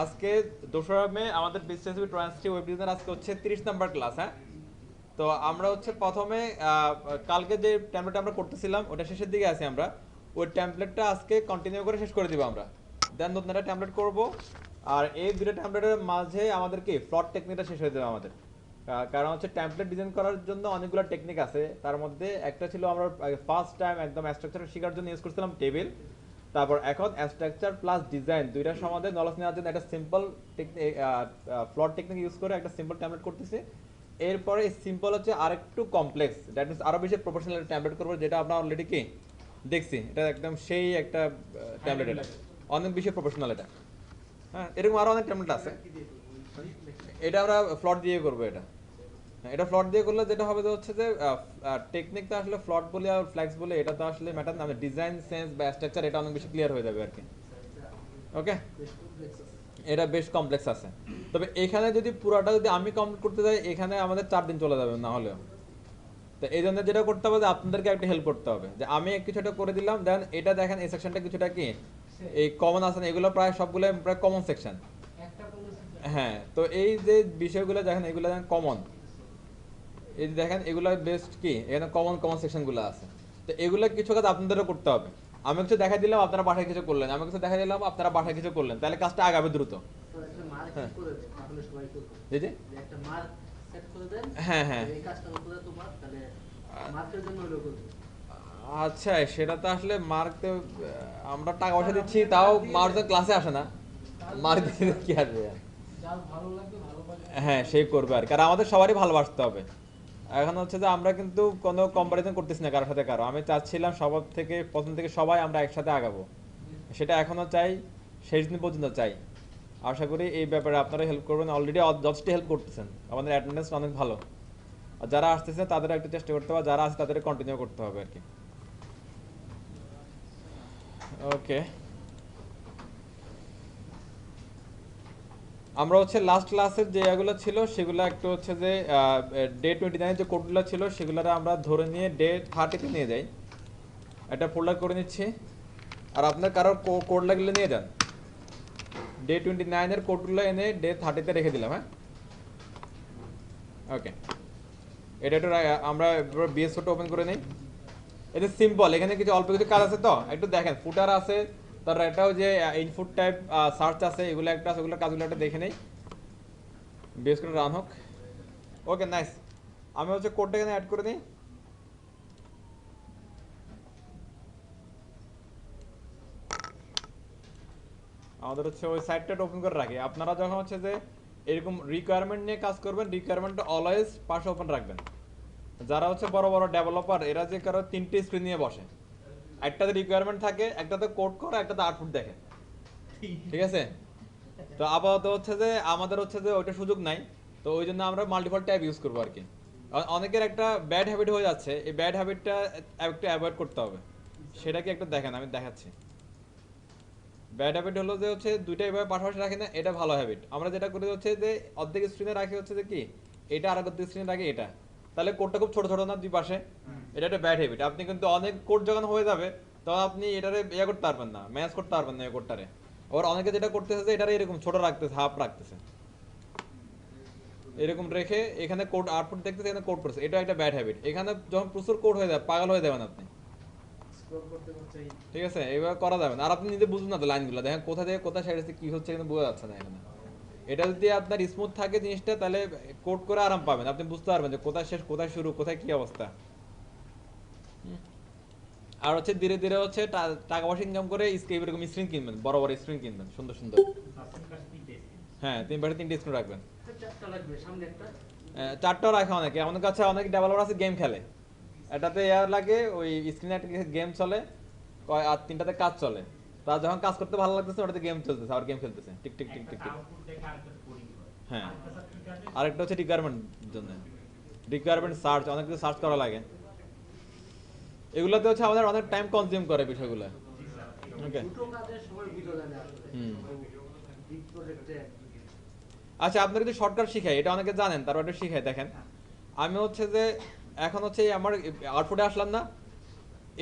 আজকে 2রা মে আমাদের business with ট্রান্সটি web design আজকে হচ্ছে 30 নাম্বার ক্লাস। হ্যাঁ, তো আমরা হচ্ছে প্রথমে কালকে যে টেমপ্লেট আমরা করতেছিলাম ওটা শেষের দিকে আছি আমরা। ওই টেমপ্লেটটা আজকে কন্টিনিউ করে শেষ করে দিব আমরা। দেন নতুন একটা টেমপ্লেট করব। আর এই দুটো টেমপ্লেটের মাঝে আমাদের কি ফ্লট টেকনিকটা শেষ হয়ে যাবে আমাদের। কারণ হচ্ছে টেমপ্লেট ডিজাইন করার জন্য অনেকগুলো টেকনিক আছে, তার মধ্যে একটা ছিল আমরা ফার্স্ট টাইম একদম স্ট্রাকচার শেখার জন্য ইউজ করছিলাম টেবিল। তারপর এখন স্ট্রাকচার প্লাস ডিজাইন দুইটার সম্বন্ধে নলেজ নেওয়ার জন্য একটা সিম্পল টেকনিক ফ্লট টেকনিক ইউজ করে একটা সিম্পল টেমপ্লেট করতেছি। এরপরে সিম্পল হচ্ছে আরেকটু কমপ্লেক্স, দ্যাট মিনস আরো বেশি প্রফেশনাল ট্যাবলেট করবো, যেটা আমরা অলরেডি কি দেখছি। এটা একদম সেই একটা ট্যাবলেট, এটা অনেক বেশি প্রফেশনাল এটা। হ্যাঁ, এরকম আরো অনেক ট্যাবলেট আছে। এটা আমরা ফ্লট দিয়ে করবো এটা। এটা ফ্লট দিয়ে করলে যেটা হবে যে হচ্ছে যে টেকনিকটা আসলে ফ্লট বলে আর ফ্ল্যাক্স বলে এটা তো আসলে ম্যাটার না, ডিজাইন সেন্স বা স্ট্রাকচার এটা অনেক বেশি ক্লিয়ার হয়ে যাবে আর কি। ওকে, এটা বেশ কমপ্লেক্স আছে। তবে এখানে যদি পুরোটা যদি আমি কমপ্লিট করতে যাই এখানে আমাদের 4 দিন চলে যাবে না হলেও। তো এই জন্য যেটা করতে হবে যে আপনাদেরকে একটা হেল্প করতে হবে, যে আমি কিছুটা করে দিলাম, দেন এটা দেখেন এই সেকশনটা কিছুটা কি এই কমন আছে না, এগুলো প্রায় সবগুলো প্রায় কমন সেকশন। হ্যাঁ, তো এই যে বিষয়গুলো দেখেন এগুলো দেখেন কমন, এই যে দেখেন এগুলো বেস্ট কি এখানে কমন কমন সেকশনগুলো আছে। তো এগুলো কিছু কাজ আপনাদেরও করতে হবে। আমি কিছু দেখা দিলাম আপনারা বাসায় কিছু করলেন, আমি কিছু দেখা দিলাম আপনারা বাসায় কিছু করলেন, তাহলে কাজটা আগাবে দ্রুত। হ্যাঁ জি জি, হ্যাঁ হ্যাঁ, আচ্ছা সেটা তো আসলে মার্ক আমরা টাকা পয়সা দিচ্ছি, তাও মার্ক তো ক্লাসে আসে না, মার্ক দিতে কি আসবে? হ্যাঁ সেই করবে আর কি, আর আমাদের সবারই ভালোবাসতে হবে। এখন হচ্ছে যে আমরা কিন্তু কোনো কম্পারিজন করতেছি না কারোর সাথে কারো, আমি চাচ্ছিলাম সবার থেকে প্রথম থেকে সবাই আমরা একসাথে আগাবো, সেটা এখনো চাই, শেষ দিন পর্যন্ত চাই। আশা করি এই ব্যাপারে আপনারা হেল্প করবেন, অলরেডি যথেষ্ট হেল্প করতেছেন, আমাদের অ্যাটেন্ডেন্স অনেক ভালো। আর যারা আসতেছে তাদের একটু চেষ্টা করতে হবে, যারা আছে তাদের কন্টিনিউ করতে হবে আর কি। ওকে, আমরা হচ্ছে লাস্ট ক্লাসের যে এগুলো ছিল সেগুলো একটু হচ্ছে যে ডে 29 যে কোডগুলো ছিল সেগুলো আমরা ধরে নিয়ে ডে 30-তে নিয়ে যাই। একটা ফোল্ডার করে নিচ্ছি, আর আপনার কারোর কোড লাগলে নিয়ে যান। ডে 29-এর কোডগুলো এনে ডে 30-তে রেখে দিলাম। হ্যাঁ, ওকে, এটা একটু আমরা বিএস কোডটা ওপেন করে নিই। এটা সিম্পল, এখানে কিছু অল্প কিছু কাজ আছে, তো একটু দেখেন ফুটার আছে, তার এটাও যে ইনপুট টাইপ সার্চ আছে, এগুলো একটা আছে, ওগুলো কাজগুলো একটা দেখে নেই। বিএস কোড রান হোক। ওকে নাইস, আমি হচ্ছে কোডটা এখানে অ্যাড করে নিই। আমাদের হচ্ছে ওই সাইটটা ওপেন করে রাখি। আপনারা যখন হচ্ছে যে এরকম রিকোয়ারমেন্ট নিয়ে কাজ করবেন, রিকোয়ারমেন্টটা অলওয়েজ পাশে ওপেন রাখবেন। যারা হচ্ছে বড় বড় ডেভেলপার এরা যে কারো 3টে স্ক্রিন নিয়ে বসে, একটাতে রিকোয়ারমেন্ট থাকে, একটাতে কোড করে, একটাতে আউটপুট দেখে, ঠিক আছে? তো আপাতত হচ্ছে যে আমাদের হচ্ছে যে ওইটা সুযোগ নাই, তো ওই জন্য আমরা মাল্টিপল ট্যাব ইউজ করবো আর কি। অনেকের একটা ব্যাড হ্যাবিট হয়ে যাচ্ছে, এই ব্যাড হ্যাবিটটা একটু অ্যাভয়েড করতে হবে। সেটা কি একটু দেখেন, আমি দেখাচ্ছি। ব্যাড হ্যাবিট হলো যে হচ্ছে দুইটা এভাবে পাশাপাশি রাখি না, এটা ভালো হ্যাবিট। আমরা যেটা করি হচ্ছে যে অর্ধেক স্ক্রিনে রাখি হচ্ছে যে কি এটা, আর অর্ধেক স্ক্রিনে রাখি এটা, তাহলে কোডটা খুব ছোট ছোট না দুই পাশে। এটা একটা ব্যাড হ্যাবিট। আপনি কিন্তু অনেক কোড যখন হয়ে যাবে তখন আপনি এটারে ইয়ে করতে পারবেন না, ম্যানেজ করতে পারবেন না এই কোডটারে। আবার অনেকে যেটা করতেছে যে এটারে এরকম ছোট রাখতেছে, হাফ রাখতেছে, এরকম রেখে এখানে কোড আউটপুট দেখতেছে, এখানে কোড করছে, এটা একটা ব্যাড হ্যাবিট। এখানে যখন প্রচুর কোড হয়ে যায় পাগল হয়ে যাবেন আপনি, ঠিক আছে? এইভাবে করা যাবে না, আর আপনি নিজে বুঝুন না তো লাইনগুলো দেখেন কোথা থেকে কোথায় সাইড আছে কি হচ্ছে কিন্তু বোঝা যাচ্ছে না এখানে। এটা যদি আপনার স্মুথ থাকে জিনিসটা, তাহলে কোড করে আরাম পাবেন, আপনি বুঝতে পারবেন যে কোথায় শেষ কোথায় শুরু কোথায় কি অবস্থা। আর হচ্ছে ধীরে ধীরে হচ্ছে টাকা পয়সা ইনকাম করে এরকম স্ক্রিন কিনবেন, বড় বড় স্ক্রিন কিনবেন সুন্দর সুন্দর। হ্যাঁ, 3 পাশে 3টে স্ক্রিন রাখবেন। 4টাও রাখে অনেকে, আমাদের কাছে অনেক ডেভেলপার আছে গেম খেলে, এটাতে এয়ার লাগে ওই স্ক্রিনে একটা গেম চলে, আর 3টাতে কাজ চলে। তার যখন কাজ করতে ভালো লাগতেছে ওটাতে গেম চলতেছে, আর গেম খেলতেছে tick tick tick tick tick. হ্যাঁ, আরেকটা হচ্ছে রিকোয়ারমেন্ট জন্য, রিকোয়ারমেন্ট সার্চ, অনেক কিছু সার্চ করা লাগে, এগুলোতে হচ্ছে আমাদের অনেক টাইম কনজিউম করে বিষয়গুলো। ওকে, হুম, আচ্ছা আপনার যদি শর্টকাট শিখাই, এটা অনেকে জানেন তারপর একটু শিখাই দেখেন। আমি হচ্ছে যে এখন হচ্ছে আমার আউটপুটে আসলাম না,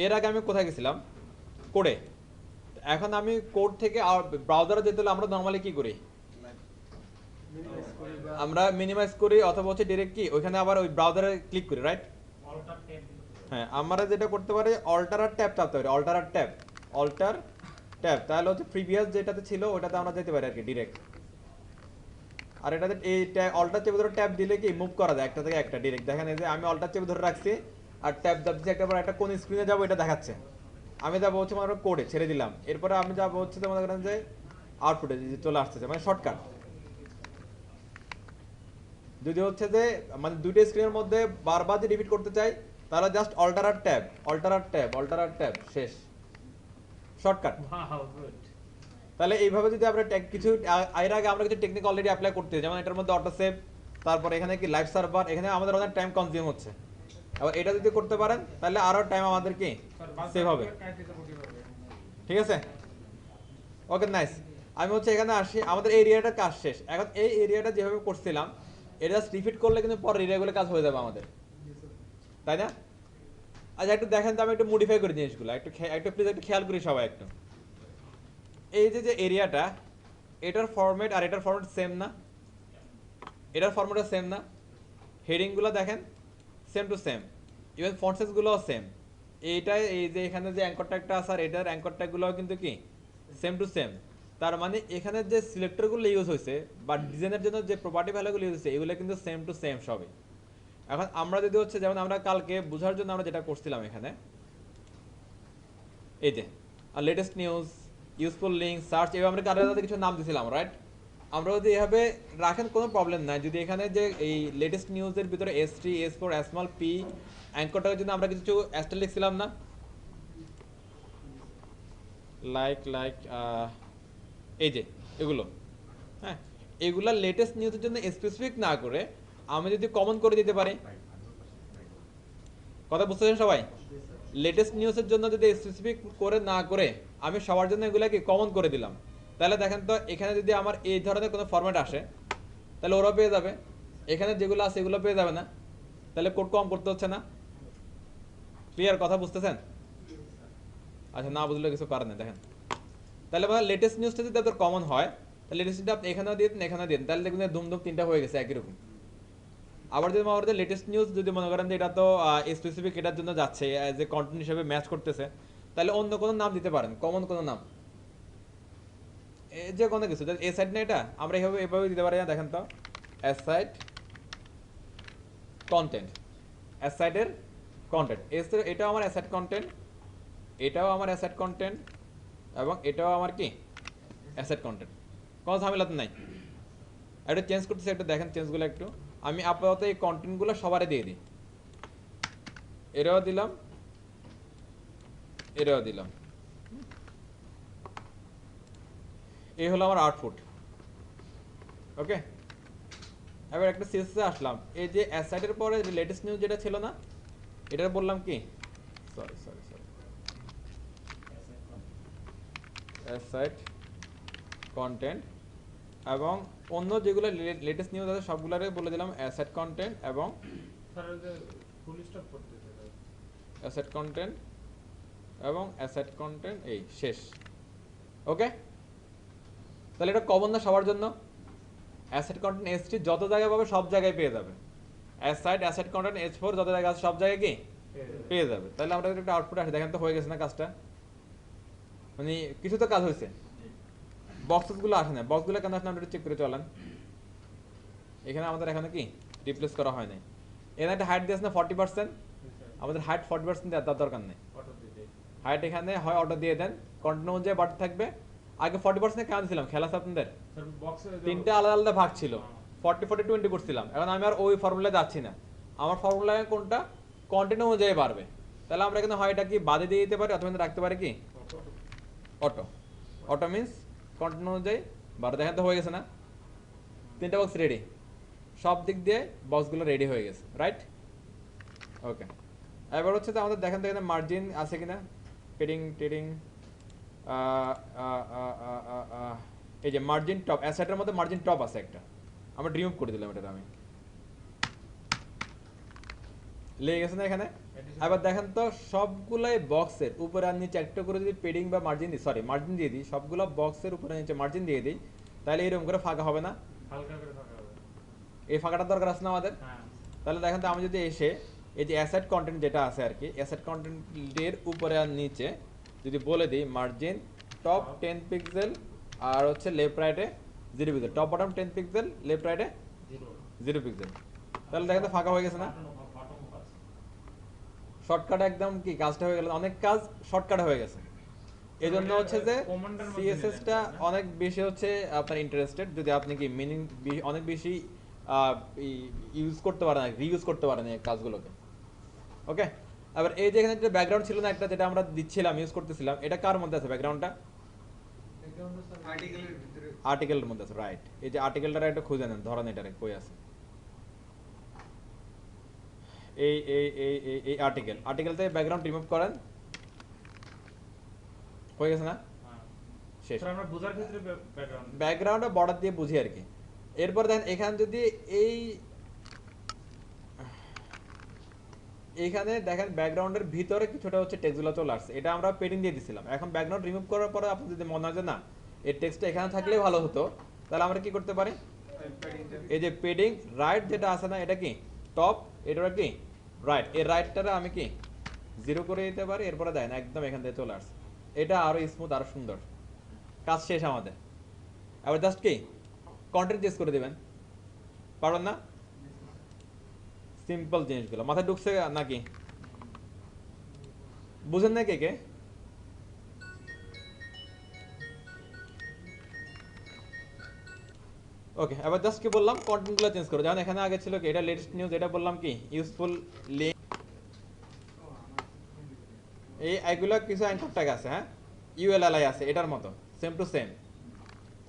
এর আগে আমি কোথায় গেছিলাম কোডে, এখন আমি কোড থেকে ব্রাউজারে যেতে হলে আমরা নর্মালি কি করি, আমরা মিনিমাইজ করি অথবা হচ্ছে ডিরেক্ট কি ওইখানে আবার ওই ব্রাউজারে ক্লিক করি, রাইট? হ্যাঁ, আমরা যেটা করতে পারি অল্টার আর ট্যাব চাপতে পারি, অল্টার আর ট্যাব, অল্টার ট্যাব, তাহলে হচ্ছে প্রিভিয়াস যেটাতে ছিল ওটাতে আমরা যেতে পারি আর কি ডিরেক্ট। আর এটাতে এই অল্টার চেপে ধরে ট্যাব দিলে কি মুভ করা যায় একটা থেকে একটা ডিরেক্ট। দেখেন এই যে আমি অল্টার চেপে ধরে রাখছি আর ট্যাব দাবছি একটা পর একটা কোন স্ক্রিনে যাবো এটা দেখাচ্ছে। আমি যাবো হচ্ছে আমার কোডে ছেড়ে দিলাম, এরপরে আমি যাবো হচ্ছে তোমাদের কারণে যে আউটপুটে চলে আসতেছে, মানে শর্টকাট। যদি হচ্ছে যে মানে দুইটা স্ক্রিনের মধ্যে বারবার যদি রিপিট করতে চাই তাহলে জাস্ট অল্টার আর ট্যাব, অল্টার আর ট্যাব, অল্টার আর ট্যাব, শেষ, শর্টকাট। তাহলে এইভাবে যদি আমরা কিছু এর আগে আমরা কিছু টেকনিক অলরেডি অ্যাপ্লাই করতে, যেমন এটার মধ্যে অটো সেভ, তারপর এখানে কি লাইভ সার্ভার, এখানে আমাদের অনেক টাইম কনজিউম হচ্ছে। আবার এটা যদি করতে পারেন তাহলে আরো টাইম আমাদের কি সেভ হবে। ঠিক আছে, ওকে নাইস। আমি হচ্ছে এখানে আসি, আমাদের এই এরিয়াটার কাজ শেষ। এখন এই এরিয়াটা যেভাবে করছিলাম এটা জাস্ট রিপিট করলে কিন্তু পর এরিয়াগুলো কাজ হয়ে যাবে আমাদের, তাই না? আচ্ছা একটু দেখেন তো, আমি একটু মডিফাই করি জিনিসগুলো, একটু একটু প্লিজ একটু খেয়াল করি সবাই একটু। এই যে যে এরিয়াটা, এটার ফরম্যাট আর এটার ফরম্যাট সেম না? এটার ফরম্যাটও সেম না? হেডিংগুলো দেখেন same to same, even font সাইজগুলোও সেম। এইটাই এই যে এখানে যে অ্যাঙ্কর ট্যাগটা আছে আর এটার অ্যাঙ্কর ট্যাগগুলোও কিন্তু কি সেম টু সেম। তার মানে এখানে যে সিলেক্টরগুলো ইউজ হয়েছে বা ডিজাইনের জন্য যে প্রপার্টি ভ্যালুগুলো ইউজ হয়েছে এগুলো কিন্তু সেম টু সেম সবই। এখন আমরা যদি হচ্ছে যেমন আমরা কালকে বোঝার জন্য আমরা যেটা করছিলাম এখানে এই যে আর latest news, useful link, search, এভাবে আমরা আলাদা কিছু নাম দিয়েছিলাম, রাইট? আমরা যদি এভাবে রাখেন কোনো প্রবলেম নাই। যদি এখানে যে এই লেটেস্ট নিউজের ভিতরে S3, S4, স্মল পি অ্যাঙ্করটার জন্য আমরা কিছু অ্যাস্টার লিখছিলাম না, লাইক এই যে এগুলো, হ্যাঁ, এগুলা লেটেস্ট নিউজের জন্য স্পেসিফিক না করে আমি যদি কমন করে দিতে পারি, কথা বুঝতেছেন সবাই? লেটেস্ট নিউজের জন্য যদি স্পেসিফিক করে না করে আমি সবার জন্য এগুলাকে কমন করে দিলাম, তাহলে দেখেন তো এখানে যদি আমার এই ধরনের কোনো ফরম্যাট আসে তাহলে ওরা পেয়ে যাবে, এখানে যেগুলো আছে এগুলো পেয়ে যাবে না, তাহলে কোড কম করতে হচ্ছে না। ক্লিয়ার, কথা বুঝতেছেন? আচ্ছা, না বুঝলে কিছু কারণ নেই। দেখেন তাহলে আমার লেটেস্ট নিউজটা যদি আপনার কমন হয় তাহলে লেটেস্ট নিউজটা আপনি এখানেও দিয়ে দেন, এখানেও দিয়ে দেন, তাহলে দেখবেন ধুমধুম তিনটা হয়ে গেছে একই রকম। আবার যদি আমাদের লেটেস্ট নিউজ যদি মনে করেন যে এটা তো স্পেসিফিক এটার জন্য যাচ্ছে যে কন্টেন্ট হিসেবে ম্যাচ করতেছে, তাহলে অন্য কোনো নাম দিতে পারেন, কমন কোনো নাম, যে কোনো কিছু। এ সাইড না, এটা আমরা এইভাবে এভাবে দিতে পারি না। দেখেন তো এস সাইড কন্টেন্ট, এস সাইডের কন্টেন্ট, এটাও আমার অ্যাসাইড কন্টেন্ট, এটাও আমার অ্যাসাইড কন্টেন্ট এবং এটাও আমার কি অ্যাসাইড কন্টেন্ট, কোনো ঝামেলা তো নাই। একটু চেঞ্জ করতেছি, একটু দেখেন চেঞ্জগুলো একটু। আমি আপাতত এই কন্টেন্টগুলো সবারই দিয়ে দিই, এরাও দিলাম, এরাও দিলাম। এই হলো আমার আউটপুট। ওকে, এবার একটা সিএসএস আসলাম, এই যে অ্যাসাইডের পরে লেটেস্ট নিউজ যেটা ছিল না, এটার বললাম কি সরি অ্যাসাইড কন্টেন্ট, এবং অন্য যেগুলো লেটেস্ট নিউজ আছে সবগুলোরে বলে দিলাম অ্যাসাইড কন্টেন্ট এবং অ্যাসাইড কন্টেন্ট এবং অ্যাসাইড কন্টেন্ট, এই শেষ। ওকে, তাহলে এটা কমন না সবার জন্য? অ্যাসেট কন্টেন্ট S3 যত জায়গায় পাবে সব জায়গায় পেয়ে যাবে, অ্যাসেট কন্টেন্ট S4 যত জায়গায় আছে সব জায়গায় কি পেয়ে যাবে। তাহলে আমরা একটা আউটপুট আসে, দেখেন তো হয়ে গেছে না কাজটা? মানে কিছু তো কাজ হয়েছে। বক্সগুলো আসে না, বক্সগুলো কেন আসলে আমরা চেক করে চলেন। এখানে আমাদের এখানে কি রিপ্লেস করা হয় নাই, এখানে একটা হাইট দিয়েছে না 40%, আমাদের হাইট 40% দেওয়ার দরকার নেই। হাইট এখানে হয় অটো দিয়ে দেন, কন্টেন্ট অনুযায়ী বাড়তে থাকবে। আগে 40% কেন দিয়েছিলাম খেলা আছে আপনাদের, তিনটা আলাদা আলাদা ভাগ ছিল, 40-40-20 করছিলাম। এখন আমি আর ওই ফর্মুলা যাচ্ছি না, আমার ফর্মুলা কোনটা কন্টেন্ট অনুযায়ী বাড়বে। তাহলে আমরা এখানে হয় এটা কি বাদে দিয়ে দিতে পারি অথবা রাখতে পারি কি অটো। অটো মিনস কন্টেন্ট অনুযায়ী বাড়ে। দেখেন তো হয়ে গেছে না, তিনটা বক্স রেডি, সব দিক দিয়ে বক্সগুলো রেডি হয়ে গেছে, রাইট? ওকে, এবার হচ্ছে তো আমাদের দেখেন তো এখানে মার্জিন আছে কিনা, টেডিং এই যে মার্জিন টপ, অ্যাসেটের মধ্যে মার্জিন টপ আছে একটা, আমরা রিমুভ করে দিলাম এটা। আমি লেগে গেছে না এখানে? এবার দেখেন তো সবগুলাই বক্সের উপরে আর নিচে একটা করে যদি পেডিং বা মার্জিন দিই, সরি মার্জিন দিয়ে দিই, সবগুলো বক্সের উপরে নিচে মার্জিন দিয়ে দিই, তাহলে এরকম করে ফাঁকা হবে না? হালকা করে ফাঁকা হবে। এই ফাঁকাটা দরকার আছে না আমাদের? হ্যাঁ তাহলে দেখেন তো আমি যদি এসে এই যে অ্যাসেট কন্টেন্ট যেটা আছে আর কি, অ্যাসেট কন্টেন্টের উপরে আর নিচে যদি বলে দিই মার্জিন টপ 10 পিক্সেল আর হচ্ছে লেফট রাইটে 0 pixel, top bottom 10 pixel, left রাইটে 0 পিক্সেল, তাহলে দেখেন তো ফাঁকা হয়ে গেছে না? শর্টকাটে একদম কি কাজটা হয়ে গেল, অনেক কাজ শর্টকাটে হয়ে গেছে। এই জন্য হচ্ছে যে সিএসএসটা অনেক বেশি হচ্ছে আপনার ইন্টারেস্টেড, যদি আপনি কি মিনিং অনেক বেশি ইউজ করতে পারেন, রিইউজ করতে পারেন এই কাজগুলোকে। ওকে, আবার এই যে এখানে একটা ব্যাকগ্রাউন্ড ছিল না একটা, যেটা আমরা দিচ্ছিলাম ইউজ করতেছিলাম, এটা কার মধ্যে আছে ব্যাকগ্রাউন্ডটা? আর্টিকেলের মধ্যে আছে, রাইট। এই যে আর্টিকেলটা একটা খুঁজে নেন, ধরেন এটারে কই আছে, এই এই এই এই এই আর্টিকেল থেকে ব্যাকগ্রাউন্ড রিমুভ করেন, হয়ে গেছে না? শেষ। আমরা বোঝার ক্ষেত্রে ব্যাকগ্রাউন্ড ব্যাকগ্রাউন্ডে বর্ডার দিয়ে বুঝি আর কি। এরপর দেখেন এখানে যদি এইখানে দেখেন ব্যাকগ্রাউন্ডের ভিতরে কিছুটা হচ্ছে টেক্সটগুলো চলে আসছে, এটা আমরা পেডিং দিয়ে দিছিলাম। এখন ব্যাকগ্রাউন্ড রিমুভ করার পরে আপনার যদি মনে হয় যে না এই টেক্সটটা এখানে থাকলেই ভালো হতো, তাহলে আমরা কি করতে পারি, এই যে পেডিং রাইট যেটা আছে না, এটা কি টপ, এটা কি রাইট, এই রাইটটারে আমি কি 0 করে দিতে পারি, এরপরে দেন একদম এখান থেকে চলে আসছে, এটা আরো স্মুথ আরো সুন্দর, কাজ শেষ আমাদের। আবার জাস্ট কি কন্টেন্ট চেঞ্জ করে দিবেন, পারবেন না? সিম্পল জিনিসগুলো মাথায় ঢুকছে নাকি? বুঝেন না কে কে? ওকে, এবার জাস্ট কি বললাম কন্টেন্টগুলো চেঞ্জ করো, যেমন এখানে আগে ছিল কি এটা লেটেস্ট নিউজ, এটা বললাম কি ইউজফুল লিঙ্ক, এই এগুলো কিছু অ্যাঙ্কর ট্যাগ আছে, হ্যাঁ ইউএলএলআই আছে এটার মতো সেম টু সেম।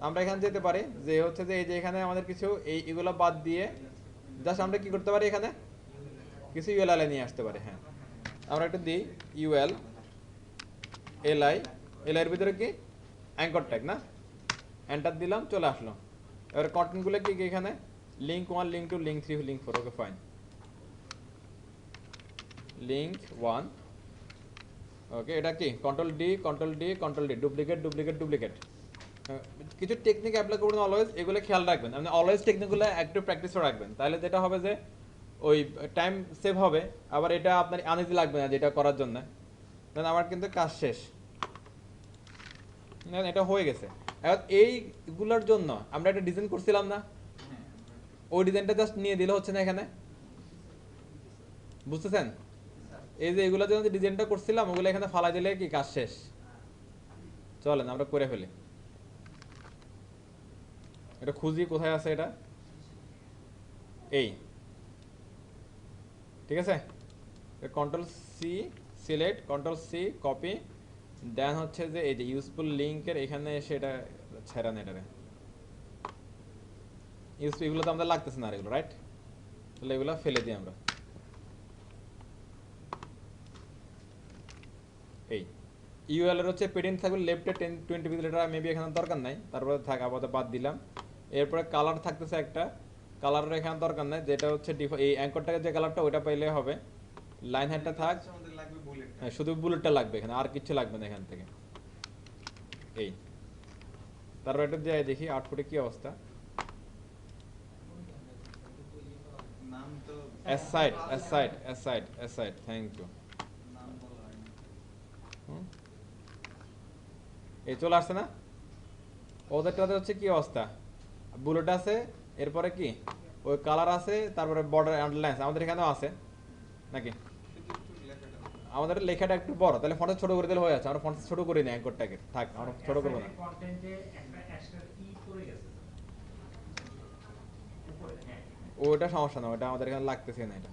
আমরা এখানে যেতে পারি যে হচ্ছে যে এই যে এখানে আমাদের কিছু এগুলো বাদ দিয়ে জাস্ট আমরা কি করতে পারি, এখানে কিছু ইউএলএলআই নিয়ে আসতে পারি। হ্যাঁ, আমরা একটা দিই ইউএল এলআই, এলআই এর ভিতরে কি অ্যাঙ্কর ট্যাগ না, এন্টার দিলাম, চলে আসলো। এবার কন্টেন্টগুলো কি এখানে link 1 link 2 link 3 link 4, okay fine, link 1, ওকে এটা কি control D control D control D, duplicate duplicate duplicate. কিছু টেকনিক অ্যাপ্লাই করবেন অলওয়েজ, এগুলো খেয়াল রাখবেন, আপনি অলওয়েজ টেকনিকগুলো একটু প্র্যাকটিস করে রাখবেন, তাহলে যেটা হবে যে ওই টাইম সেভ হবে, আবার এটা আপনার আনইজি লাগবে না যেটা করার জন্য। দেন আমার কিন্তু কাজ শেষ, এটা হয়ে গেছে। এখন এইগুলোর জন্য আমরা একটা ডিজাইন করছিলাম না, ওই ডিজাইনটা জাস্ট নিয়ে দিলে হচ্ছে না এখানে, বুঝতেছেন? এই যে এগুলোর জন্য যে ডিজাইনটা করছিলাম ওগুলো এখানে ফালাই দিলে কি কাজ শেষ। চলেন আমরা করে ফেলি, এটা খুঁজি কোথায় আছে, এটা এই, ঠিক আছে, control C select, control C copy, then হচ্ছে যে এই যে ইউজফুল লিঙ্কের এখানে এসে এটা ছেড়ান, এটারে ইউজফুল, এগুলো তো আমাদের লাগতেছে না আর এগুলো, রাইট? তাহলে এগুলো ফেলে দিই আমরা। এই ইউএল এর হচ্ছে পেডিং থাকবে লেফটে 10-20 পিক্সেল, এটা মেবি এখানে দরকার নাই, তারপরে থাক আপাতত বাদ দিলাম। এরপরে কালার থাকতেছে একটা, কালারের এখানে দরকার নাই, যেটা হচ্ছে এই অ্যাঙ্করটাকে যে কালারটা ওইটা পাইলে হবে। লাইন হেডটা থাক, হ্যাঁ শুধু বুলেটটা লাগবে এখানে, আর কিছু লাগবে না এখান থেকে। এই তারপর এটা দিয়ে দেখি আউটপুটে কি অবস্থা। Aside aside aside aside, thank you. এই চলে আসছে না? ওদেরটাতে হচ্ছে কি অবস্থা, বুলেট আছে, এরপরে কি ওই কালার আছে, তারপরে বর্ডার আন্ডারলাইন আমাদের এখানেও আছে নাকি? আমাদের লেখাটা একটু বড়, তাহলে ফন্ট ছোট করে দিলে হয়ে যাচ্ছে, আমরা ফন্ট ছোট করে নিই অ্যাঙ্করটাকে, থাক আমরা ছোট করব না। ওটা সমস্যা না, ওটা আমাদের এখানে লাগতেছে না, এটা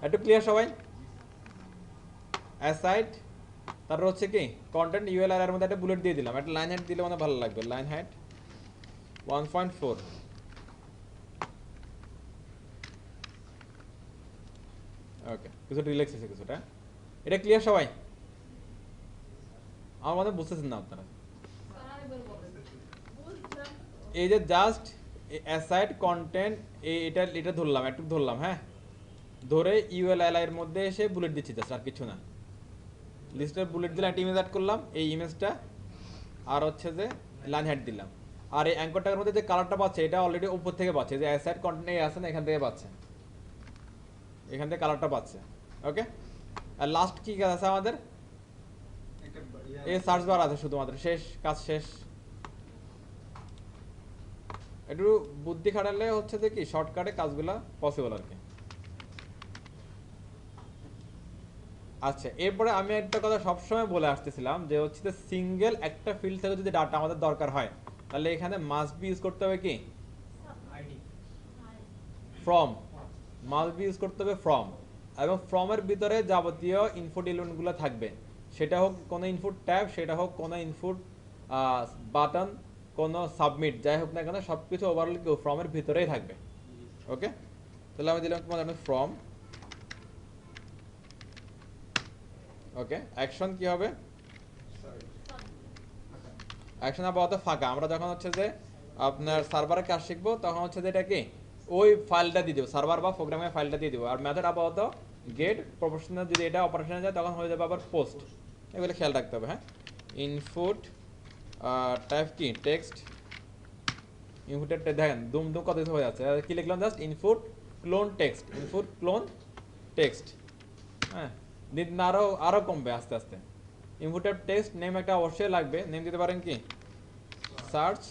একটু ক্লিয়ার সবাই? অ্যাসাইড, তারপর হচ্ছে কি কন্টেন্ট ইউএলআর এর মধ্যে একটা বুলেট দিয়ে দিলাম, একটা লাইন হাইট দিলে মানে ভালো লাগবে, লাইন হাইট 1.4, ওকে কিছু রিল্যাক্স আছে কিছুটা। এটা ক্লিয়ার সবাই? আমার মনে বুঝতেছেন না আপনারা? এই যে জাস্ট অ্যাসাইড কন্টেন্ট এটা এটা ধরলাম, একটু ধরলাম, হ্যাঁ ধরে ইউএলএলআই এর মধ্যে এসে বুলেট দিচ্ছি জাস্ট, আর কিছু না। লিস্টের বুলেট দিলে একটা ইমেজ অ্যাড করলাম, এই ইমেজটা, আর হচ্ছে যে লাইন হেড দিলাম। আর এই অ্যাঙ্কর ট্যাগের মধ্যে যে কালারটা পাচ্ছে এটা অলরেডি উপর থেকে পাচ্ছে, যে অ্যাসাইড কন্টেন্ট এই আছে না, এখান থেকে পাচ্ছে, এখান থেকে কালারটা পাচ্ছে। ওকে, আর লাস্ট কি কাজ আছে আমাদের? এই সার্চ বার আছে শুধুমাত্র, শেষ কাজ শেষ। একটু বুদ্ধি খাটালে হচ্ছে যে কি শর্টকাটে কাজগুলো পসিবল আর কি। আচ্ছা, এরপরে আমি একটা কথা সবসময় বলে আসতেছিলাম যে হচ্ছে যে সিঙ্গেল একটা ফিল্ড থেকে যদি ডাটা আমাদের দরকার হয়, তাহলে এখানে মাস্ট বি ইউজ করতে হবে কি ফ্রম, মাস্ট বি ইউজ করতে হবে ফ্রম, এবং ফ্রমের ভিতরে যাবতীয় ইনপুট এলিমেন্টগুলো থাকবে, সেটা হোক কোনো ইনপুট ট্যাব, সেটা হোক কোনো ইনপুট বাটন, কোনো সাবমিট, যাই হোক না কেন সব কিছু ওভারঅল কি ফ্রমের ভিতরেই থাকবে। ওকে, তাহলে আমি দিলাম তোমাদের ফ্রম। ওকে, অ্যাকশন কি হবে? অ্যাকশন আপাতত ফাঁকা। আমরা যখন হচ্ছে যে আপনার সার্ভারে কাজ শিখবো তখন হচ্ছে যে এটা কি ওই ফাইলটা দিয়ে দেবো, সার্ভার বা প্রোগ্রামের ফাইলটা দিয়ে দেবো। আর মেথড আপাতত গেট প্রফেশনাল, যদি এটা অপারেশনে যায় তখন হয়ে যাবে আবার পোস্ট। এগুলো খেয়াল রাখতে হবে। হ্যাঁ, ইনপুট টাইপ কি টেক্সট, ইনপুটের দেখেন দুম দুম কত কিছু হয়ে যাচ্ছে। কি লিখলাম just input clone text, input clone text. হ্যাঁ, দিন আরও কমবে আস্তে আস্তে। ইনপুটের টেক্সট নেম একটা অবশ্যই লাগবে, নেম দিতে পারেন কি সার্চ,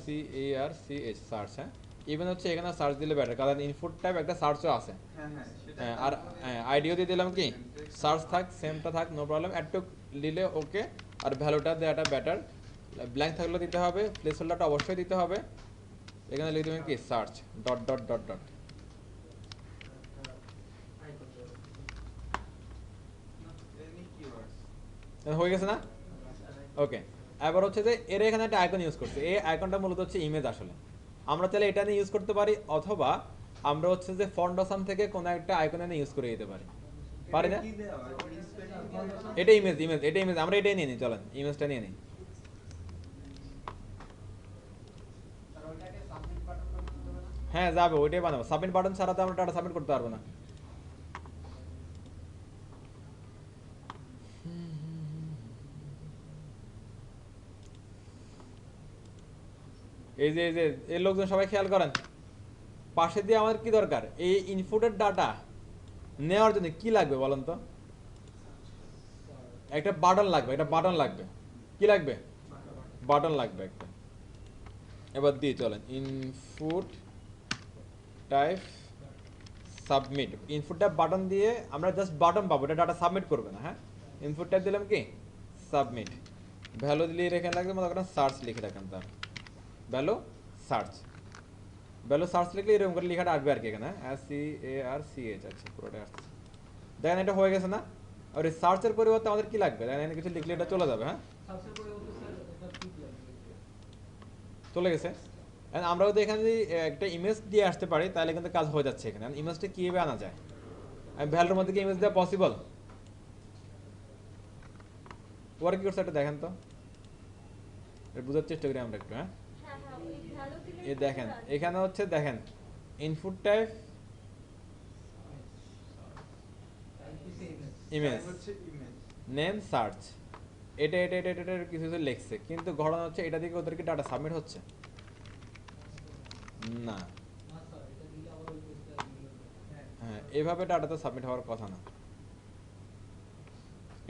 SEARCH সার্চ। হ্যাঁ, ইভেন হচ্ছে এখানে সার্চ দিলে বেটার, কারণ ইনপুট টাইপ একটা সার্চও আছে। হ্যাঁ, আর আইডিও দিয়ে দিলাম কি সার্চ থাক, সেমটা থাক, নো প্রবলেম, একটু দিলে ওকে। আর ভ্যালুটা দেওয়াটা বেটার, ব্ল্যাঙ্ক থাকলে দিতে হবে, প্লেস হোল্ডারটা অবশ্যই দিতে হবে। এখানে লিখে দেবেন কি search dot dot dot dot. হয়ে গেছে না? ওকে, এবার হচ্ছে যে এর এখানে একটা আইকন ইউজ করছে, এই আইকনটা মূলত হচ্ছে ইমেজ। আসলে আমরা চাইলে এটা নিয়ে ইউজ করতে পারি, অথবা আমরা হচ্ছে যে ফন্ডসাম থেকে কোনো একটা আইকন নিয়ে ইউজ করে দিতে পারি, পারি না? এটা ইমেজ, এটা ইমেজ, আমরা এটাই নিয়ে নিই, চলেন ইমেজটা নিয়ে নিই। হ্যাঁ যাবে, ওইটাই বানাবো। সাবমিট বাটন ছাড়া তো আমরা ডাটা সাবমিট করতে পারবো না। এই যে এই লোকজন সবাই খেয়াল করেন, পাশে দিয়ে আমাদের কি দরকার? এই ইনপুটের ডাটা নেওয়ার জন্য কি লাগবে বলেন তো? একটা বাটন লাগবে, একটা বাটন লাগবে। কি লাগবে? বাটন লাগবে একটা। এবার দিয়ে চলেন input type submit. Input type button দিয়ে আমরা জাস্ট বাটন পাবো, এটা ডাটা সাবমিট করবে না। হ্যাঁ, ইনপুট টাইপ দিলাম কি সাবমিট, ভ্যালু দিলে রেখে লাগবে, মনে করেন সার্চ লিখে রাখেন, তার ভ্যালু সার্চ, ভ্যালু সার্চ লিখলে এরকম করে লেখাটা আসবে আর কি এখানে, SEARCH। আচ্ছা, পুরোটা আসছে, দেখেন এটা হয়ে গেছে না? আর এই সার্চের পরিবর্তে আমাদের কি লাগবে? দেখেন কিছু লিখলে এটা চলে যাবে। হ্যাঁ, চলে গেছে। আমরা যদি এখানে যদি একটা ইমেজ দিয়ে আসতে পারি তাহলে কিন্তু কাজ হয়ে যাচ্ছে। এখানে ইমেজটা কীভাবে আনা যায়? ভ্যালুর মধ্যে কি ইমেজ দেওয়া পসিবল? ওরা কি করছে এটা দেখেন তো, বুঝার চেষ্টা করি আমরা একটু। হ্যাঁ, এ দেখেন এখানে হচ্ছে, দেখেন input type image, name search, এটা এটা এটা এটা কিছু কিছু লিখছে, কিন্তু ঘটনা হচ্ছে এটা থেকে ওদেরকে ডাটা সাবমিট হচ্ছে না। হ্যাঁ, এভাবে ডাটা তো সাবমিট হওয়ার কথা না।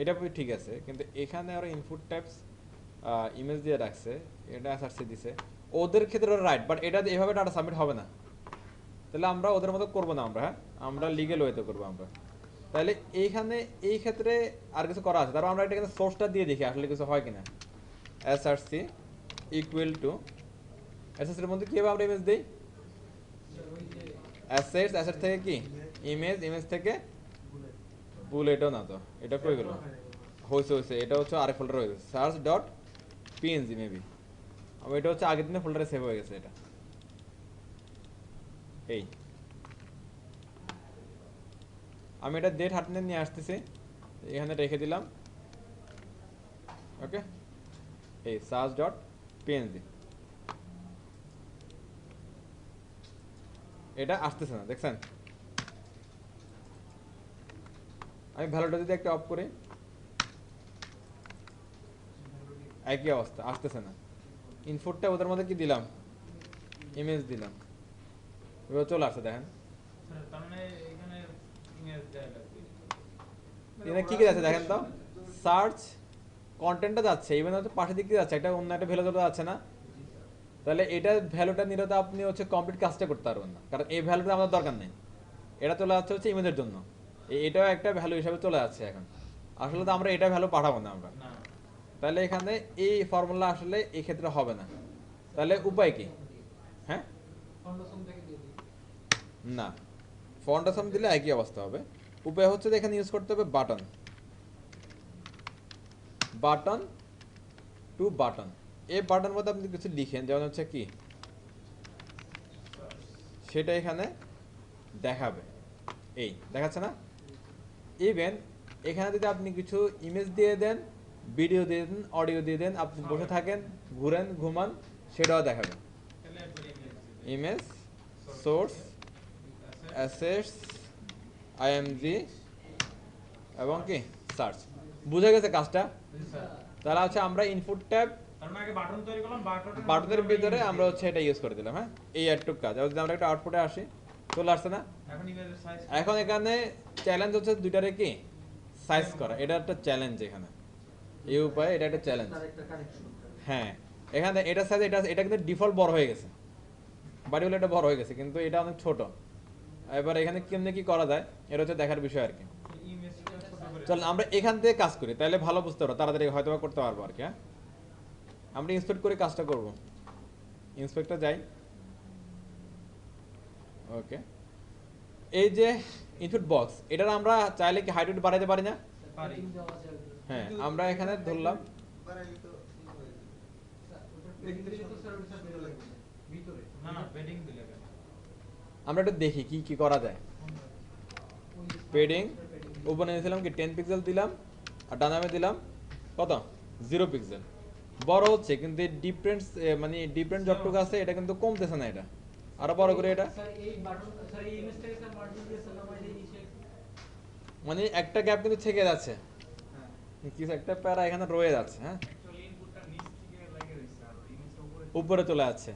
এটা ঠিক আছে, কিন্তু এখানে আরো ইনপুট টাইপস ইমেজ দিয়ে রাখছে, এটা এসআরসি দিছে, ওদের ক্ষেত্রে ওরা রাইট, বাট এটা এভাবে ডাটা সাবমিট হবে না। তাহলে আমরা ওদের মতো করবো না আমরা। হ্যাঁ, আমরা লিগেল ওয়েতে করবো আমরা। তাহলে এইখানে এই ক্ষেত্রে আর কিছু করা আছে, তারপর আমরা এটা কিন্তু সোর্সটা দিয়ে দেখি আসলে কিছু হয় কিনা। এসআরসি ইকুয়াল টু, এসআরসির মধ্যে কীভাবে আমরা ইমেজ দিই? অ্যাসেটস, অ্যাসেট থেকে কি ইমেজ, ইমেজ থেকে বুলেটও না, তো এটা কই গেল? হয়েছে, এটা হচ্ছে আরেক ফোল্ডার হয়ে গেছে, সার্চ ডট পিএনজি মেবি। আমি এটা হচ্ছে আগের দিনে ফোল্ডারে সেভ হয়ে গেছে এটা। এই আমি এটা ডেট হাটনে নিয়ে আসতেছি, এখানে রেখে দিলাম। ওকে, এই সার্চ ডট পিএনজি, এটা আসতেছে না, দেখছেন? আমি ভ্যালুটা যদি একটা অফ করি, একই অবস্থা, আসতেছে না। ইনপুটটা ওদের মধ্যে কি দিলাম, ইমেজ দিলাম, এবার চলে আসছে দেখেন। স্যার তার মানে এখানে ইমেজ দেয়া লাগবে। এখানে কি কি যাচ্ছে দেখেন তো, সার্চ কন্টেন্টটা যাচ্ছে, ইভেন হচ্ছে পাশের দিক দিয়ে যাচ্ছে, একটা অন্য একটা ভ্যালু তো যাচ্ছে না। তাহলে এটা ভ্যালুটা নিলে তো আপনি হচ্ছে কমপ্লিট কাজটা করতে পারবেন না, কারণ এই ভ্যালুটা আমাদের দরকার নেই। এটা চলে যাচ্ছে হচ্ছে ইমেজের জন্য, এটাও একটা ভ্যালু হিসাবে চলে যাচ্ছে এখন। আসলে তো আমরা এটা ভ্যালু পাঠাবো না আমরা। না তাহলে এখানে এই ফর্মুলা আসলে এই ক্ষেত্রে হবে না। তাহলে উপায় কি? হ্যাঁ, না, ফাউন্ডেশন দিলে একই অবস্থা হবে। উপায় হচ্ছে যে এখানে ইউজ করতে হবে বাটন, বাটন টু বাটন। এই বাটন মধ্যে আপনি কিছু লিখেন, যেমন হচ্ছে কি, সেটা এখানে দেখাবে, এই দেখাচ্ছে না। ইভেন এখানে যদি আপনি কিছু ইমেজ দিয়ে দেন, ভিডিও দিয়ে দেন, অডিও দিয়ে দেন, আপনি বসে থাকেন, ঘুরেন, ঘুমান, সেটাও দেখাবে। তাহলে একবার image image, source, assets, IMG এবং কি সার্চ। বুঝে গেছে কাজটা? স্যার তাহলে হচ্ছে আমরা ইনপুট ট্যাব, তার মানে আগে বাটন তৈরি করলাম, বাটনের ভিতরে আমরা হচ্ছে এটা ইউজ করে দিলাম। হ্যাঁ, এই একটু কাজ। আর যদি আমরা একটা আউটপুটে আসি, চলে আসছে না। এখন ইমেজের সাইজ এখন এখানে চ্যালেঞ্জ হচ্ছে দুইটারে কি সাইজ করা, এটা একটা চ্যালেঞ্জ এখানে, এই উপায়ে এটা একটা চ্যালেঞ্জ। হ্যাঁ, এখানে এটা সাইজ, এটা কিন্তু ডিফল্ট বড় হয়ে গেছে, বাড়ি হলে এটা বড় হয়ে গেছে, কিন্তু এটা অনেক ছোট। এবার এখানে কেমনে কি করা যায়, এটা হচ্ছে দেখার বিষয় আর কি। ইমেজটা ছোট করে চল আমরা এখান থেকে কাজ করি, তাহলে ভালো বুঝতে পারবো, তাড়াতাড়ি হয়তো বা করতে পারবো আর কি। হ্যাঁ, আমরা ইন্সপেক্ট করে কাজটা করব। ইন্সপেক্টর যাই, ওকে। এই যে ইনপুট বক্স, এটার আমরা চাইলে কি হাইট বাড়াইতে পারি না? পারি। হ্যাঁ, আমরা এখানে ধরলাম, না না বেডিং দিলে কেন? আমরা একটু দেখি কি কি করা যায়। পেডিং উপরে নিয়েছিলাম কি 10 পিক্সেল দিলাম, আর ডানামে দিলাম কত, 0 পিক্সেল। বড় হচ্ছে কিন্তু ডিফারেন্স, মানে ডিফারেন্ট যতটুকু আছে এটা কিন্তু কমতেছে না, এটা আরো বড় করে এটা, মানে একটা গ্যাপ কিন্তু থেকে যাচ্ছে, কিছু একটা প্যারা এখানে রয়ে যাচ্ছে। হ্যাঁ, অ্যাকচুয়ালি ইনপুটটা নিচ থেকে লাগিয়ে রইছে আর ইমেজটা উপরে উপরে চলে যাচ্ছে।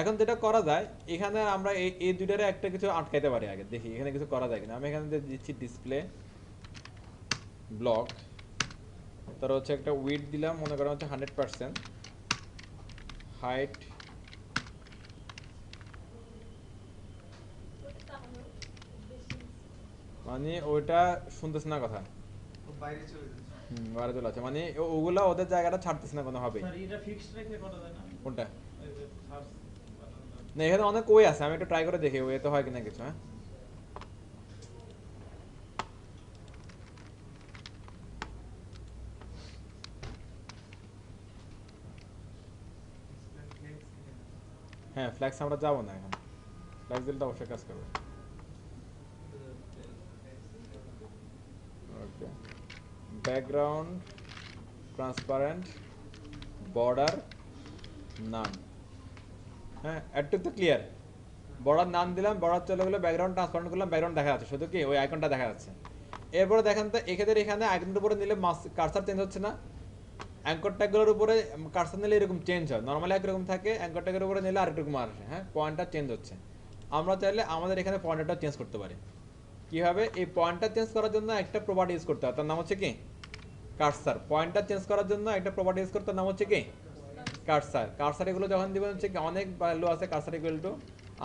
এখন যেটা করা যায়, এখানে আমরা এই দুইটারে একটা কিছু আটকাইতে পারি। আগে দেখি এখানে কিছু করা যায় কিনা। আমি এখানে দিচ্ছি ডিসপ্লে ব্লক, তার হচ্ছে একটা উইডথ দিলাম, মনে করা হচ্ছে 100%, হাইট মানে ওইটা শুনতেছে না কথা, বাইরে চলে যাচ্ছে। বাইরে চলে আছে, মানে ওগুলা ওদের জায়গাটা ছাড়তেছে না কোনোভাবেই। স্যার এটা ফিক্সড রেখে করা যায় না? কোনটা? এই যে সার্চ বাটনটা না, এখানে অনেক ওয়ে আছে, আমি একটু ট্রাই করে দেখি ওয়ে তো হয় কিনা কিছু। হ্যাঁ, হ্যাঁ, ফ্ল্যাক্স আমরা যাবো না এখন, ফ্ল্যাক্স দিলে তো অবশ্যই কাজ করবে। ওকে, ব্যাকগ্রাউন্ড ট্রান্সপারেন্ট, বর্ডার নান। হ্যাঁ, একটু তো ক্লিয়ার। বর্ডার নাম দিলাম, বর্ডার চলে গেলো, ব্যাকগ্রাউন্ড ট্রান্সপারেন্ট করলাম, ব্যাকগ্রাউন্ড দেখা যাচ্ছে, শুধু কি ওই আইকনটা দেখা যাচ্ছে। এরপরে দেখেন তো এক্ষেত্রে এখানে আইকনটার উপরে নিলে কার্সার চেঞ্জ হচ্ছে না। অ্যাঙ্কর ট্যাগগুলোর উপরে কার্সার নিলে এরকম চেঞ্জ হয়, নর্মালি একরকম থাকে, অ্যাঙ্কর ট্যাগের উপরে নিলে আরেক রকম আসে। হ্যাঁ, পয়েন্টটা চেঞ্জ হচ্ছে। আমরা চাইলে আমাদের এখানে পয়েন্টারটা চেঞ্জ করতে পারি। কীভাবে? এই পয়েন্টার চেঞ্জ করার জন্য একটা প্রপার্টি ইউজ করতে হয়, তার নাম হচ্ছে কি কার্সার। পয়েন্টার চেঞ্জ করার জন্য একটা প্রপার্টি ইউজ করতে, নাম হচ্ছে কি কার্সার। কার্সার এগুলো যখন দিবেন হচ্ছে কি, অনেক ভ্যালু আছে কার্সার ইকুয়াল টু,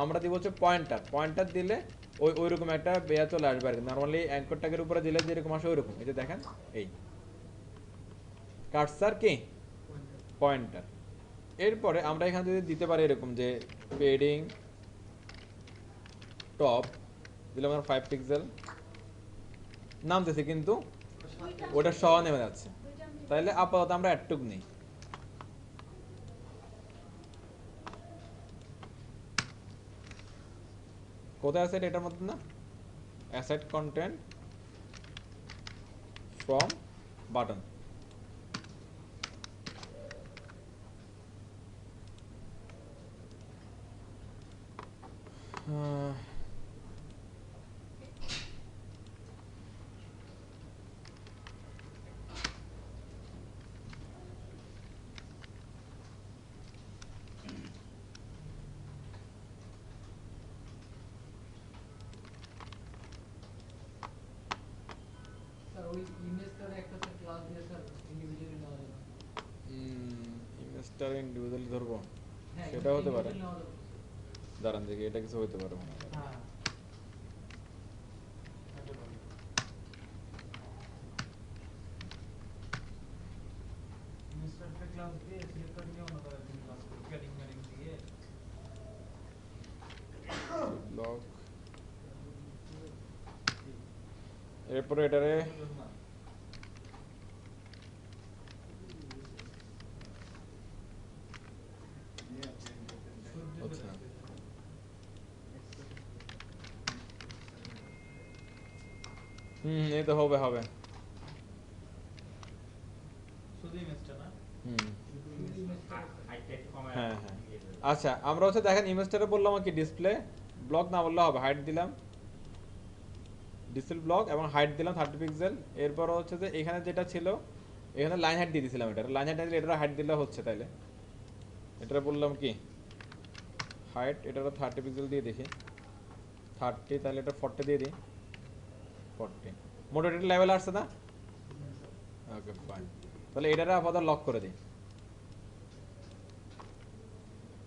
আমরা দিব হচ্ছে পয়েন্টার। পয়েন্টার দিলে ওইরকম একটা বেয়া চলে আসবে আর কি। নর্মালি অ্যাঙ্কর ট্যাগের উপরে দিলে যেরকম আসে ওইরকম, এই যে দেখেন, এই কার্সার কি পয়েন্টার। এরপরে আমরা এখানে যদি দিতে পারি এরকম যে পেডিং টপ দিলাম আমরা 5 পিক্সেল, নামতেছে কিন্তু ওটা সহ নেমে যাচ্ছে। তাহলে আপাতত আমরা একটুক নেই, কোথায় আছে এটার মধ্যে না, অ্যাসেট কন্টেন্ট ফ্রম বাটন। ইমেজটা ইন্ডিভিজুয়ালি ধরবো, সেটা হতে পারে। দাঁড়ান দেখি, এটা কিছু হতে পারে মনে হয়। ব্লক, এরপরে এটারে আচ্ছা এই তো হবে হবে। হুম হ্যাঁ হ্যাঁ আচ্ছা, আমরা হচ্ছে দেখেন ইমেজটারে বললাম কি ডিসপ্লে ব্লক না বললে হবে, হাইট দিলাম ডিসপ্লে ব্লক এবং হাইট দিলাম 30 পিক্সেল। এরপর হচ্ছে যে এখানে যেটা ছিল এখানে লাইন হাইট দিয়ে দিয়েছিলাম, এটা লাইন হাইট দিলে এটা হাইট দিলে হচ্ছে, তাইলে এটা বললাম কি হাইট, এটা 30 পিক্সেল দিয়ে দেখি 30, তাহলে এটা 40 দিয়ে দিই 40, মোটামুটি এটা লেভেল আসছে না? ওকে ফাইন, তাহলে এটারে আপাতত লক করে দিই।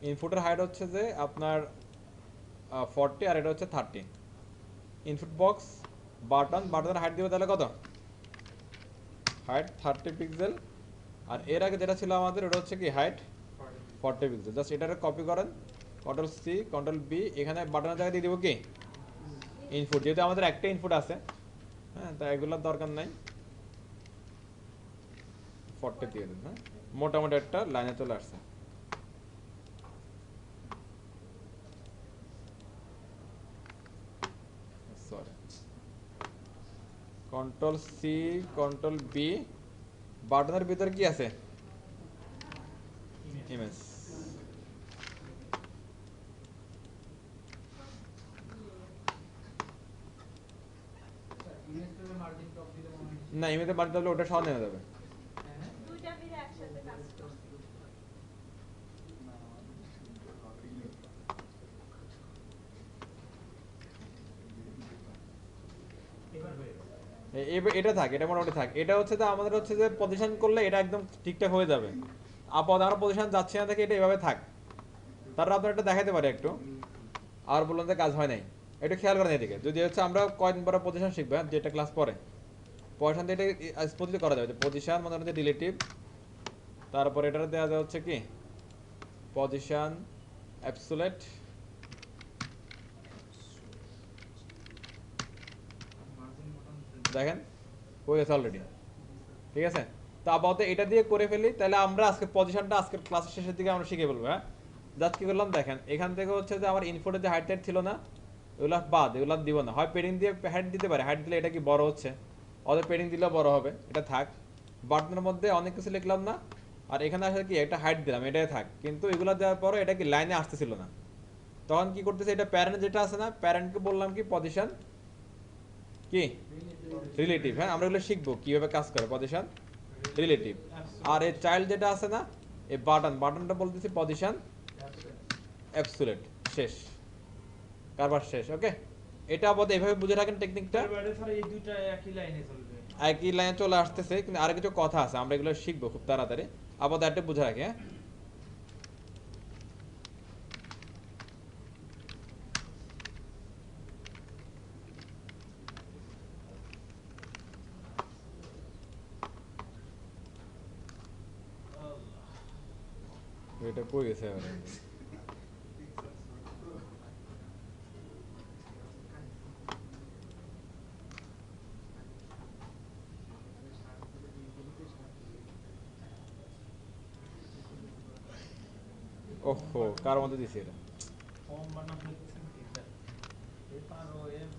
ইনপুটের হাইট হচ্ছে যে আপনার 40 আর এটা হচ্ছে 30। ইনপুট বক্স বাটনের হাইট দিব তাহলে কত, হাইট 30 পিক্সেল, আর এর আগে যেটা ছিল আমাদের ওটা হচ্ছে কি হাইট 40 পিক্সেল। জাস্ট এটারে কপি করেন, কন্ট্রোল সি কন্ট্রোল বি, এখানে বাটনের জায়গায় দিয়ে দিব কি ইনপুট, যেহেতু আমাদের একটা ইনপুট আছে, হ্যাঁ তাই এগুলোর দরকার নাই, 40 দিয়ে দিন। হ্যাঁ মোটামুটি একটা লাইনে চলে আসছে। Sorry, control C control B, বাটনের ভিতর কি আছে ইমেজ, না ইমেজে বাদ দিলে ওটা সহ নেওয়া যাবে। এটা থাক, এটা মোটামুটি থাক। এটা হচ্ছে যে আমাদের হচ্ছে যে পজিশন করলে এটা একদম ঠিকঠাক হয়ে যাবে। আপাতত আমরা পজিশন যাচ্ছে না দেখে এটা এভাবে থাক, তারপর আপনার এটা দেখাতে পারে একটু, আর বললাম যে কাজ হয় নাই, একটু খেয়াল করেন এদিকে। যদি হচ্ছে আমরা কয়েকদিন পরে পজিশন শিখবো, যেটা ক্লাস পরে পজিশন দিয়ে এটা স্মুথলি করা যাবে। পজিশন মানে হচ্ছে রিলেটিভ, তারপর এটা দেওয়া যায় হচ্ছে কি পজিশন অ্যাবসোলিউট, দেখেন হয়ে গেছে অলরেডি, ঠিক আছে। তো আপাতত এটা দিয়ে করে ফেলি, তাহলে আমরা আজকে পজিশনটা আজকের ক্লাসের শেষের দিকে আমরা শিখে বলবো। হ্যাঁ জাস্ট কি করলাম দেখেন, এখান থেকে হচ্ছে যে আমার ইনফোটে যে হাইট ছিল না, এগুলো বাদ, এগুলো দিব না, হয় পেডিং দিয়ে হাইট দিতে পারে, হাইট দিলে এটা কি বড় হচ্ছে, অথবা পেডিং দিলেও বড় হবে, এটা থাক। বাটনের মধ্যে অনেক কিছু লিখলাম না, আর এখানে আসলে কি একটা হাইট দিলাম, এটাই থাক। কিন্তু এগুলো দেওয়ার পরে এটা কি লাইনে আসতেছিল না, তখন কি করতেছে, এটা প্যারেন্ট যেটা আছে না, প্যারেন্টকে বললাম কি পজিশন কি রিলেটিভ। হ্যাঁ আমরা এগুলো শিখবো কিভাবে কাজ করে পজিশন রিলেটিভ। আর এই চাইল্ড যেটা আছে না, এই বাটনটা বলতেছি পজিশন অ্যাবসোলিউট, শেষ, কারবার শেষ। ওকে, এটা আপাতত এভাবে বুঝে রাখেন টেকনিকটা। এই দুইটা একই লাইনে চলবে, একই লাইনে চলে আসতেছে, কিন্তু আর কিছু কথা আছে, আমরা এগুলো শিখবো খুব তাড়াতাড়ি। আপাতত একটা বুঝে রাখি। হ্যাঁ এটা কই গেছে এবারে, ওহো কার মধ্যে দিছি এটা, ফর্ম বানাম লিখছেন কি স্যার, পেপার ও এম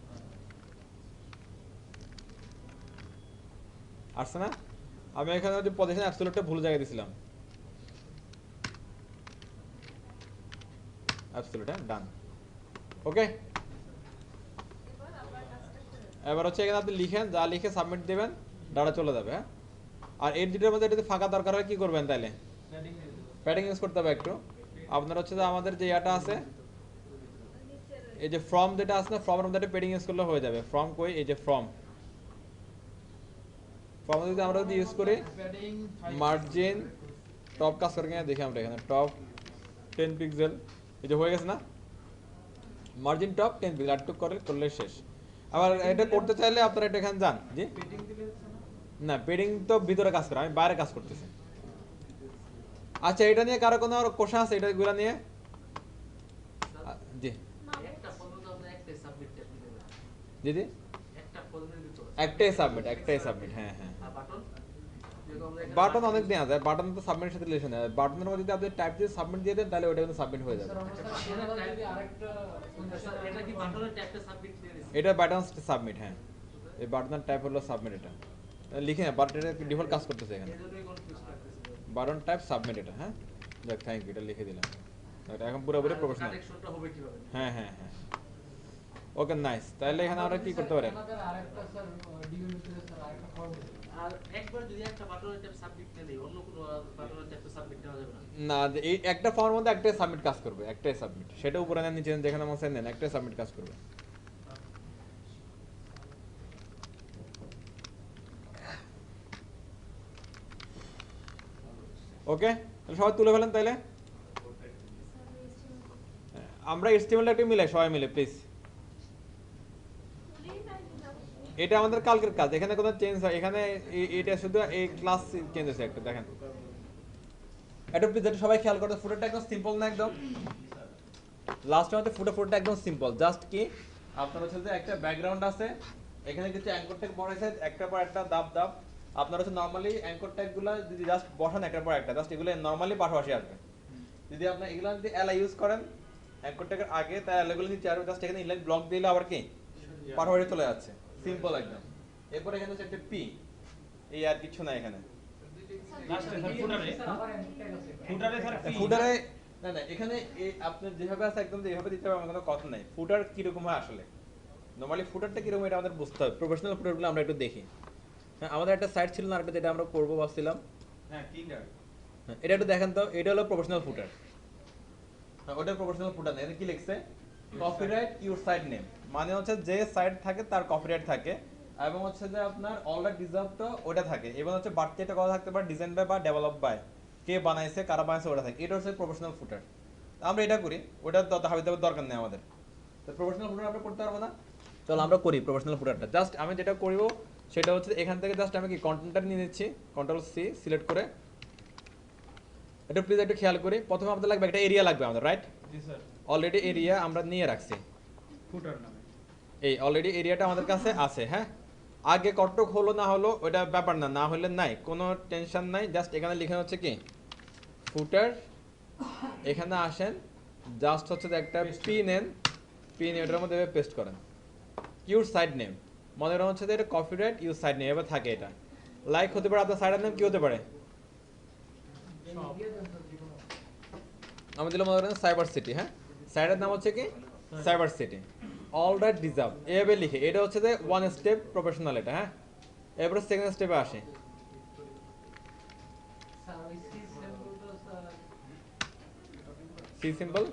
আসছে না? আমি এখানে যে পজিশন অ্যাবসোলিউটটা ভুল জায়গায় দিছিলাম, অ্যাবসোলিউট। হ্যাঁ ডান, ওকে। এবার হচ্ছে এখানে আপনি লিখেন, যা লিখে সাবমিট দেবেন, ডাটা চলে যাবে। হ্যাঁ আর এই দুটোর মধ্যে এটাতে ফাঁকা দরকার হয় কি করবেন তাহলে, প্যাডিং দিয়ে দেবো। প্যাডিং ইউজ করতে হবে একটু। আপনার হচ্ছে যে আমাদের যে ইয়াটা আছে, এই যে ফর্ম যেটা আছে না, ফর্মের মধ্যে একটা প্যাডিং ইউজ করলে হয়ে যাবে। ফর্ম কই, এই যে ফর্ম, ফর্মুলা যদি আমরা যদি ইউজ করি প্যাডিং মার্জিন টপ কাজ করে কিনা দেখি আমরা এখানে টপ 10 পিক্সেল এই যে হয়ে গেছে না মার্জিন টপ 10 পিক্সেল আটটুক করলে শেষ আবার এটা করতে চাইলে আপনারা এটা এখানে যান জি পেডিং দিলে হচ্ছে না না পেডিং তো ভিতরে কাজ করে আমি বাইরে কাজ করতেছি আচ্ছা এটা নিয়ে কারো কোনো কোশ্চেন আছে এটা গুলা নিয়ে জি একটা ফর্মে তো আমরা একটাই সাবমিট ট্যাপ দিতে পারি দিদি একটা ফর্মের ভিতরে একটাই সাবমিট হ্যাঁ হ্যাঁ আর বাটন যেরকম আমরা এখানে বাটন অনেক দেওয়া যায় বাটন তো সাবমিটের সাথে রিলেশন আছে বাটনের মধ্যে যদি আপনি টাইপ দিয়ে সাবমিট দিয়ে দেন তাহলে ওটা কিন্তু সাবমিট হয়ে যাবে এটা কি বাটনের ট্যাপটা সাবমিট দিয়ে দিছি এটা বাটন সাবমিট হ্যাঁ এই বাটনের টাইপ হলো সাবমিট এটা লিখে না বাটন এটা ডিফল্ট কাজ করতেছে এখানে এজন্যই কনফিউজ লাগতেছে বাটন টাইপ সাবমিট এটা হ্যাঁ যাক থ্যাংক ইউ এটা লিখে দিলাম এটা এখন পুরোপুরি প্রফেশনাল কানেকশনটা হবে কিভাবে হ্যাঁ হ্যাঁ হ্যাঁ ওকে নাইস তাহলে এখানে আমরা কি করতে পারি আমাদের আরেকটা স্যার ডিউনিতে স্যার আরেকটা ফর্ম আর একবার যদি একটা বাটনের ট্যাপ সাবমিট না দেই অন্য কোনো বাটনের ট্যাপ সাবমিট দেওয়া যাবে না না এই একটা ফর্মের মধ্যে একটাই সাবমিট কাজ করবে একটাই সাবমিট সেটা উপরে নেন নিচে নেন যেখানে আমার সেন নেন একটাই সাবমিট কাজ করবে ওকে তাহলে সবাই তুলে ফেলেন তাইলে আমরা এস্টিমেটটা একটু মিলাই সবাই মিলে প্লিজ এটা আমাদের কালকের কাজ এখানে কোনো চেঞ্জ হয় এখানে এটা শুধু এই ক্লাস চেঞ্জ হয়েছে একটা দেখেন এটা প্লিজ এটা সবাই খেয়াল করতে ফুটারটা একদম সিম্পল না একদম লাস্ট মধ্যে ফুটারটা একদম সিম্পল জাস্ট কি আপনার হচ্ছে যে একটা ব্যাকগ্রাউন্ড আছে এখানে কিছু অ্যাঙ্কর ট্যাগ বড় আছে একটা পর একটা দাব দাব আপনার হচ্ছে নরমালি অ্যাঙ্কর ট্যাগগুলো যদি জাস্ট বসান একটার পর একটা জাস্ট এগুলো নরমালি পাশাপাশি আসবে যদি আপনি এগুলো যদি এলা ইউজ করেন অ্যাঙ্কর ট্যাগের আগে তাই এলাগুলো নিচে আর জাস্ট এখানে ইনলাইন ব্লক দিলে আবার কি পাশাপাশি চলে যাচ্ছে সিম্পল একদম এরপর এখানে হচ্ছে একটা পি এই আর কিছু না এখানে ফুটারে না না এখানে আপনি যেভাবে আছে একদম যেভাবে দিতে হবে আমার কোনো কথা নাই ফুটার কিরকম হয় আসলে নরমালি ফুটারটা কিরকম এটা আমাদের বুঝতে হবে প্রফেশনাল ফুটারগুলো আমরা একটু দেখি হ্যাঁ আমাদের একটা সাইট ছিল না আরেকটা যেটা আমরা করবো ভাবছিলাম হ্যাঁ কিন্ডার হ্যাঁ, এটা একটু দেখেন তো এটা হলো প্রফেশনাল ফুটার হ্যাঁ ওটা প্রফেশনাল ফুটার না এটা কি লিখছে কপিরাইট ইউর সাইট নেম মানে হচ্ছে যে সাইট থাকে তার কপিরাইট থাকে এবং হচ্ছে যে আপনার অলরেডি ডিজার্ভটা ওটা থাকে এবং হচ্ছে বাড়তি একটা কথা থাকতে পারে ডিজাইন বাই বা ডেভেলপ বাই কে বানাইছে কারা বানাইছে ওটা থাকে এটা হচ্ছে প্রফেশনাল ফুটার আমরা এটা করি ওটা তত হাবিতে দরকার নেই আমাদের তো প্রফেশনাল ফুটার আমরা করতে পারবো না চলো আমরা করি প্রফেশনাল ফুটারটা জাস্ট আমি যেটা করব সেটা হচ্ছে এখান থেকে জাস্ট আমি কি কন্টেন্টটা নিয়ে নিচ্ছি কন্ট্রোল সি সিলেক্ট করে এটা প্লিজ একটু খেয়াল করি প্রথমে আমাদের লাগবে একটা এরিয়া লাগবে আমাদের রাইট জি স্যার অলরেডি এরিয়া আমরা নিয়ে রাখছি ফুটার নামে এই অলরেডি এরিয়াটা আমাদের কাছে আছে হ্যাঁ আগে কটক হলো না হলো ওটা ব্যাপার না না হলে নাই কোনো টেনশন নাই জাস্ট এখানে লেখা হচ্ছে কি ফুটার এখানে আসেন জাস্ট হচ্ছে যে একটা পি নেন পি নিয়ে ওটার মধ্যে পেস্ট করেন ইউর সাইড নেম মনে করা হচ্ছে যে এটা কপিরাইট ইউর সাইড নেম এবার থাকে এটা লাইক হতে পারে আপনার সাইডের নেম কি হতে পারে আমি দিলাম মনে করেন সাইবার সিটি হ্যাঁ সাইডের নাম হচ্ছে কি cyber city all right deserve এভাবে লিখে এটা হচ্ছে যে ওয়ান স্টেপ প্রফেশনাল এটা হ্যাঁ এরপরে সেকেন্ড স্টেপে আসে সি সিম্বল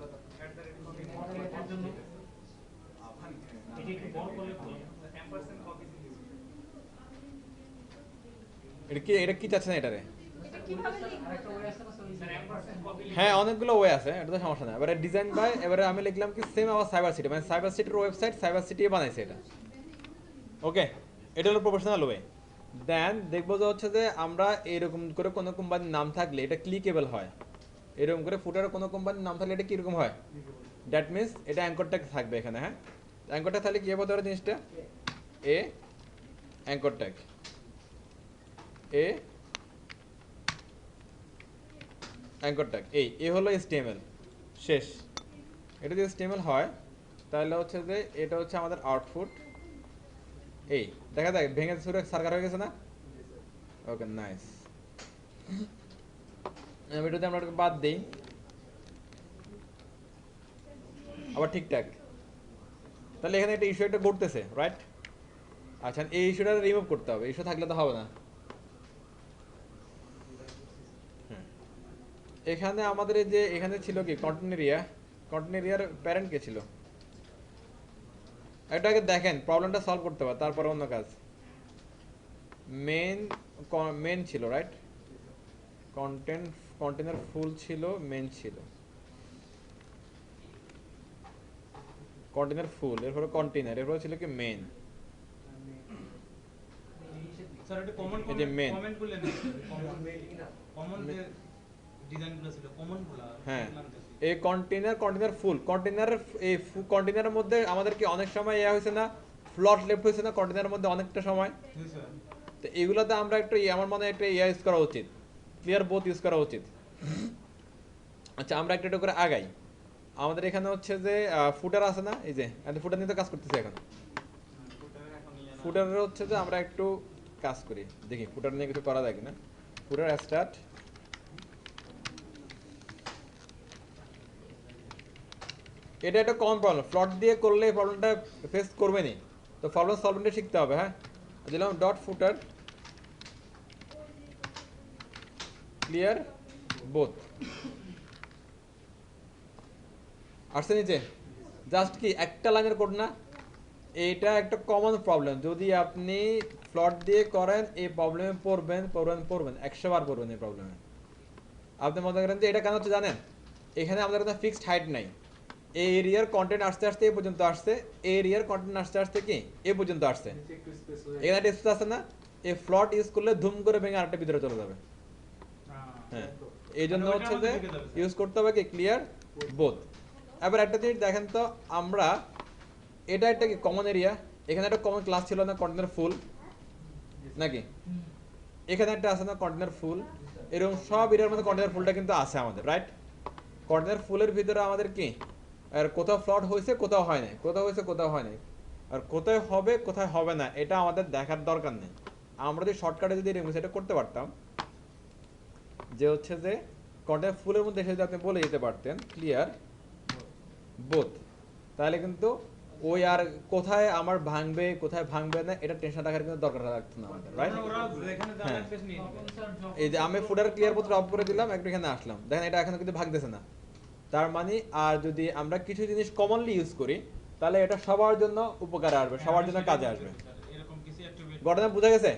এটা কি চাচ্ছেন এটারে হ্যাঁ অনেকগুলো ওয়ে আছে এটা তো সমস্যা নাই এবারে ডিজাইন বাই এবারে আমি লিখলাম কি সেম আবার সাইবার সিটি মানে সাইবার সিটির ওয়েবসাইট সাইবার সিটি বানাইছে এটা ওকে এটা হলো প্রফেশনাল ওয়ে দেন দেখবো যে হচ্ছে যে আমরা এরকম করে কোনো কোম্পানির নাম থাকলে এটা ক্লিকেবল হয় এরকম করে ফুটারে কোনো কোম্পানির নাম থাকলে এটা কিরকম হয় দ্যাট মিনস এটা অ্যাঙ্কর ট্যাগ থাকবে এখানে হ্যাঁ অ্যাঙ্কর ট্যাগ তাহলে কি হবে ধরো জিনিসটা a anchor tag a anchor tag এই হলো HTML শেষ এটা যদি HTML হয় তাহলে হচ্ছে যে এটা হচ্ছে আমাদের আউটপুট এই দেখা যায় ভেঙে সুরে সার্কার হয়ে গেছে না ওকে নাইস ভিডিওতে আমরা বাদ দেই আবার ঠিকঠাক তাহলে এখানে একটা ইস্যু একটা ঘটতেছে রাইট আচ্ছা এই ইস্যুটা রিমুভ করতে হবে ইস্যু থাকলে তো হবে না এখানে আমাদের এই যে এখানে ছিল কি কন্টেন্ট এরিয়ার প্যারেন্ট কে ছিল এটাকে দেখেন প্রবলেমটা সলভ করতে হবে তারপর অন্য কাজ মেইন মেন ছিল রাইট, কন্টেনার ফুল ছিল, মেন ছিল, কন্টেনার ফুল, এরপরে কন্টেনার, এরপরে ছিল কি মেন। স্যার এটা কমন এই যে main। কমেন্ট গুলো নেই কমন যে ডিজাইনগুলো ছিল কমন গুলো হ্যাঁ, এই কন্টেনার ফুল, কন্টেনারের এই কন্টেনারের মধ্যে আমাদের কি অনেক সময় ইয়া হয়েছে না, ফ্লট লেফট হয়েছে না কন্টেনারের মধ্যে অনেকটা সময়। স্যার তো এগুলোতে আমরা একটু আমার মনে হয় একটা ইয়া ইউজ করা উচিত, ক্লিয়ার বোথ ইউজ করা উচিত। আচ্ছা আমরা একটু একটু করে আগাই। আমাদের এখানে হচ্ছে যে ফুটার আছে না, এই যে ফুটার নিয়ে তো কাজ করতেছি এখন। ফুটারের হচ্ছে যে আমরা একটু কাজ করি, দেখি ফুটার নিয়ে কিছু করা যায় কিনা। ফুটার স্টার্ট, এটা একটা কমন প্রবলেম, ফ্লট দিয়ে করলে এই প্রবলেমটা ফেস করবে নি, তো প্রবলেম সলভেন্টটা শিখতে হবে। হ্যাঁ, দিলাম ডট ফুটার ক্লিয়ার বোথ, আসছে নিচে। জাস্ট কি একটা লাইনের কোড না, এইটা একটা কমন প্রবলেম। যদি আপনি ফ্লট দিয়ে করেন এই প্রবলেমে পড়বেন পড়বেন পড়বেন 100 বার পড়বেন এই প্রবলেমে। আপনি মনে করেন যে এটা কেন হচ্ছে জানেন, এখানে আমাদের কোনো ফিক্সড হাইট নাই, এই এরিয়ার কন্টেন্ট আসতে আসতে এ পর্যন্ত আসছে, এই এরিয়ার কন্টেন্ট আসতে আসতে কি এ পর্যন্ত আসছে, এখানে একটা স্পেস আছে না, এই ফ্লট ইউজ করলে ধুম করে ভেঙে আরেকটা ভিতরে চলে যাবে। হ্যাঁ, এই জন্য হচ্ছে যে ইউজ করতে হবে কি ক্লিয়ার বোথ। এবার একটা জিনিস দেখেন তো, আমরা এটা একটা কি কমন এরিয়া, এখানে একটা কমন ক্লাস ছিল না কন্টেনার ফুল নাকি, এখানে একটা আছে না কন্টেনার ফুল, এরকম সব এরিয়ার মধ্যে কন্টেনার ফুলটা কিন্তু আছে আমাদের রাইট। কন্টেনার ফুলের ভিতরে আমাদের কি আর কোথাও ফ্লট হয়েছে কোথাও হয় নাই, কোথাও হয়েছে কোথাও হয় নাই, আর কোথায় হবে কোথায় হবে না এটা আমাদের দেখার দরকার নেই। আমরা যদি শর্টকাটে যদি এটা করতে পারতাম, যে হচ্ছে যে কন্টেনার ফুলের মধ্যে এসে যদি আপনি বলে দিতে পারতেন ক্লিয়ার বোথ, তাহলে কিন্তু ওই আর কোথায় আমার ভাঙবে কোথায় ভাঙবে না এটা টেনশন রাখার কিন্তু দরকার রাখতো না আমাদের রাইট। ওরা যেখানে হ্যাঁ। জানার পেশ নিয়ে নেবে। এই যে আমি ফুটার ক্লিয়ার পত্র অফ করে দিলাম, একটু এখানে আসলাম, দেখেন এটা এখনো কিন্তু ভাগতেছে না। তার মানে আর যদি আমরা কিছু জিনিস কমনলি ইউজ করি তাহলে এটা সবার জন্য উপকারে আসবে, সবার জন্য কাজে আসবে। এরকম কিছু অ্যাক্টিভিটি ঘটনা বোঝা গেছে?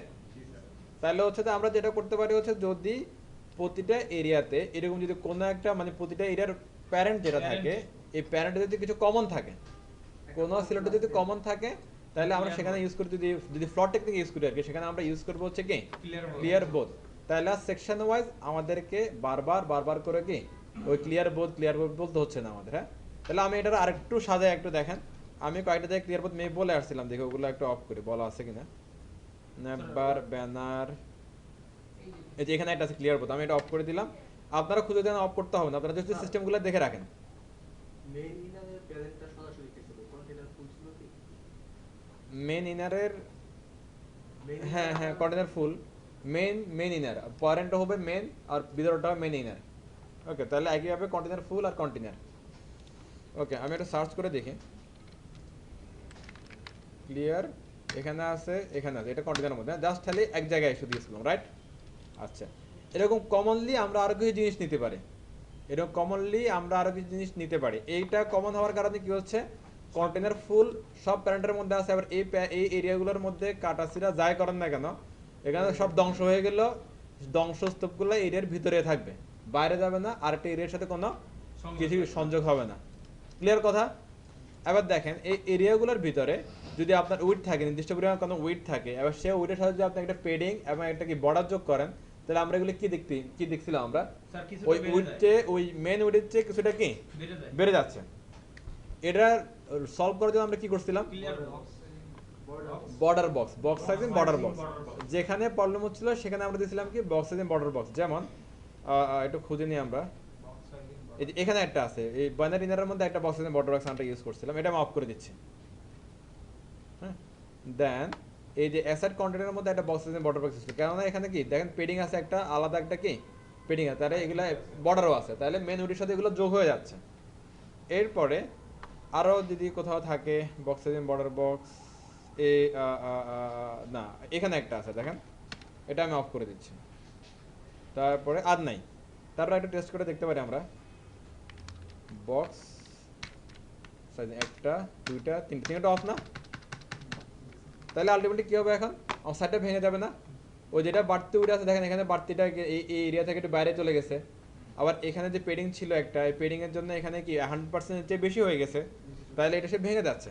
তাহলে হচ্ছে যে আমরা যেটা করতে পারি হচ্ছে যদি প্রতিটা এরিয়াতে এরকম যদি কোনো একটা মানে প্রতিটা এরিয়ার প্যারেন্ট যেটা থাকে এই প্যারেন্টে যদি কিছু কমন থাকে, কোনো সিলেক্টে যদি কমন থাকে তাহলে আমরা সেখানে ইউজ করি, যদি যদি ফ্লট টেকনিক ইউজ করি আর কি, সেখানে আমরা ইউজ করবো হচ্ছে কি ক্লিয়ার বোথ। তাহলে সেকশন ওয়াইজ আমাদেরকে বারবার বারবার করে কি ওই ক্লিয়ার বোথ বলতে হচ্ছে না আমাদের। হ্যাঁ, তাহলে আমি এটার আরেকটু সাজায় একটু দেখেন, আমি কয়েকটা জায়গায় ক্লিয়ার বোথ মেয়ে বলে আসছিলাম, দেখি ওগুলো একটু অফ করে বলা আছে কিনা। নেবার ব্যানার, এই যে এখানে একটা আছে ক্লিয়ার বোথ, আমি এটা অফ করে দিলাম। আপনারা খুঁজে দেন, অফ করতে হবে না, আপনারা যদি সিস্টেমগুলো দেখে রাখেন। মেইন ইনারের প্যারেন্টটা সরাসরি কি ছিল, কন্টেনার ফুল ছিল কি? মেন ইনারের, Main হ্যাঁ inner হ্যাঁ টা- কন্টেনার ফুল মেন ইনার, পয়েন্টটা হবে মেন আর ভিতরটা হবে মেন ইনার। ওকে, তাহলে একইভাবে কন্টেনার ফুল আর কন্টেনার। ওকে, আমি এটা সার্চ করে দেখি ক্লিয়ার, এখানে আছে এখানে আছে, এটা কন্টেনারের মধ্যে জাস্ট খালি এক জায়গায় শুধু দিয়েছিলাম রাইট। আচ্ছা, এরকম কমনলি আমরা আরো কিছু জিনিস নিতে পারি, এরকম কমনলি আমরা আরো কিছু জিনিস নিতে পারি। এইটা কমন হওয়ার কারণে কি হচ্ছে, কন্টেনার ফুল সব প্যারেন্টের মধ্যে আছে, আবার এই এরিয়াগুলোর মধ্যে কাটাছিরা যাই করেন না কেন এখানে সব ধ্বংস হয়ে গেল, ধ্বংসস্তূপগুলো এরিয়ার ভিতরে থাকবে, বাইরে যাবে না, আরেকটা এরিয়ার সাথে কোনো কিছু সংযোগ হবে না। ক্লিয়ার কথা? এবার দেখেন এই এরিয়াগুলোর ভিতরে যদি আপনার উইড থাকে, নির্দিষ্ট পরিমাণ কোনো উইড থাকে, এবার সেই উইডের সাথে যদি আপনি একটা পেডিং এবং একটা কি বর্ডার যোগ করেন, তাহলে আমরা এগুলো কি দেখছিলাম আমরা, স্যার কিছু ওই উইডে ওই মেন উইডের চেয়ে কিছুটা কি বেড়ে যায় বেড়ে যাচ্ছে। এটা সলভ করার জন্য আমরা কি করছিলাম, clear box border box sizing border box, যেখানে প্রবলেম হচ্ছিল সেখানে আমরা দিয়েছিলাম কি বক্স সাইজিং বর্ডার বক্স। যেমন একটু খুঁজে নিই আমরা, এই যে এখানে একটা আছে, এই বাইনারি ইনারের মধ্যে একটা বক্স সাইজিং বর্ডার বক্স আমরা ইউজ করছিলাম, এটা আমি অফ করে দিচ্ছি। হ্যাঁ, দেন এই যে অ্যাসেট কন্টেন্টের মধ্যে একটা বক্স সাইজিং বর্ডার বক্স ছিল, কেননা এখানে কি দেখেন পেডিং আছে একটা আলাদা একটা কি পেডিং আছে, তাহলে এগুলা বর্ডারও আছে, তাহলে মেন উইডের সাথে এগুলো যোগ হয়ে যাচ্ছে। এরপরে আরও যদি কোথাও থাকে বক্স সাইজিং বর্ডার বক্স, এ না এখানে একটা আছে দেখেন, এটা আমি অফ করে দিচ্ছি। তারপরে আর নাই, তারপরে একটা টেস্ট করে দেখতে পারি আমরা, বক্স সাইজ একটা দুইটা তিনটা অফ না, তাহলে আলটিমেটলি কি হবে, এখন আমার সাইডটা ভেঙে যাবে না, ওই যেটা বাড়তি উঠে আছে দেখেন এখানে বাড়তিটা এই এরিয়া থেকে একটু বাইরে চলে গেছে। আবার এখানে যে পেডিং ছিল একটা, এই পেডিংয়ের জন্য এখানে কি 100% চেয়ে বেশি হয়ে গেছে, তাহলে এটা সে ভেঙে যাচ্ছে।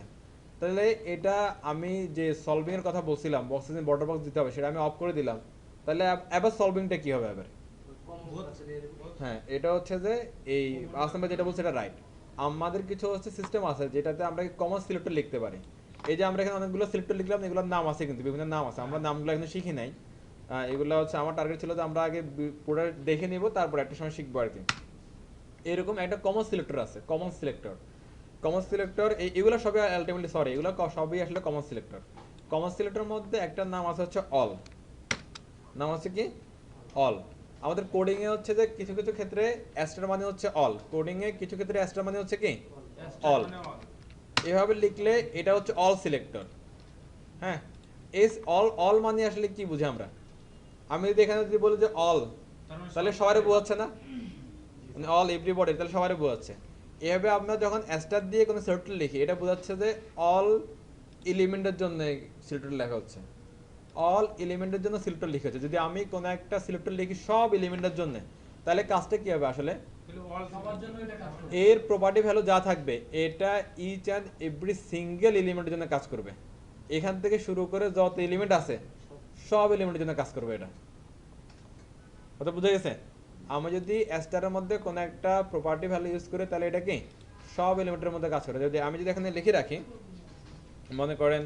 তাহলে এটা আমি যে সলভিংয়ের কথা বলছিলাম, বক্সে বর্ডার বক্স দিতে হবে, সেটা আমি অফ করে দিলাম। তাহলে এবার সলভিংটা কি হবে এবার? কমন আছে নিয়ে দেবো। হ্যাঁ, এটা হচ্ছে যে এই আসলাম ভাই যেটা বলছে এটা রাইট। আমাদের কিছু হচ্ছে সিস্টেম আছে যেটাতে আমরা কমন সিলেক্টর লিখতে পারি। এই যে আমরা এখানে অনেকগুলো সিলেক্টর লিখলাম, এগুলোর নাম আছে কিন্তু বিভিন্ন নাম আছে, আমরা নামগুলো এখনো শিখি নাই। এগুলো হচ্ছে আমার টার্গেট ছিল যে আমরা আগে পুরো দেখে নিব, তারপর একটা সময় শিখবো আর কি। এরকম একটা কমন সিলেক্টর আছে, কমন সিলেক্টর। কমন সিলেক্টর এগুলো সবই আলটিমেটলি সরি এগুলো সবই আসলে কমন সিলেক্টর। কমন সিলেক্টরের মধ্যে একটা নাম আছে হচ্ছে অল। নাম আছে কি? অল। আমাদের কোডিং এ হচ্ছে যে কিছু কিছু ক্ষেত্রে অ্যাস্টার মানে হচ্ছে অল, কোডিং এ কিছু ক্ষেত্রে অ্যাস্টার মানে হচ্ছে কি অল। এভাবে লিখলে এটা হচ্ছে অল সিলেক্টর। হ্যাঁ, এস অল অল মানে আসলে কি বুঝি আমরা? আমি যদি এখানে যদি বলি যে অল, তাহলে সবারই বোঝাচ্ছে না, মানে অল এভরিবডি, তাহলে সবারই বোঝাচ্ছে। এভাবে আমরা যখন অ্যাস্টার দিয়ে কোনো সিলেক্টর লিখি, এটা বোঝাচ্ছে যে অল এলিমেন্টের জন্য সিলেক্টর লেখা হচ্ছে, অল এলিমেন্টের জন্য সিলেক্টর লিখা হচ্ছে। যদি আমি কোনো একটা সিলেক্টর লিখি সব এলিমেন্টের জন্য, তাহলে কাজটা কি হবে আসলে? সবার জন্য এটা কাজ করবে। এর প্রপার্টি ভ্যালু যা থাকবে এটা ইচ অ্যান্ড এভরি সিঙ্গেল এলিমেন্টের জন্য কাজ করবে। এখান থেকে শুরু করে যত এলিমেন্ট আছে সব এলিমেন্টের জন্য কাজ করবে এটা। কথা বুঝে গেছে? আমি যদি স্টারের মধ্যে কোনো একটা প্রপার্টি ভ্যালু ইউজ করি, তাহলে এটা কি সব এলিমেন্টের মধ্যে কাজ করে। যদি আমি যদি এখানে লিখে রাখি, মনে করেন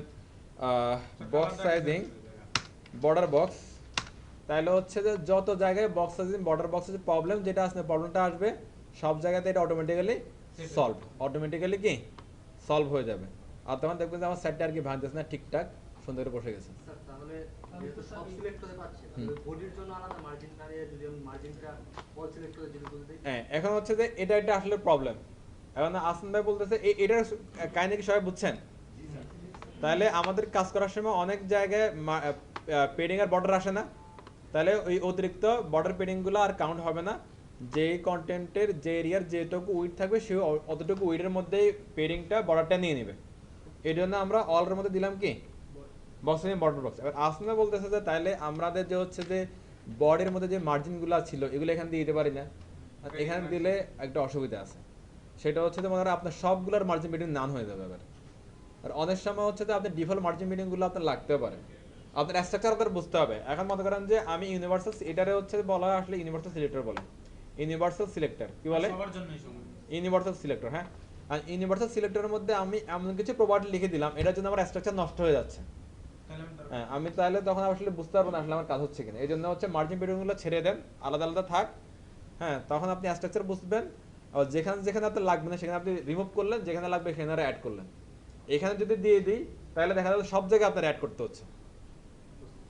বক্স সাইজিং বর্ডার বক্স, তাহলে হচ্ছে যে যত জায়গায় বক্স সাইজিং বর্ডার বক্সের যে প্রবলেম যেটা আসবে, প্রবলেমটা আসবে সব জায়গাতে এটা অটোমেটিক্যালি সলভ, অটোমেটিক্যালি কি সলভ হয়ে যাবে। আর তখন দেখবেন যে আমার সাইডটা আর কি ভাঙতেছে না, ঠিকঠাক সুন্দর করে বসে গেছে। স্যার তাহলে যেহেতু সব সিলেক্ট করে পাচ্ছি, তাহলে বডির জন্য আলাদা মার্জিন না দিয়ে যদি আমি মার্জিনটা অল সিলেক্ট করে যদি বলে দিই। হ্যাঁ, এখন হচ্ছে যে এটা এটা আসলে প্রবলেম। এখন আসন ভাই বলতেছে এটার কাহিনী কি সবাই বুঝছেন? তাহলে আমাদের কাজ করার সময় অনেক জায়গায় পেডিং আর বর্ডার আসে না, তাহলে ওই অতিরিক্ত বর্ডার পেডিংগুলো আর কাউন্ট হবে না। যে কন্টেন্টের যে এরিয়ার যেটুকু উইড থাকবে সে অতটুকু উইডের মধ্যেই পেডিংটা বর্ডারটা নিয়ে নেবে। এই জন্য আমরা অলের মধ্যে দিলাম কি বক্স বর্ডার বক্স। এবার আসলে বলতেছে যে তাহলে আমাদের যে হচ্ছে যে বডির মধ্যে যে মার্জিনগুলো ছিল এগুলো এখানে দিয়ে দিতে পারি না, আর এখানে দিলে একটা অসুবিধা আছে। সেটা হচ্ছে যে মনে করেন আপনার সবগুলোর মার্জিন পেডিং নান হয়ে যাবে এবার। আর অনেক সময় হচ্ছে যে আপনার ডিফল্ট মার্জিন পেডিংগুলো আপনার লাগতেও পারে, আপনার স্ট্রাকচার আপনার বুঝতে হবে। এখন মনে করেন যে আমি ইউনিভার্সাল, এটারে হচ্ছে বলা হয় আসলে ইউনিভার্সাল সিলেক্টর বলে, ইউনিভার্সাল সিলেক্টর কি বলে? সবার জন্যই সমান। Universal selector. হ্যাঁ, আর ইউনিভার্সাল সিলেক্টরের মধ্যে আমি এমন কিছু প্রপার্টি লিখে দিলাম এটার জন্য আমার স্ট্রাকচার নষ্ট হয়ে যাচ্ছে। তাহলে আমি তার- হ্যাঁ, আমি তাহলে তখন আসলে বুঝতে পারবো না আসলে আমার কাজ হচ্ছে কিনা। এই জন্য হচ্ছে মার্জিন পেডিংগুলো ছেড়ে দেন, আলাদা আলাদা থাক। হ্যাঁ, তখন আপনি স্ট্রাকচার বুঝবেন। আর যেখানে যেখানে আপনার লাগবে না সেখানে আপনি রিমুভ করলেন, যেখানে লাগবে সেখানে অ্যাড করলেন। এখানে যদি দিয়ে দিই তাহলে দেখা যাবে সব জায়গায় আপনার অ্যাড করতে হচ্ছে,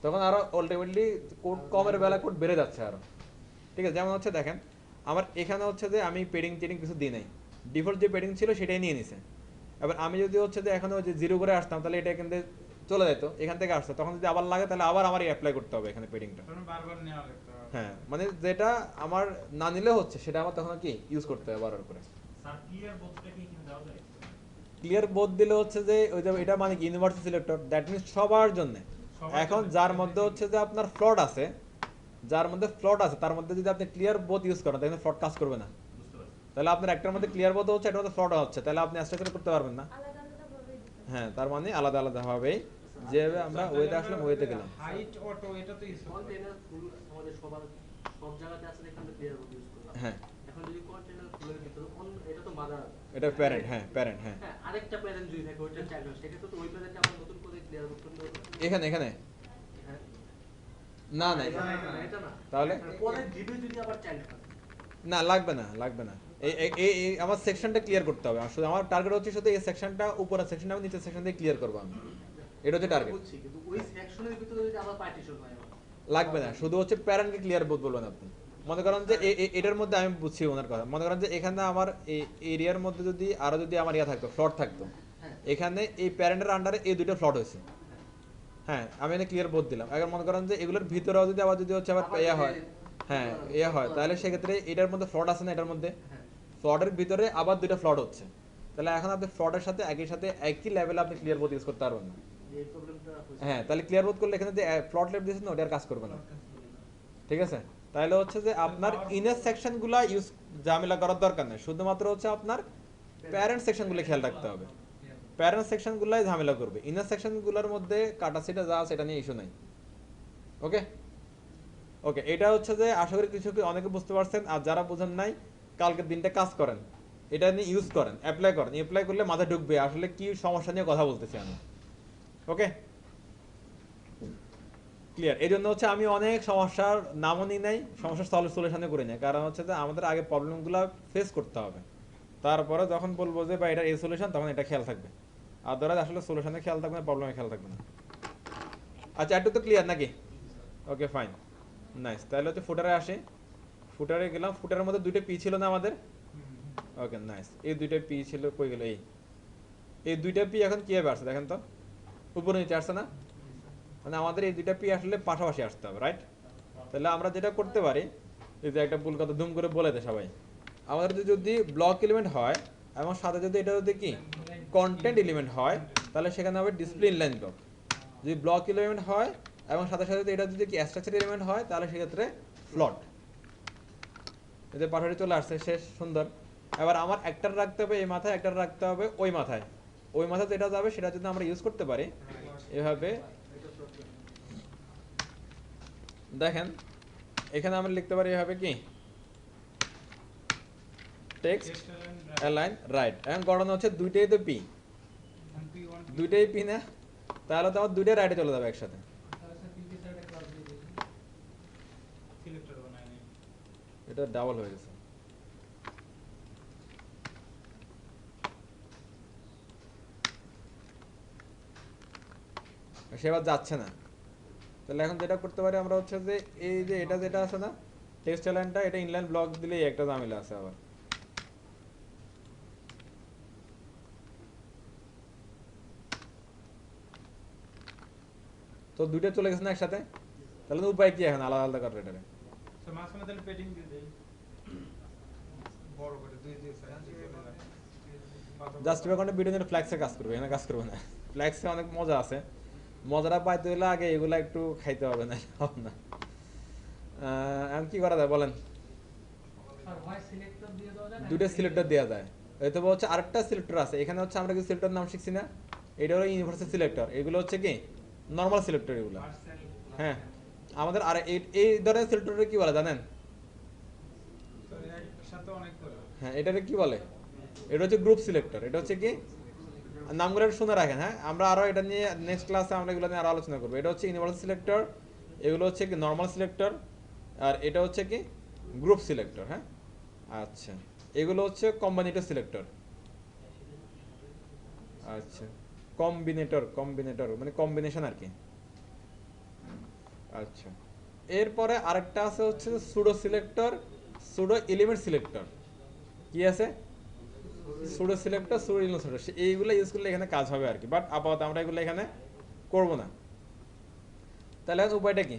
তখন আরো আলটিমেটলি কোড কমের বেলা কোড বেড়ে যাচ্ছে আরো। ঠিক আছে, যেমন হচ্ছে দেখেন আমার এখানে হচ্ছে যে আমি পেডিং টেডিং কিছু দিই নাই, ডিফল্ট যে পেডিং ছিল সেটাই নিয়ে নিছে। এবার আমি যদি হচ্ছে যে এখন ওই যে জিরো করে আসতাম, তাহলে এটা এখান থেকে চলে যেত, এখান থেকে আসতো, তখন যদি আবার লাগে তাহলে আবার আমার অ্যাপ্লাই করতে হবে এখানে পেডিংটা। কারণ বারবার নেওয়া লাগতে হবে। হ্যাঁ, মানে যেটা আমার না নিলে হচ্ছে সেটা আমার তখন কি ইউজ করতে হবে বারবার করে। স্যার ক্লিয়ার বোধটা কি কিন্তু দেওয়া যায়? ক্লিয়ার বোধ দিলে হচ্ছে যে ওই যে এটা মানে কি ইউনিভার্সাল সিলেক্টর, দ্যাট মিনস সবার জন্য। সবার এখন জন্য। যার মধ্যে হচ্ছে যে আপনার ফ্লট আছে, যার মধ্যে ফ্লট আছে তার মধ্যে যদি আপনি ক্লিয়ার বোধ ইউজ করেন তাহলে ফ্লট কাজ করবে না। বুঝতে পারছি। তাহলে আপনার একটার মধ্যে ক্লিয়ার বোধ হচ্ছে, একটার মধ্যে ফ্লট হচ্ছে, তাহলে আপনি স্ট্রাকচার করতে পারবেন না। আলাদা আলাদা ভাবে দিতে হবে। হ্যাঁ, তার মানে আলাদা আলাদা ভাবেই যেভাবে আমরা ওয়েতে আসলাম ওয়েতে গেলাম। হাইট অটো এটা তো ইউজ করতে হবে। কন্টেইনার ফুল আমাদের সব জায়গাতে আছে, এখানে ক্লিয়ার বোর্ড ইউজ করলাম। হ্যাঁ, এখন যদি কন্টেইনার ফুলের ভিতরে এটা তো মাদার, এটা প্যারেন্ট। হ্যাঁ, প্যারেন্ট। হ্যাঁ, হ্যাঁ আরেকটা প্যারেন্ট যদি থাকে ওইটা চাইল্ড হয়, সেক্ষেত্রে তো ওই প্যারেন্টে আবার নতুন করে ক্লিয়ার বোর্ড করতে হবে। এখানে এখানে হ্যাঁ, না না এটা না তাহলে পরে ভিডিও যদি আবার চাইল্ড হয়, না লাগবে না, লাগবে না। এই আমার সেকশনটা ক্লিয়ার করতে হবে। শুধু আমার টার্গেট হচ্ছে শুধু এই সেকশনটা, উপরের সেকশনটা আমি নিচের সেকশন দিয়ে ক্লিয়ার করবো আমি, এটা হচ্ছে টার্গেট। বুঝছি, কিন্তু ওই সেকশনের ভিতরে যদি আবার পার্টিশন হয় আবার। লাগবে না, শুধু হচ্ছে প্যারেন্টকে ক্লিয়ার বোধ বলবেন আপনি। মনে করেন যে এটার মধ্যে আমি বুঝছি ওনার কথা, মনে করেন যে এখানে আমার এই এরিয়ার মধ্যে যদি আরো যদি আমার ইয়া থাকতো, ফ্লট থাকতো, হ্যাঁ। এখানে এই প্যারেন্টের আন্ডারে এই দুইটা ফ্লট হয়েছে। হ্যাঁ, আমি এখানে ক্লিয়ার বোধ দিলাম। এখন মনে করেন যে এগুলোর ভিতরেও যদি আবার যদি হচ্ছে আবার আবার ইয়া হয়, যে- হ্যাঁ ইয়া হয়, তাহলে সেক্ষেত্রে এটার মধ্যে ফ্লট আছে না, এটার মধ্যে হ্যাঁ। ফ্লটের ভিতরে আবার দুইটা ফ্লট হচ্ছে, তাহলে এখন আপনি ফ্লটের সাথে একই লেভেলে আপনি ক্লিয়ার বোধ ইউজ করতে পারবেন না। যে এই প্রবলেমটা হয়েছে। হ্যাঁ, তাহলে ক্লিয়ার বোধ করলে এখানে যে ফ্লট লেফট দিয়েছেন না ওটা আর কাজ করবে না, ঠিক আছে? তাহলে হচ্ছে যে আপনার ইনার সেকশনগুলো ইউজ ঝামেলা করার দরকার নেই, শুধুমাত্র হচ্ছে আপনার প্যারেন্ট সেকশনগুলো খেয়াল রাখতে হবে। প্যারেন্ট সেকশনগুলাই ঝামেলা করবে, ইনার সেকশনগুলোর মধ্যে কাটাছিটা যা আছে এটা নিয়ে ইস্যু নাই। ওকে ওকে, এটা হচ্ছে যে আশা করি কিছু অনেকে বুঝতে পারছেন, আর যারা বোঝেন নাই কালকের দিনটা কাজ করেন, এটা নিয়ে ইউজ করেন, অ্যাপ্লাই করেন, অ্যাপ্লাই করলে মাথায় ঢুকবে আসলে কি সমস্যা নিয়ে কথা বলতেছি আমি। Okay clear? এই জন্য হচ্ছে আমি অনেক সমস্যার নামও নিই নাই, সমস্যার সলিউশনে করি নাই, কারণ হচ্ছে যে আমাদের আগে প্রবলেমগুলো ফেস করতে হবে, তারপরে যখন বলবো যে বা এটা এই সলিউশন তখন এটা খেয়াল থাকবে, আর ধরা আসলে সলিউশনে খেয়াল থাকবে না, প্রবলেমে খেয়াল থাকবে না। আচ্ছা, একটু তো ক্লিয়ার নাকি? Okay fine, nice. তাহলে হচ্ছে ফুটারে আসে, ফুটারে গেলাম, ফুটারের মধ্যে দুইটা পি ছিল না আমাদের? ওকে নাইস, এই দুইটা পি ছিল, কই গেল? এই দুইটা পি এখন কিভাবে আসছে দেখেন তো, উপরে নিচে আসছে না? মানে আমাদের এই দুইটা পি আসলে পাশাপাশি আসতে হবে, রাইট? তাহলে আমরা যেটা করতে পারি, এই যে একটা ভুল কথা ধুম করে বলে দেয় সবাই, আমাদের যদি ব্লক এলিমেন্ট হয় এবং সাথে যদি এটা যদি কি কন্টেন্ট এলিমেন্ট হয়, তাহলে সেখানে হবে ডিসপ্লে ইনলাইন ব্লক। যদি ব্লক এলিমেন্ট হয় এবং সাথে সাথে এটা যদি কি স্ট্রাকচার এলিমেন্ট হয়, তাহলে সেক্ষেত্রে ফ্লট। এতে পাঠাটি চলে আসছে, শেষ, সুন্দর। এবার আমার একটার রাখতে হবে এই মাথায়, একটার রাখতে হবে ওই মাথায়। ওই মাথায় যেটা যাবে সেটা যদি আমরা ইউজ করতে পারি এভাবে, দেখেন এখানে আমরা লিখতে পারি এভাবে কি টেক্সট অ্যালাইন রাইট। এখন গড়ানো হচ্ছে দুইটাই তো পি, দুইটাই পি না? তাহলে তো আমার দুইটাই রাইটে চলে যাবে একসাথে। সিলেক্টর বানায় নাই। এটা ডাবল হয়ে গেছে। সেবার যাচ্ছে না, তাহলে এখন যেটা করতে পারি আমরা হচ্ছে যে এই যে এটা যেটা আছে না টেক্সট অ্যালাইনটা, এটা ইনলাইন ব্লক দিলেই একটা ঝামেলা আছে আবার। তো দুইটা চলে গেছে না একসাথে, তাহলে তো উপায় কি এখন আলাদা আলাদা করার এটারে? তো মাঝখানে তাহলে পেডিং দিয়ে দেই, বড় করে দুই দিয়ে সাইজ জাস্ট এবার ভিডিও নিয়ে ফ্ল্যাক্সে কাজ করবে, এখানে কাজ করবে না। ফ্ল্যাক্সে অনেক মজা আছে, মজাটা পাইতে হলে আগে এগুলা একটু খাইতে হবে, না হবে না। এখন কি করা যায় বলেন? দুটো সিলেক্টর দেওয়া যায়, হয়তো হচ্ছে আরেকটা সিলেক্টর আছে এখানে, হচ্ছে আমরা কি সিলেক্টর নাম শিখছি না? এটা হলো ইউনিভার্সাল সিলেক্টর, এগুলো হচ্ছে কি নর্মাল সিলেক্টর এগুলো। হ্যাঁ, আমাদের আর এই ধরনের সিলেক্টরে কি বলে জানেন? সাথে অনেক করে। হ্যাঁ, এটাকে কি বলে? এটা হচ্ছে গ্রুপ সিলেক্টর। এটা হচ্ছে কি নামগুলো একটু শুনে রাখেন। হ্যাঁ, আমরা আরো এটা নিয়ে নেক্সট ক্লাসে আমরা এগুলো নিয়ে আরো আলোচনা করবো। এটা হচ্ছে ইউনিভার্সাল সিলেক্টর, এগুলো হচ্ছে কি নর্মাল সিলেক্টর, আর এটা হচ্ছে কি গ্রুপ সিলেক্টর। হ্যাঁ আচ্ছা, এগুলো হচ্ছে কম্বিনেটর সিলেক্টর। আচ্ছা, কম্বিনেটর মানে কম্বিনেশন আর কি। আচ্ছা, এরপরে আরেকটা আছে হচ্ছে pseudo selector, pseudo element selector. কি আছে? Pseudo selector, pseudo element selector. এইগুলো ইউজ করলে এখানে কাজ হবে আর কি, বাট আপাতত আমরা এগুলো এখানে করব না। তাহলে এখন উপায়টা কি?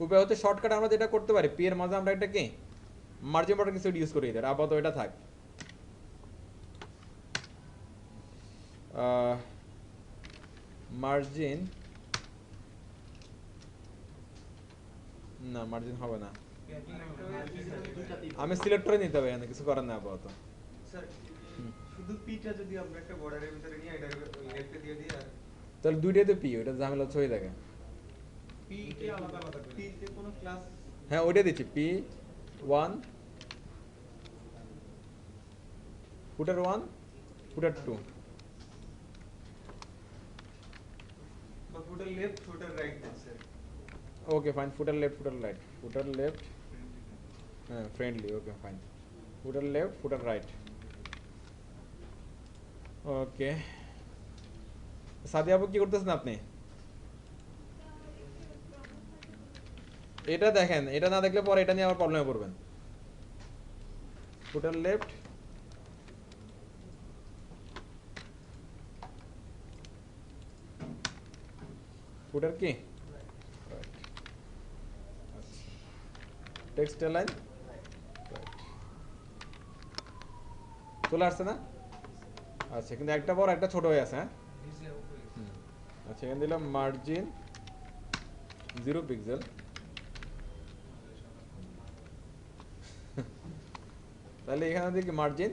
উপায় হচ্ছে শর্টকাট আমরা যেটা করতে পারি, পি এর মাঝে আমরা এটা কি মার্জিন বর্ডার কিছু ইউজ করি, এদের আপাতত এটা থাক। মার্জিন না, মার্জিন হবে না, আমি সিলেক্টরে নিতে হবে, এখানে কিছু করার না আপাতত। স্যার শুধু পিটা যদি আমরা একটা বর্ডারের ভিতরে নিয়ে এটা লেফটে দিয়ে দিই, আর তাহলে দুইটাই তো পি, ওটা ঝামেলা হচ্ছে হয়ে থাকে। পি কে আলাদা আলাদা করে। পি তে কোনো ক্লাস হ্যাঁ ওইটা দিচ্ছি, P one footer one footer two. বা footer left footer right then sir. Okay fine, footer left footer right, footer left, হ্যাঁ friendly, okay fine, footer left footer right. Okay, Sadia আপু কি করতেছেন আপনি? এটা দেখেন, এটা না দেখলে পরে এটা নিয়ে আবার প্রবলেমে পড়বেন। ফুটার লেফট, ফুটার কি টেক্সট লাইন চলে আসছে না? আচ্ছা, কিন্তু একটা বড় একটা ছোট হয়ে আছে। হ্যাঁ আচ্ছা এখানে দিলাম মার্জিন 0 পিক্সেল। তাহলে এখানে দেখি মার্জিন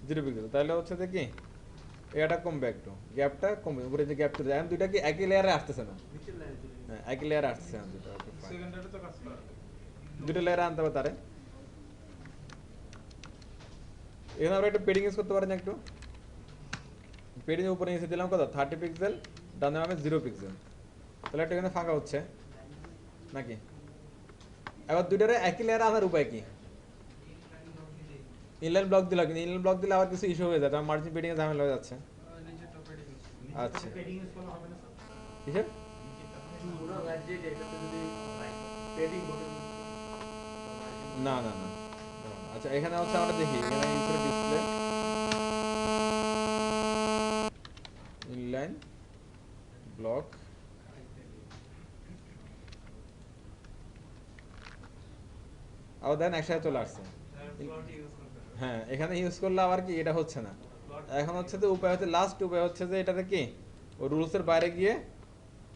0 পিক্সেল, তাহলে হচ্ছে যে কি এটা কমবে একটু, গ্যাপটা কমবে, উপরে যে গ্যাপ চলে যায়, এখন দুইটা কি একই লেয়ারে আসতেছে না? নিচের লাইনে চলে গেছে। হ্যাঁ একই লেয়ারে আসতেছে না দুটো, ওকে ফাইন। সেকেন্ডারে তো কাজ করা দুটো লেয়ারে আনতে হবে তারে। এখানে আমরা একটা পেডিং ইউজ করতে পারি না একটু? পেডিং এর উপরে নিচে দিলাম কত 30 পিক্সেল, ডানে বামে 0 পিক্সেল, তাহলে একটা এখানে ফাঁকা হচ্ছে নাকি? এবার দুইটারে একই লেয়ারে আনার উপায় কি? ইনলাইন ব্লক দিলা, কিন্তু ইনলাইন ব্লক দিলে আবার কিছু ইস্যু হয়ে যায়, মার্জিন পেডিং এ ঝামেলা হয়ে যাচ্ছে। আচ্ছা পেডিং ইউজ করলে হবে না স্যার? কিসের? পুরো রাজ্যে এটাতে যদি পেডিং বটন না না না, আচ্ছা এখানে হচ্ছে আমরা দেখি এখানে ইউজার ডিসপ্লে ইনলাইন ব্লক, আবার দেন একসাথে চলে আসছে। হ্যাঁ এখানে ইউজ করলে আবার কি এটা হচ্ছে না। এখন হচ্ছে যে উপায় হচ্ছে, লাস্ট উপায় হচ্ছে যে এটাতে কি ও রুলসের বাইরে গিয়ে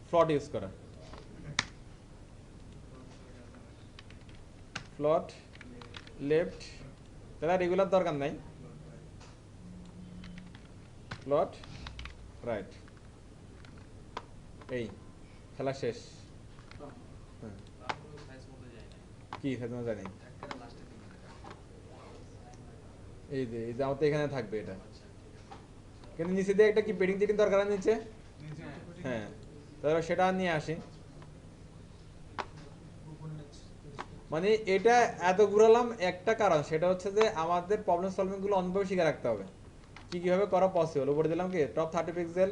ফ্লট ইউজ করা। ফ্লট লেফট, তাহলে রেগুলার দরকার নাই, প্লট রাইট, এই খেলা শেষ। হ্যাঁ কি খেতে জানি, এই যে আমার তো এখানে থাকবে এটা, কিন্তু নিচে দিয়ে একটা কি পেডিং টেডিং দরকার আছে নিচে। হ্যাঁ তাহলে সেটা নিয়ে আসি। মানে এটা এত ঘুরালাম একটা কারণ, সেটা হচ্ছে যে আমাদের প্রবলেম সলভিং গুলো অন্যভাবে শিখে রাখতে হবে, কি কিভাবে করা পসিবল। উপরে দিলাম কি টপ 30 পিক্সেল,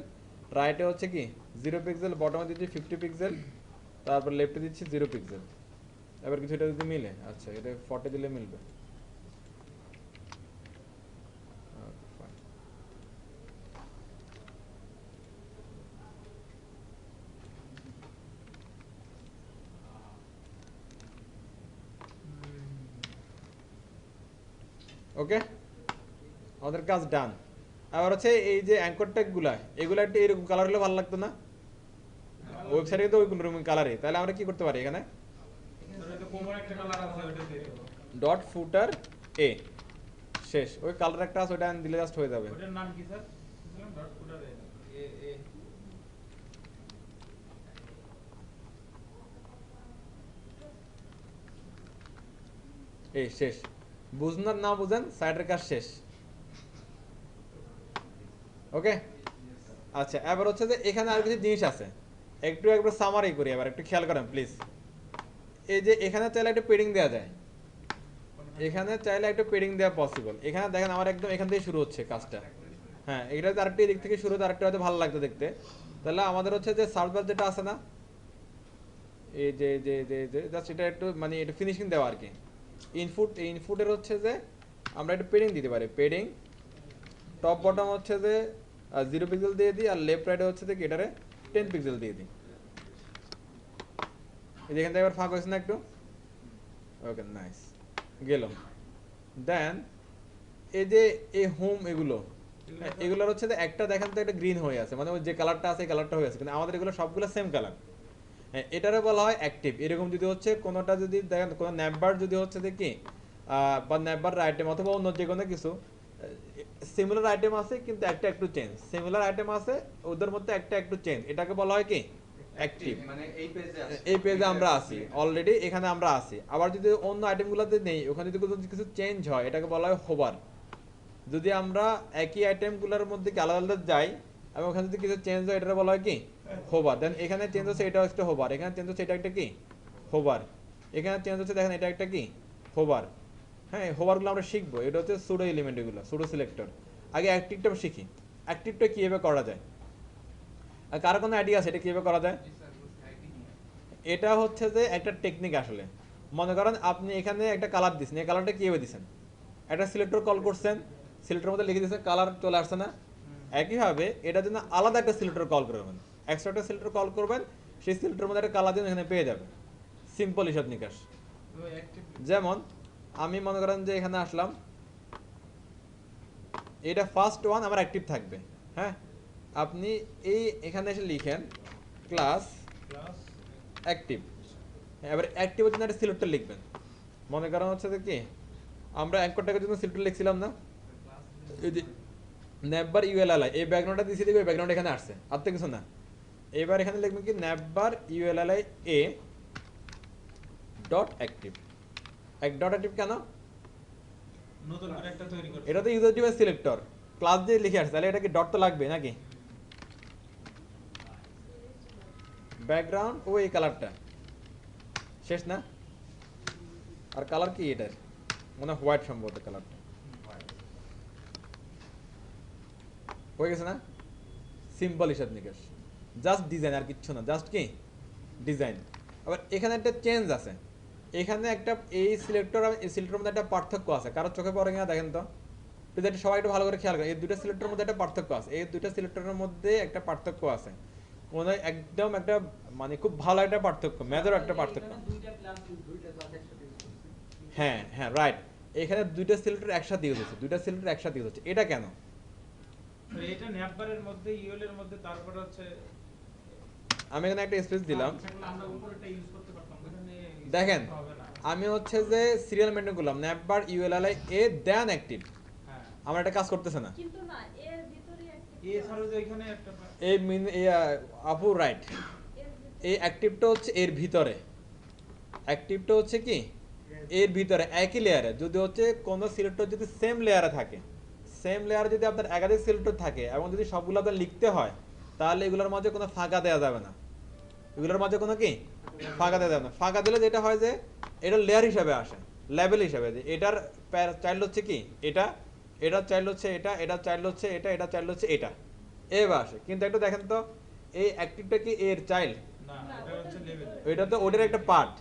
রাইটে হচ্ছে কি 0 পিক্সেল, বটমে দিচ্ছি 50 পিক্সেল, তারপর লেফটে দিচ্ছি 0 পিক্সেল। এবার কিছু এটা যদি মিলে, আচ্ছা এটা 40 দিলে মিলবে। ওকে আমাদের কাজ ডান। আবার হচ্ছে এই যে অ্যাঙ্কর ট্যাগ গুলা, এগুলা একটু এরকম কালার হলে ভালো লাগতো না? ওয়েবসাইটে তো ওই কোন রকম কালারে, তাহলে আমরা কি করতে পারি এখানে এটা কোমর একটা কালার আছে ওটা দিয়ে দেব। ডট ফুটার এ শেষ, ওই কালার একটা আছে ওটা দিলে জাস্ট হয়ে যাবে। ওটার নাম কি স্যার? ডট ফুটার এ এ এই শেষ, বুঝনার না বুঝেন সাইডের কাজ শেষ। ওকে আচ্ছা এবার হচ্ছে যে এখানে আর কিছু জিনিস আছে, একটু একবার সামারি করি, এবার একটু খেয়াল করেন প্লিজ। এই যে এখানে চাইলে একটা পেডিং দেওয়া যায়, এখানে চাইলে একটা পেডিং দেওয়া পসিবল। এখানে দেখেন আমার একদম এখান থেকে শুরু হচ্ছে কাজটা। হ্যাঁ এটা আরেকটা দিক থেকে শুরু হতে আরেকটা হয়তো ভালো লাগতো দেখতে। তাহলে আমাদের হচ্ছে যে সার্চ বার যেটা আছে না, এই যে যে যে যে জাস্ট এটা একটু মানে এটা ফিনিশিং দেওয়া আর কি। ইনপুট, এই ইনপুটের হচ্ছে যে আমরা একটা পেডিং দিতে পারি, পেডিং টপ বটম হচ্ছে যে 0 পিক্সেল দিয়ে দিই, আর লেফট রাইটে হচ্ছে যে এটারে 10 পিক্সেল দিয়ে দিই। এই যেখান থেকে এবার ফাঁক হয়েছে না একটু, ওকে নাইস গেল। দেন এই যে এই হোম এগুলো, এগুলোর হচ্ছে যে একটা দেখেন তো একটা গ্রিন হয়ে আছে, মানে ওই যে কালারটা আছে কালারটা হয়ে আছে, কিন্তু আমাদের এগুলো সবগুলো সেম কালার। হ্যাঁ এটারে বলা হয় অ্যাক্টিভ। এরকম যদি হচ্ছে কোনোটা যদি দেখেন কোনো ন্যাপবার যদি হচ্ছে যে কি বা ন্যাপবার আইটেম অথবা অন্য যে কোনো কিছু সিমিলার আইটেম আছে কিন্তু একটা একটু চেঞ্জ, সিমিলার আইটেম আছে ওদের মধ্যে একটা একটু চেঞ্জ, এটাকে বলা হয় কি অ্যাক্টিভ। মানে এই পেজে আছে, এই পেজে আমরা আছি অলরেডি, এখানে আমরা আছি। আবার যদি অন্য আইটেমগুলোতে নেই, ওখানে যদি কোনো কিছু চেঞ্জ হয় এটাকে বলা হয় হোভার। যদি আমরা একই আইটেমগুলোর মধ্যে কি আলাদা আলাদা যাই এবং ওখানে যদি কিছু চেঞ্জ হয় এটা বলা হয় কি হোভার। দেন এখানে চেঞ্জ হচ্ছে এটা একটা হোভার, এখানে চেঞ্জ হচ্ছে এটা একটা কি হোভার, এখানে চেঞ্জ হচ্ছে দেখেন এটা একটা কি হোভার। হ্যাঁ হোভারগুলো আমরা শিখবো, এটা হচ্ছে সুডো এলিমেন্ট, এগুলো সুডো সিলেক্টর। আগে অ্যাক্টিভটা শিখি, অ্যাক্টিভটা কীভাবে করা যায়, আর কারো কোনো আইডিয়া আছে এটা কীভাবে করা যায়? এটা হচ্ছে যে একটা টেকনিক আসলে। মনে করেন আপনি এখানে একটা কালার দিচ্ছেন, এই কালারটা কীভাবে দিচ্ছেন, একটা সিলেক্টর কল করছেন, সিলেক্টরের মধ্যে লিখে দিচ্ছেন কালার চলে আসছে না? একইভাবে এটার জন্য আলাদা একটা সিলেক্টর কল করবেন, এক্সট্রা একটা সিলেক্টর কল করবেন, সেই সিলেক্টরের মধ্যে একটা কালার দিন এখানে পেয়ে যাবেন। সিম্পল হিসাব নিকাশ। যেমন আমি মনে করেন যে এখানে আসলাম, এটা ফার্স্ট ওয়ান আমার অ্যাক্টিভ থাকবে। হ্যাঁ আপনি এই এখানে এসে লিখেন ক্লাস ক্লাস অ্যাক্টিভ। এবার অ্যাক্টিভ হচ্ছে না, একটা সিলেক্টর লিখবেন। মনে করেন হচ্ছে যে কি আমরা অ্যাঙ্করটাকে জন্য সিলেক্টর লিখছিলাম না, এই যে ন্যাববার ইউএলএলআই এই ব্যাকগ্রাউন্ডটা দিয়েছি, দেখবে ব্যাকগ্রাউন্ড এখানে আসছে, আর তো কিছু না। এবার এখানে লিখবেন কি ন্যাববার ইউএলএলআই এ ডট অ্যাক্টিভ। এক ডট অ্যাক্টিভ কেন? নতুন করে একটা তৈরি করতে এটা তো ইউজার ডিভাইস সিলেক্টর ক্লাস দিয়ে লিখে আসছে, তাহলে এটা কি ডট তো লাগবে নাকি? ব্যাকগ্রাউন্ড ও এই কালারটা শেষ না? আর কালার কি এটার? মনে হোয়াইট সম্ভবত কালারটা। হয়ে গেছে না? সিম্পল হিসাব নিকাশ, জাস্ট ডিজাইন, আর কিচ্ছু না, জাস্ট কি ডিজাইন। আবার এখানে একটা চেঞ্জ আছে, এখানে একটা এই সিলেক্টর এই সিলেক্টরের মধ্যে একটা পার্থক্য আছে, কারোর চোখে পড়ে কিনা দেখেন তো, যদি এটা সবাই একটু ভালো করে খেয়াল করে, এই দুটো সিলেক্টরের মধ্যে একটা পার্থক্য আছে, এই দুটো সিলেক্টরের মধ্যে একটা পার্থক্য আছে, মনে হয় একদম একটা মানে খুব ভালো একটা পার্থক্য, মেজর একটা পার্থক্য। দুইটা ক্লাস একসাথে use করছি। হ্যাঁ হ্যাঁ রাইট, এখানে দুইটা সিলেক্টর একসাথে ইউজ হচ্ছে, দুইটা সিলেক্টর একসাথে ইউজ হচ্ছে, এটা কেন? তো এটা ন্যাপবারের মধ্যে ইউএল এর মধ্যে তারপর হচ্ছে আমি এখানে একটা স্পেস দিলাম, সেগুলো আমরা উপরেরটা ইউজ করতে পারতাম, এখানে use দেখেন করতে হবে না। আমি হচ্ছে যে সিরিয়াল মেনটেন করলাম ন্যাববার ইউএলএলআই এ দেন অ্যাক্টিভ, হ্যাঁ আমার এটা কাজ করতেছে না। কিন্তু না এর ভিতরে একটা এ ছাড়াও যে এখানে একটা এই মিন আপু রাইট, এর ভিতরে এই অ্যাক্টিভটা হচ্ছে এর ভিতরে, অ্যাক্টিভটা হচ্ছে কি এর ভিতরে একই লেয়ারে, যদি হচ্ছে কোনো সিলেক্টর যদি সেম লেয়ারে থাকে, সেম লেয়ারে যদি আপনার একাধিক সিলেক্টর থাকে এবং যদি সবগুলো আপনার লিখতে হয়, তাহলে এগুলোর মাঝে কোনো ফাঁকা দেওয়া যাবে না, এগুলোর মাঝে কোনো কি ফাঁকা দেওয়া যাবে না। ফাঁকা দিলে যেটা হয় যে এটা লেয়ার হিসাবে আসে, লেভেল হিসাবে, যে এটার চাইল্ড হচ্ছে কি এটা, এটার চাইল্ড হচ্ছে এটা, এটার চাইল্ড হচ্ছে এটা, এটার চাইল্ড হচ্ছে এটা, এভাবে আসে। কিন্তু একটু দেখেন তো এই অ্যাক্টিভটা কি এর চাইল্ড? না এটা হচ্ছে লেভেল এটা তো ওটার একটা পার্ট।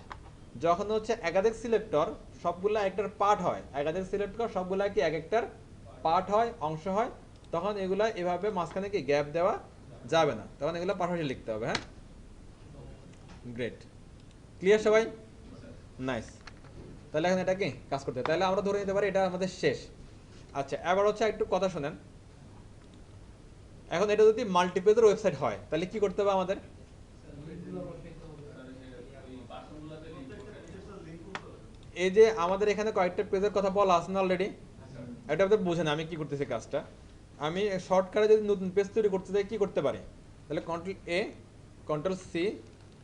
যখন হচ্ছে একাধিক সিলেক্টর সবগুলা একটার পার্ট হয়, একাধিক সিলেক্টর সবগুলা কি এক একটার পার্ট হয়, অংশ হয়, তখন এগুলা এভাবে মাঝখানে কি গ্যাপ দেওয়া যাবে না, তখন এগুলো পাশাপাশি লিখতে হবে। হ্যাঁ গ্রেট, ক্লিয়ার সবাই? নাইস। তাহলে এখন এটা কি কাজ করতে হবে, তাহলে আমরা ধরে নিতে পারি এটা আমাদের শেষ। আচ্ছা এবার হচ্ছে একটু কথা শোনেন, এখন এটা যদি মাল্টিপেজের ওয়েবসাইট হয় তাহলে কি করতে হবে আমাদের? এই যে আমাদের এখানে কয়েকটা পেজের কথা বলা আছে না অলরেডি, এটা আপনাদের বুঝেন আমি কি করতেছি কাজটা। আমি শর্টকাটে যদি নতুন পেজ তৈরি করতে চাই কি করতে পারি? তাহলে control A, control C,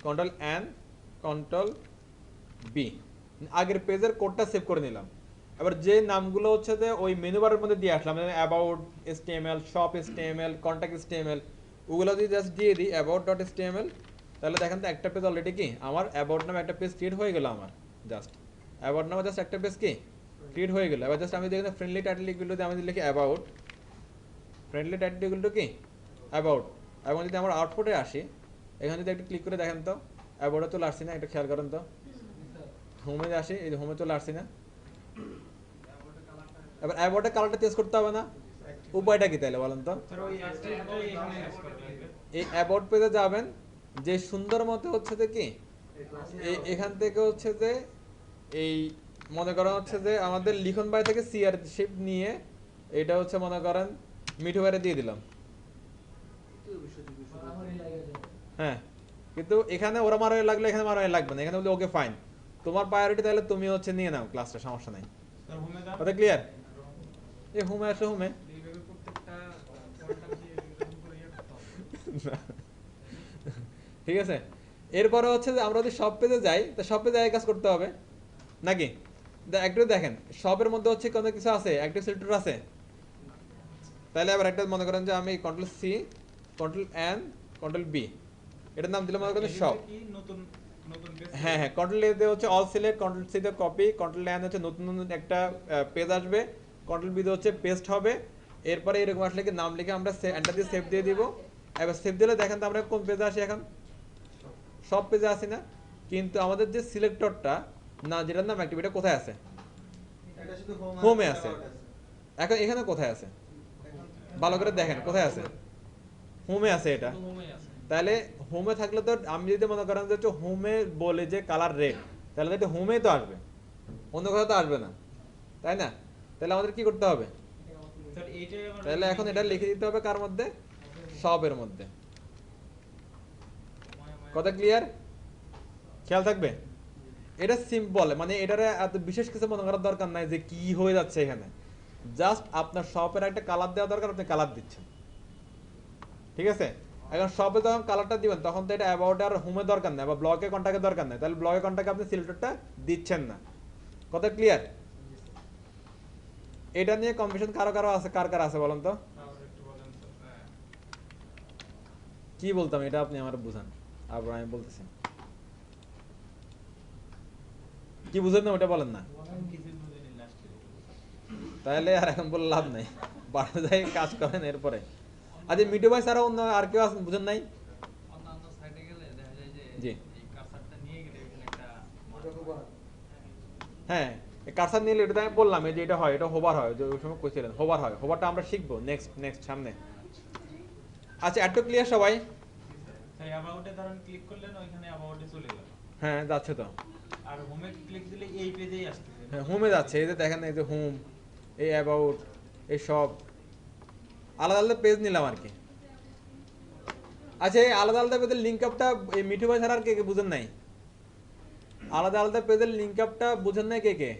control N, control B, আগের পেজের কোডটা সেভ করে নিলাম। এবার যে নামগুলো হচ্ছে যে ওই মেনু বারের মধ্যে দিয়ে আসলাম, about HTML, shop HTML, contact HTML, ওগুলো যদি জাস্ট দিয়ে দিই অ্যাবাউট ডট এসটিএমএল, তাহলে দেখেন তো একটা পেজ অলরেডি কি আমার অ্যাবাউট নামে একটা পেজ ক্রিয়েট হয়ে গেল, আমার জাস্ট অ্যাবাউট নামে জাস্ট একটা পেজ কি ক্রিয়েট হয়ে গেল। এবার জাস্ট আমি দেখেন ফ্রেন্ডলি টাইটেল ইকুয়াল টু আমি যদি লিখি about, friendly title equal to কি অ্যাবাউট, এবং যদি আমার আউটপুটে আসি এখানে যদি একটু ক্লিক করে দেখেন তো অ্যাবাউটে চলে আসছি না, একটু খেয়াল করেন তো, হোমে আসি, এই হোমে চলে আসছি না। এবার অ্যাবাউটের কালারটা চেঞ্জ করতে হবে না, উপায়টা কি তাহলে বলেন তো? স্যার ওই অ্যাক্টিভটাই এখানে ইউজ করতে হবে এই অ্যাবাউট পেজে যাবেন, যে সুন্দর মতো হচ্ছে যে কি এই class এখান থেকে হচ্ছে যে এই মনে করেন হচ্ছে যে আমাদের লিখন বাই থেকে সিআর শেপ নিয়ে এটা হচ্ছে মনে করেন মিঠু বাইরে দিয়ে দিলাম। হ্যাঁ কিন্তু এখানে ওরা মারাই লাগলে এখানে মারাই লাগবে না, এখানে বলে ওকে ফাইন, তোমার প্রায়োরিটি তাহলে তুমি হচ্ছে নিয়ে নাও ক্লাসটা, সমস্যা নাই। স্যার হোমে দাও কথা ক্লিয়ার? এই হোমে আসলে হোমে এইভাবে প্রত্যেকটা পয়েন্টার দিয়ে এরকম করে ইয়ে করতে হবে ঠিক আছে। এরপরে হচ্ছে যে আমরা যদি সব পেজে যাই তা সব পেজে এক কাজ করতে হবে নাকি? একটু দেখেন সবের মধ্যে হচ্ছে কোনো কিছু আছে, অ্যাক্টিভ সিলেক্টর আছে, তাহলে আবার একটা মনে করেন যে আমি control C, control N, control B, এটার নাম দিলাম মনে করেন সব। কি নতুন নতুন পেজ হ্যাঁ হ্যাঁ কন্ট্রোল এ তে হচ্ছে অল সিলেক্ট, কন্ট্রোল সি তে কপি, কন্ট্রোল এন হচ্ছে নতুন নতুন একটা পেজ আসবে, কন্ট্রোল বি তে হচ্ছে পেস্ট হবে। এরপরে এরকম আসলে কি নাম লিখে আমরা এন্টার দিয়ে সেভ দিয়ে দিব। এবার সেভ দিলে দেখেন তো আমরা কোন পেজে আসি, এখন সব পেজে আসি না, কিন্তু আমাদের যে সিলেক্টরটা না যেটার নাম অ্যাক্টিভ এটা কোথায় আছে? এটা শুধু হোমে আছে। এখন এখানে কোথায় আছে ভালো করে দেখেন, কোথায় আছে? হোমে আছে এটা। তাহলে হোমে থাকলে তো আমি যদি মনে করেন যে হচ্ছে হোমে বলে যে কালার রেড, তাহলে এটা হোমে তো আসবে, অন্য কোথাও তো আসবে না, তাই না? তাহলে আমাদের কি করতে হবে? স্যার এইটাই আমার তাহলে এখন এটা লিখে দিতে হবে কার মধ্যে? সবের মধ্যে। কথা ক্লিয়ার? খেয়াল থাকবে। এটা সিম্পল, মানে এটার এত বিশেষ কিছু মনে করার দরকার নাই যে কি হয়ে যাচ্ছে এখানে। জাস্ট আপনার শপের একটা কালার দেওয়া দরকার, আপনি কালার দিচ্ছেন, ঠিক আছে? এখন শপে যখন কালারটা দিবেন তখন তো এটা অ্যাবাউট আর হোমে দরকার নাই বা ব্লকে কন্টাক্টের দরকার নাই, তাহলে ব্লকে কন্টাক্টে আপনি সিলেক্টরটা দিচ্ছেন না। কথা ক্লিয়ার? এটা নিয়ে কনফিউশন কারো কারো আছে, কার কার আছে বলেন তো? কি বলতাম এটা আপনি আমার বুঝান, আবার আমি বলতেছি। কি বুঝেন না ওটা বলেন না, তাহলে আর এখন বলে লাভ নাই, বাড়া যায় কাজ করেন এরপরে। আচ্ছা মিটু ভাই ছাড়া অন্য আর কেউ আছেন বুঝেন নাই? অন্যান্য সাইটে গেলে দেখা যায় যে জি। এই কার্সারটা নিয়ে গেলে এখানে একটা হ্যাঁ, কারসার নিলে এটা তো আমি বললাম এই যে এটা হয়, এটা হোভার হয়, যে ওই সময় কইছিলেন হোভার হয়। হোভারটা আমরা শিখবো নেক্সট সামনে। আচ্ছা এত ক্লিয়ার সবাই? তাই অ্যাবাউটে ধরেন ক্লিক করলেন, ওইখানে অ্যাবাউটে চলে গেল। হ্যাঁ যাচ্ছে তো। আর হোমে ক্লিক দিলে এই পেজেই আসতেছে। হ্যাঁ হোমে যাচ্ছে, এই যে দেখেন এই যে হোম, এই অ্যাবাউট, এই সব আলাদা আলাদা পেজ নিলাম আর কি। আচ্ছা এই আলাদা আলাদা পেজের লিঙ্ক আপটা এই মিঠু ভাই ছাড়া আর কে কে বুঝেন নাই? আলাদা আলাদা পেজের লিঙ্ক আপটা বুঝেন নাই কে কে?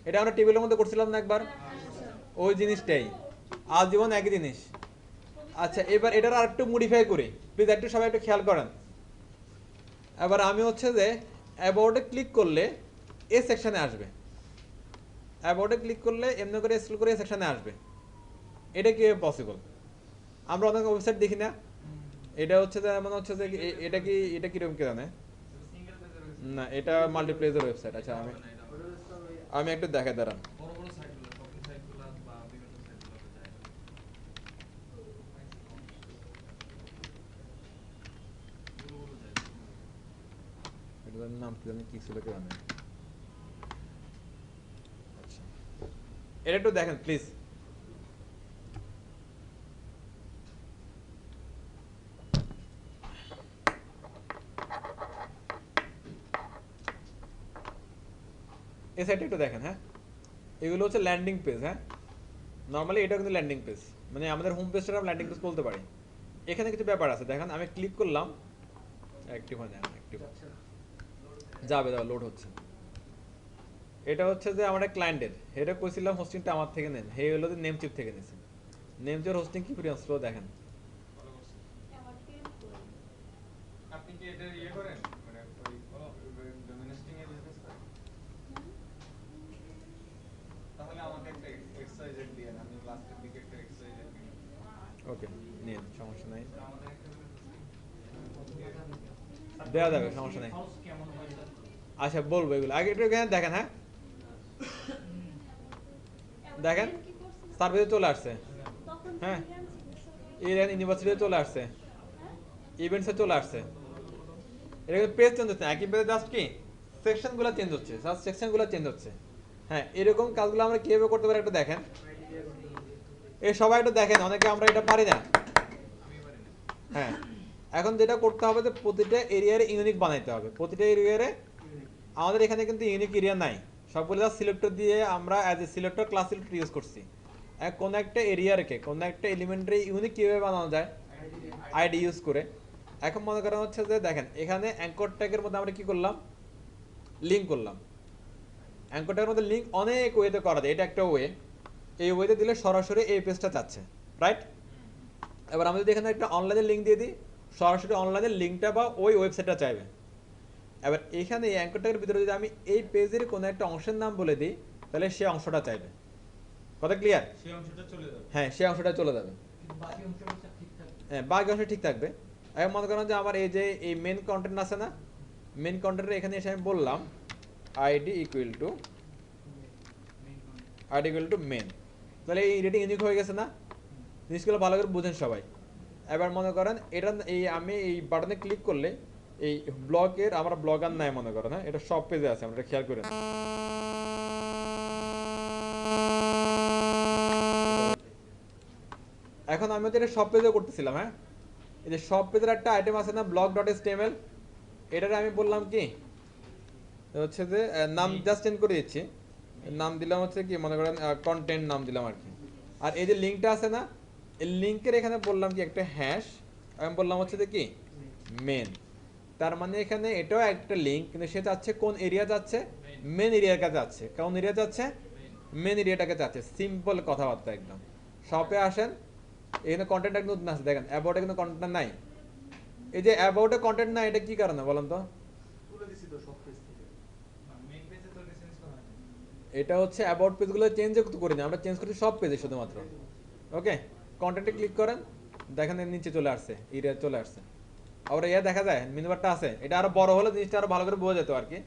এটা আমরা টেবিলের মধ্যে করছিলাম না একবার, ওই জিনিসটাই আজীবন একই জিনিস। আচ্ছা এবার এটার আর একটু মডিফাই করি, প্লিজ একটু সবাই একটু খেয়াল করেন। এবার আমি হচ্ছে যে অ্যাবাউটে ক্লিক করলে এ সেকশনে আসবে, অ্যাবাউটে ক্লিক করলে এমনি করে স্ক্রল করে এ সেকশনে আসবে। এটা কি পসিবল? আমরা অনেক ওয়েবসাইট দেখি না, এটা হচ্ছে যে মানে হচ্ছে যে এটা কিরকম কে জানে না, এটা মাল্টিপ্লেজার ওয়েবসাইট। আচ্ছা আমি একটু দেখাই দাঁড়ান। বড় বড় সাইটগুলো, শপিং সাইটগুলো বা বিভিন্ন সাইটগুলোতে যায়। বড় বড় যায়। এটার নাম কি জানি, কি ছিল কে জানে। আচ্ছা এটা একটু দেখেন প্লিজ। এই সাইটটা একটু দেখেন। হ্যাঁ এগুলো হচ্ছে ল্যান্ডিং পেজ। হ্যাঁ নর্মালি এটা কিন্তু ল্যান্ডিং পেজ, মানে আমাদের হোম পেজটা আমরা ল্যান্ডিং পেজ বলতে পারি। এখানে কিছু ব্যাপার আছে দেখেন, আমি ক্লিক করলাম, অ্যাক্টিভ হয় না, অ্যাক্টিভ যাবে, দাও লোড হচ্ছে। এটা হচ্ছে যে আমাদের ক্লায়েন্টের, এটা কইছিলাম হোস্টিংটা আমার থেকে নেন, হে হলো যে নেমচিপ থেকে নিয়েছে। নেমচিপের হোস্টিং কি প্রিন্স ফ্লো দেখেন। আমার ফিল্ম করে আপনি কি এটা ইয়ে করেন, মানে ওই ডোমেন হোস্টিং এর বিজনেস করেন? তাহলে আমাকে একটা এক্সারসাইজ দিয়ে দেন, আমি লাস্টের দিকে একটা এক্সারসাইজ দিই। ওকে নিন, সমস্যা নাই, আমাদের একটা দেওয়া যাবে, সমস্যা নাই। খরচ কেমন হয় স্যার? আচ্ছা বলবো এগুলো আগে একটু এখানে দেখেন। হ্যাঁ দেখেন কি করছিস সার্ভিসে চলে আসছে, তখন হ্যাঁ freelance ইরান ইউনিভার্সিটিতে চলে আসছে, হ্যাঁ ইভেন্টসে চলে আসছে। এটা কিন্তু পেজ চেঞ্জ হচ্ছে, একই পেজে জাস্ট কি সেকশনগুলো চেঞ্জ হচ্ছে, জাস্ট সেকশনগুলো চেঞ্জ হচ্ছে। হ্যাঁ এরকম কাজগুলো আমরা কিভাবে করতে পারি একটু দেখেন, এই সবাই একটু দেখেন, অনেকে আমরা এটা পারি না। হ্যাঁ এখন যেটা করতে হবে যে প্রতিটা এরিয়ার ইউনিক বানাইতে হবে, প্রতিটা এরিয়ারে আমাদের এখানে কিন্তু ইউনিক এরিয়া নাই, সবগুলো জাস্ট সিলেক্টর দিয়ে আমরা as a selector class selector use করছি। কোন একটা এরিয়ারকে কোন একটা এলিমেন্টারি ইউনিক কীভাবে বানানো যায় আইডি ইউজ করে। এখন মনে করা হচ্ছে যে দেখেন এখানে অ্যাঙ্কর ট্যাগের মধ্যে আমরা কি করলাম, লিঙ্ক করলাম। অ্যাঙ্কর ট্যাগের মধ্যে লিঙ্ক অনেক ওয়েতে করা যায়, এটা একটা ওয়ে। এই ওয়েতে দিলে সরাসরি এই পেজটা চাচ্ছে, রাইট? এবার আমি যদি এখানে একটা অনলাইনের লিঙ্ক দিয়ে দিই, সরাসরি অনলাইনের লিঙ্কটা বা ওই ওয়েবসাইটটা চাইবে। এবার এখানে এই অ্যাঙ্কর ট্যাগের ভিতরে যদি আমি এই পেজের কোনো একটা অংশের নাম বলে দিই, তাহলে সে অংশটা চাইবে। কথা ক্লিয়ার? সেই অংশটা চলে যাবে। হ্যাঁ সে অংশটা চলে যাবে, কিন্তু বাকি অংশটা স্যার ঠিক থাকবে। হ্যাঁ বাকি অংশ ঠিক থাকবে। এখন মনে করেন যে আমার এই যে এই মেন কন্টেন্ট আছে না, মেন কন্টেন্টের এখানে এসে আমি বললাম আইডি ইকুয়াল টু মেন, তাহলে এই রেটিং ইউনিক হয়ে গেছে না? জিনিসগুলো ভালো করে বুঝেন সবাই। এবার মনে করেন এটা এই আমি এই বাটনে ক্লিক করলে এই ব্লগের আমরা ব্লগার নাই মনে করেন, হ্যাঁ এটা সব পেজে আছে, আমরা এটা খেয়াল করেন। এখন আমি তো এটা সব পেজে করতেছিলাম। হ্যাঁ এই যে সব পেজের একটা আইটেম আছে না blog.html, এটারে আমি বললাম কি হচ্ছে যে নাম জাস্ট চেঞ্জ করে দিচ্ছি, নাম দিলাম হচ্ছে কি মনে করেন কন্টেন্ট নাম দিলাম আর কি। আর এই যে লিঙ্কটা আছে না, এই লিঙ্কের এখানে বললাম কি একটা হ্যাশ, আমি বললাম হচ্ছে যে কি মেন। তার মানে এখানে এটাও একটা লিঙ্ক, কিন্তু সে চাচ্ছে কোন এরিয়া যাচ্ছে, মেন এরিয়ার কাছে যাচ্ছে। কোন এরিয়া যাচ্ছে, মেন এরিয়াটাকে যাচ্ছে। সিম্পল কথাবার্তা একদম। শপে আসেন, এখানে কন্টেন্ট একদম নতুন আছে, দেখেন অ্যাবাউটে কিন্তু কন্টেন্ট নাই। এই যে অ্যাবাউটে কন্টেন্ট নাই, এটা কি কারণে বলেন তো? তুলে দিছি তো সব পেজ থেকে। মেইন পেজে তো চেঞ্জ করা হয়নি। এটা হচ্ছে অ্যাবাউট পেজগুলো চেঞ্জ করিনি আমরা, চেঞ্জ করছি সব পেজে শুধুমাত্র। ওকে, কন্টেন্টে ক্লিক করেন, দেখেন এর নিচে চলে আসছে, এরিয়া চলে আসছে। আবার ইয়া দেখা যায় মিনুবারটা আছে, এটা আরো বড় হলে জিনিসটা আরো ভালো করে বোঝা যেত আর কি।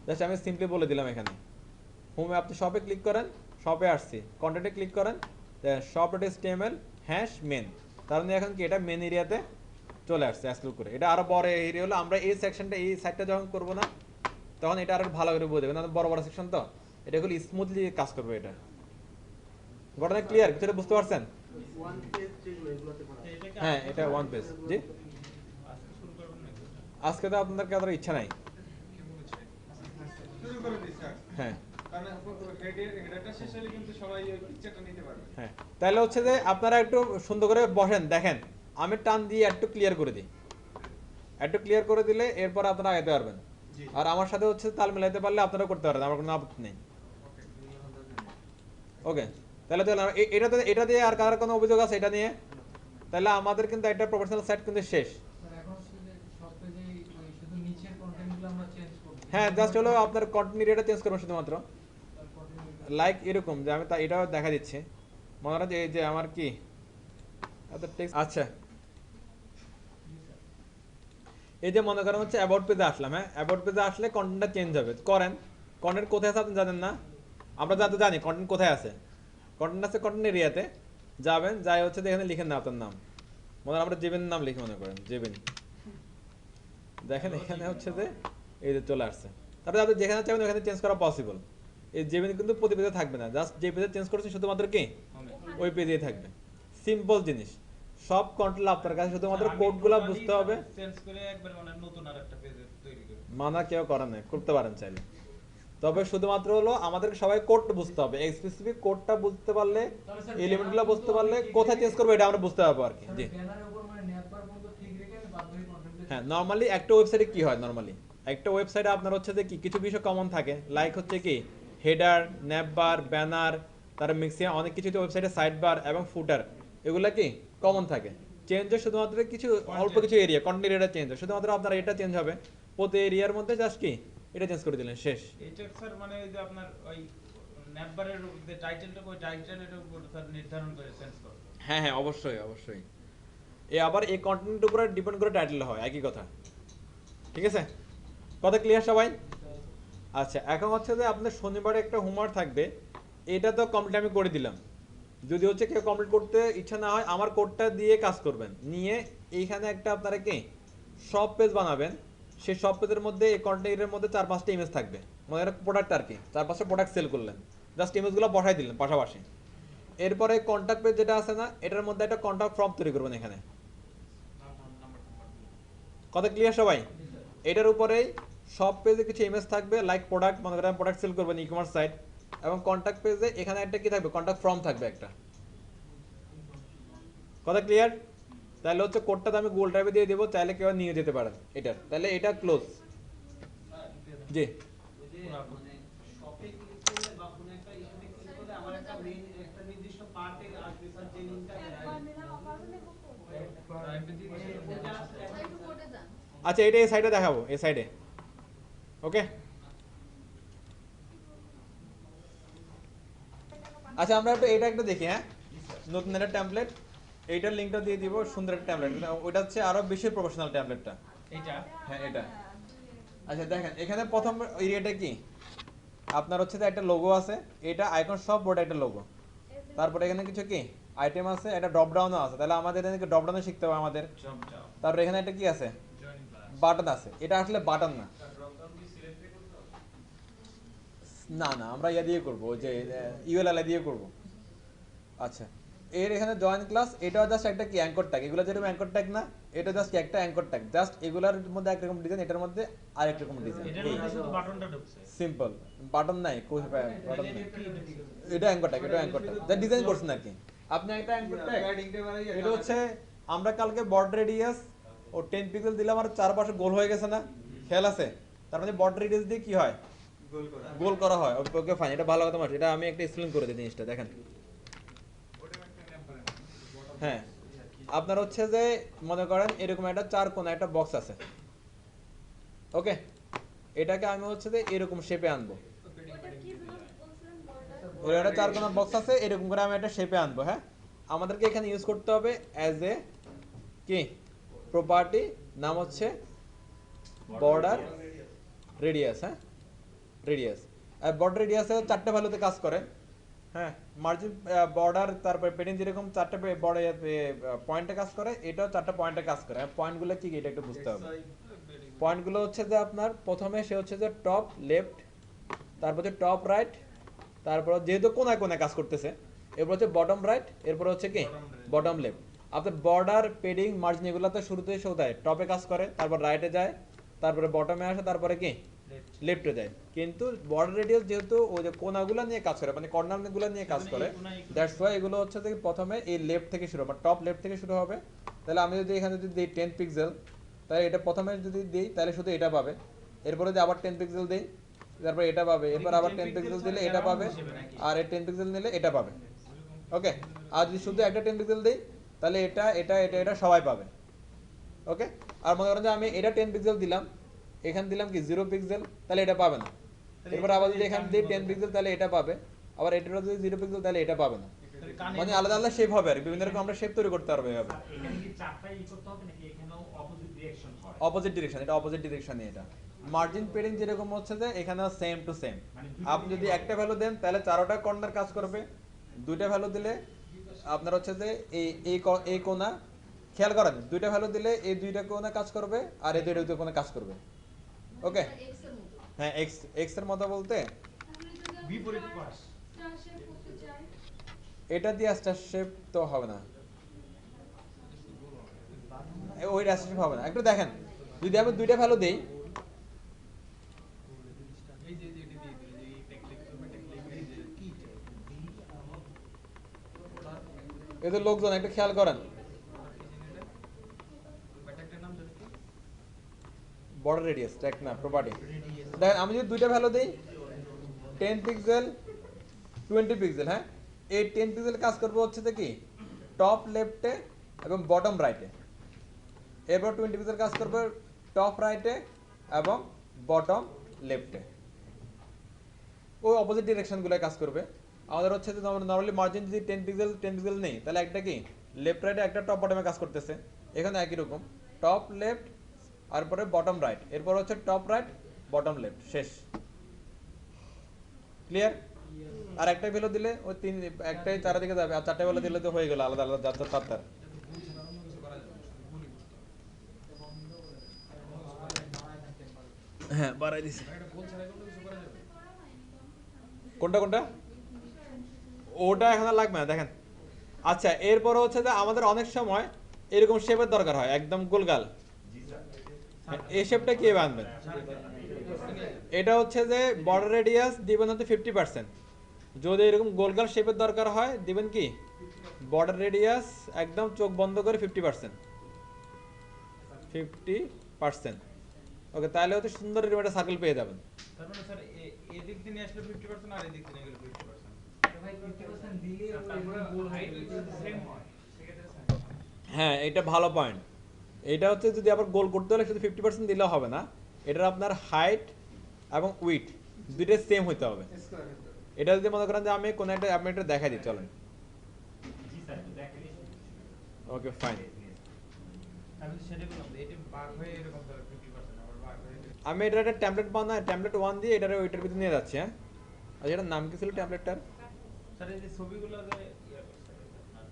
জাস্ট আমি সিম্পলি বলে দিলাম এখানে। হোমে আপনি শপে ক্লিক করেন, শপে আসছি, কন্টেন্টে ক্লিক করেন, shop dot HTML hash main. তার মানে এখন কি এটা মেন এরিয়াতে চলে আসছে স্ক্রল করে। এটা আরো বড় এরিয়া হলো, আমরা এই সেকশনটা এই সাইডটা যখন করব না, তখন এটা আরো ভালো করে বোঝা যাবে না, বড় বড় সেকশন তো, এটা খুব স্মুথলি কাজ করবে। এটা ঘটনা ক্লিয়ার, কিছুটা বুঝতে পারছেন? ওয়ান পেজ যেগুলো এগুলোতে করা হয়। এটাকে হ্যাঁ, এটা ওয়ান পেজ। জি, আজকে শুরু করবেন নাকি? আজকে তো আপনাদের কারোর ইচ্ছা নাই। কি বলেছে? শুরু করে দিই স্যার। হ্যাঁ কারণ হেডারটা শেষ হলে কিন্তু সবাই ওই পিকচারটা নিতে পারবে। হ্যাঁ, তাহলে হচ্ছে যে আপনারা একটু সুন্দর করে বসেন, দেখেন আমি টান দিয়ে একটু ক্লিয়ার করে দিই। একটু ক্লিয়ার করে দিলে এরপর আপনারা আগাতে পারবেন। জি। আর আমার সাথে হচ্ছে তাল মিলাইতে পারলে আপনারা করতে পারবেন, আমার কোনো আপত্তি নেই। ওকে, তাহলে চলো এটা দিয়ে আর কার কোনো অভিযোগ আছে এটা নিয়ে? তাহলে আমাদের কিন্তু একটা প্রফেশনাল সাইট কিন্তু শেষ। স্যার এখন সব পেজেই ওই শুধু নিচের কন্টেন্টগুলো আমরা চেঞ্জ করব। হ্যাঁ, জাস্ট হলো আপনার কন্টেন্ট এরিয়াটা চেঞ্জ করবেন শুধুমাত্র। লাইক এরকম যে আমি এটাও দেখা দিচ্ছি, মনে হয় যে এই যে আমার কি আচ্ছা, এই যে মনে করেন হচ্ছে অ্যাবাউট পেজে আসলাম। হ্যাঁ, অ্যাবাউট পেজে আসলে কন্টেন্টটা চেঞ্জ হবে। করেন, কন্টেন্ট কোথায় আছে আপনি জানেন না? আমরা তো জানি কন্টেন্ট কোথায় আছে। কন্টেন্ট আছে কন্টেন্ট এরিয়াতে, যাবেন, যাই হচ্ছে যে এখানে লিখেন না আপনার নাম, মনে হয় আমরা জেবেন নাম লিখে মনে করেন জেবেন। দেখেন এখানে হচ্ছে যে এই যে চলে আসছে। তারপরে আপনি যেখানে চাইবেন ওখানে চেঞ্জ করা পসিবল। এই জেবেন কিন্তু প্রতি পেজে থাকবে না, জাস্ট যে পেজে চেঞ্জ করছেন শুধুমাত্র কি ওই পেজেই থাকবে। সিম্পল জিনিস, সব কন্ট্রোল আপনার কাছে, শুধুমাত্র কোডগুলো বুঝতে হবে। চেঞ্জ করে একবার মানে নতুন আরেকটা পেজ তৈরি করে। মানা কেউ করার নেই, করতে পারেন চাইলে। তবে শুধুমাত্র হলো আমাদের সবাই কোডটা বুঝতে হবে, এই স্পেসিফিক কোডটা বুঝতে পারলে, এলিমেন্টগুলো বুঝতে পারলে কোথায় চেঞ্জ করবো এটা আমরা বুঝতে পারবো আর কি। জি ব্যানারের উপর মানে নেটবার বন্ধ ঠিক রেখে আমি বাদ বাকি কন্টেন্ট। হ্যাঁ, নরমালি একটা ওয়েবসাইটে কি হয়, নরমালি একটা ওয়েবসাইটে আপনার হচ্ছে যে কি কিছু বিষয় কমন থাকে, লাইক হচ্ছে কি হেডার, ন্যাপবার, ব্যানার, তার মিক্সিং অনেক কিছু ওয়েবসাইটে সাইড বার এবং ফুটার, এগুলা কি কমন থাকে। চেঞ্জ হয় শুধুমাত্র কিছু অল্প কিছু এরিয়া, কন্টেন্ট এরিয়াটা চেঞ্জ হয়, শুধুমাত্র আপনার এটা চেঞ্জ হবে প্রতি এরিয়ার মধ্যে, জাস্ট কি এটা চেঞ্জ করে দিলেন, শেষ। এটা স্যার মানে ওই যে আপনার ওই নেটবারের যে টাইটেলটা ওই টাইটেলের উপর স্যার নির্ধারণ করে চেঞ্জ করে। হ্যাঁ হ্যাঁ, অবশ্যই অবশ্যই। আবার এই কন্টেন্টের উপরে ডিপেন্ড করে টাইটেল হয়, একই কথা। ঠিক আছে, কথা ক্লিয়ার সবাই? আচ্ছা, এখন হচ্ছে যে আপনার শনিবারে একটা হোমওয়ার্ক থাকবে, এটা তো কমপ্লিট আমি করে দিলাম। যদি হচ্ছে কেউ কমপ্লিট করতে ইচ্ছা না হয়, আমার কোডটা দিয়ে কাজ করবেন, নিয়ে এইখানে একটা আপনারা কি সব পেজ বানাবেন। সেই সব পেজের মধ্যে এই কন্টেন্টের মধ্যে 4-5টা ইমেজ থাকবে, মানে একটা প্রোডাক্ট আর কি, 4-5টা প্রোডাক্ট সেল করলেন, জাস্ট ইমেজগুলো বসাই দিলেন পাশাপাশি। এরপরে কন্ট্যাক্ট পেজ যেটা আছে না, এটার মধ্যে একটা কন্ট্যাক্ট ফর্ম তৈরি করবেন এখানে। কথা ক্লিয়ার সবাই? এটার উপরেই সব পেজে কিছু ইমেজ থাকবে, লাইক প্রোডাক্ট, মনে করেন প্রোডাক্ট সেল করবেন ই কমার্স সাইট, এবং কন্ট্যাক্ট পেজে এখানে একটা কি থাকবে, কন্ট্যাক্ট ফর্ম থাকবে একটা। কথা ক্লিয়ার? তাহলে হচ্ছে কোডটা তো আমি গুগল ড্রাইভে দিয়ে দেবো, চাইলে কেউ নিয়ে যেতে পারেন এটার। তাহলে এটা ক্লোজ। জি মানে শপে ক্লিক করলে বা কোনো একটা ইস্যুতে ক্লিক করলে আমার একটা মেইন একটা নির্দিষ্ট পার্টে আসবে স্যার, যে লিংকটা একবার নিলাম অপারেশন একটু কোডে যান। আচ্ছা, এটা এই সাইডে দেখাবো, এই সাইডে। ওকে, আচ্ছা আমরা একটু এটা একটা দেখি। হ্যাঁ, নতুন একটা টেমপ্লেট, এইটার লিংকটা দিয়ে দিব, সুন্দর একটা টেমপ্লেট, ওইটা হচ্ছে আরো বেশি প্রফেশনাল টেমপ্লেটটা। এইটা হ্যাঁ এটা। আচ্ছা দেখেন, এখানে প্রথম এরিয়াটা কি আপনার হচ্ছে যে একটা লোগো আছে, এটা আইকন সব বোর্ডে একটা লোগো। তারপরে এখানে কিছু কি আইটেম আছে, একটা ড্রপ ডাউনও আছে, তাহলে আমাদের এখানে ড্রপ ডাউনও শিখতে হবে আমাদের। জব জব তারপরে এখানে একটা কি আছে, জয়েনিং ক্লাস বাটন আছে, এটা আসলে বাটন না, না না আমরা ইয়া দিয়ে করবো, ওই যে ইউএলএল দিয়ে করবো। আচ্ছা, এর এখানে জয়েন ক্লাস, এটাও জাস্ট একটা কি অ্যাঙ্কর ট্যাগ, এগুলো যেরকম অ্যাঙ্কর ট্যাগ না, এটা জাস্ট একটা অ্যাঙ্কর ট্যাগ, জাস্ট এগুলার মধ্যে একরকম ডিজাইন, এটার মধ্যে আরেক রকম ডিজাইন। এটার মধ্যে শুধু বাটনটা ঢুকছে। সিম্পল, বাটন নাই, বাটন নাই, এটা অ্যাঙ্কর ট্যাগ, এটা অ্যাঙ্কর ট্যাগ যা ডিজাইন করছেন আর কি আপনি। একটা অ্যাঙ্কর ট্যাগ, প্যাডিংটা বাড়াই এটা হচ্ছে আমরা কালকে বর্ড রেডিয়াস ও 10 পিক্সেল দিলে আমার চারপাশে গোল হয়ে গেছে না, খেয়াল আছে? তার মানে বর্ডার রেডিয়াস দিয়ে কি হয়, গোল করা গোল করা হয়। ওকে ফাইন, এটা ভালো কথা মাস, এটা আমি একটা এক্সপ্লেন করে দিই জিনিসটা দেখেন। হ্যাঁ, আপনার হচ্ছে যে মনে করেন এরকম একটা চার কোণা একটা বক্স আছে, ওকে, এটাকে আমি হচ্ছে যে এরকম শেপে আনবো। ওটা কি বলছিলেন বর্ডার? ওর একটা চার কোণা বক্স আছে, এরকম করে আমি একটা শেপে আনবো। হ্যাঁ, আমাদেরকে এখানে ইউজ করতে হবে অ্যাজ এ কি প্রপার্টি, নাম হচ্ছে বর্ডার রেডিয়াস। হ্যাঁ, রেডিয়াস, আর বর্ডার রেডিয়াসে চারটে ভ্যালুতে কাজ করে। হ্যাঁ, মার্জিন, বর্ডার, তারপরে পেডিং যেরকম চারটে পয়েন্টে কাজ করে, এটাও চারটে পয়েন্টে কাজ করে। পয়েন্টগুলো কি এটা একটু বুঝতে হবে। পয়েন্টগুলো হচ্ছে যে আপনার প্রথমে সে হচ্ছে যে টপ লেফট, তারপর হচ্ছে টপ রাইট, তারপর যেহেতু কোনায় কোনায় কাজ করতেছে, এরপর হচ্ছে বটম রাইট, এরপর হচ্ছে কি বটম লেফট। আপনার বর্ডার পেডিং মার্জিন এগুলোতে শুরুতে সৌদায় টপে কাজ করে, তারপর রাইটে যায়, তারপরে বটমে আসে, তারপরে কি লেফটে যায়। কিন্তু বর্ডার রেডিয়াস যেহেতু ওই যে কোনাগুলো নিয়ে কাজ করে, মানে কর্নারগুলো নিয়ে কাজ করে, দ্যাটস ওয়াই এগুলো হচ্ছে যে প্রথমে এই লেফট থেকে শুরু হবে, টপ লেফট থেকে শুরু হবে। তাহলে আমি যদি এখানে যদি দিই 10 পিক্সেল, তাহলে এটা প্রথমে যদি দিই তাহলে শুধু এটা পাবে, এরপরে যদি আবার 10 পিক্সেল দিই তারপর এটা পাবে, এরপর আবার 10 পিক্সেল দিলে এটা পাবে, আর এই 10 পিক্সেল নিলে এটা পাবে। ওকে, আর যদি শুধু একটা 10 পিক্সেল দিই তাহলে এটা এটা এটা এটা সবাই পাবে। ওকে, আর মনে করেন যে আমি এটা 10 পিক্সেল দিলাম, এখানে দিলাম কি 0 পিক্সেল, তাহলে এটা পাবে না। এরপর আবার যদি এখানে দিই 10 পিক্সেল তাহলে এটা পাবে, আবার এটারও যদি 0 পিক্সেল তাহলে এটা পাবে না। মানে আলাদা আলাদা শেপ হবে আর বিভিন্ন রকম আমরা শেপ তৈরি করতে পারবো এভাবে। এখানে কি চারটাই করতে হবে নাকি এখানেও অপোজিট ডিরেকশন হয়? অপোজিট ডিরেকশন, এটা অপোজিট ডিরেকশনে। এটা মার্জিন পেডিং যেরকম হচ্ছে যে এখানেও সেম টু সেম। আপনি যদি একটা ভ্যালু দেন তাহলে চারোটা কর্নার কাজ করবে, দুইটা ভ্যালু দিলে আপনার হচ্ছে যে এই কোণা, খেয়াল করেন দুইটা ভ্যালু দিলে এই দুইটা কোণা কাজ করবে আর এই দুইটা কোণা কাজ করবে। ওকে, এক্স এর মতো। হ্যাঁ, এক্স এক্স এর মতো বলতে তাহলে যদি আমি বিপরীত পাশ। স্টার শেপ করতে চাই, এটা দিয়ে স্টার শেপ তো হবে না, ওই স্টার শেপ হবে না। একটু দেখেন, যদি আমি দুইটা ভ্যালু দেই, এই যে এটা দিয়ে দিলে যে এই টেকনিক এই যে কি এদের লোকজন একটু খেয়াল করেন, ব্যাটারটার নাম জানি কি? বর্ডার রেডিয়াস ট্যাগ না প্রপার্টি। দেখেন আমি যদি দুইটা ভ্যালু দেই 10 পিক্সেল 20 পিক্সেল, হ্যাঁ, এই 10 পিক্সেল কাজ করবে হচ্ছে যে কি টপ লেফটে এবং বটম রাইটে, এরপর 20 পিক্সেল কাজ করবে টপ রাইটে এবং বটম লেফটে। ওই অপোজিট ডিরেকশনগুলো কাজ করবে। আমাদের হচ্ছে যে নরমালি মার্জিন যদি 10 পিক্সেল নেই তাহলে একটা কি লেফট রাইটে একটা টপ বটমে কাজ করতেছে, এখানে একই রকম টপ লেফট আর পরে বটম রাইট, এরপর হচ্ছে টপ রাইট বটম লেফট, শেষ। ক্লিয়ার? আর একটা ভ্যালু দিলে ওই তিন একটাই চারিদিকে যাবে, আর চারটা ভ্যালু দিলে তো হয়ে গেল আলাদা আলাদা যার যার তার। হ্যাঁ, বাড়াই দিছি। কোনটা কোনটা? ওটা এখন আর লাগবে না, দেখেন। আচ্ছা, এরপর হচ্ছে যে আমাদের অনেক সময় এরকম শেপের দরকার হয়, একদম গোলগাল। এই শেপটা কি বানবেন? এটা হচ্ছে যে বর্ডার রেডিয়াস দিবেন হচ্ছে 50%। যদি এরকম গোলগাল শেপের দরকার হয় দিবেন কি বর্ডার রেডিয়াস একদম চোখ বন্ধ করে 50%। ওকে, তাহলে হচ্ছে সুন্দর এরকম একটা সার্কেল পেয়ে যাবেন। তার মানে স্যার এদিক দিয়ে নিয়ে আসলে 50% আর এদিক দিয়ে নিয়ে গেলে 50%। ভাই 50% দিলে ওই তারপরে গোল হাইট হয়ে যদি যাবে। সেম হয় সেক্ষেত্রে হ্যাঁ, এটা ভালো পয়েন্ট। এটা হচ্ছে যদি আবার গোল করতে হলে শুধু 50% দিলেও হবে না, এটার আপনার হাইট এবং উইথ দুইটা সেম হইতে হবে। স্কয়ার হতে হবে। এটা যদি মনে করেন যে আমি কোনো একটা আপনি এটা দেখাই দিই, চলেন। জি স্যার দেখেন। ওকে ফাইন, আমি তো সেটা বললাম এটা বাগ হয়ে এরকম ধরো 50% আবার বাগ হয়ে আমি এটা একটা ট্যাম্পলেট বানাই, ট্যাম্পলেট 1 দিয়ে এটার ওইটার ভিতরে নিয়ে যাচ্ছি। হ্যাঁ, আর এটার নাম কি ছিল ট্যাম্পলেটটার? স্যার এই যে ছবিগুলো যে ইয়া করছে আপনার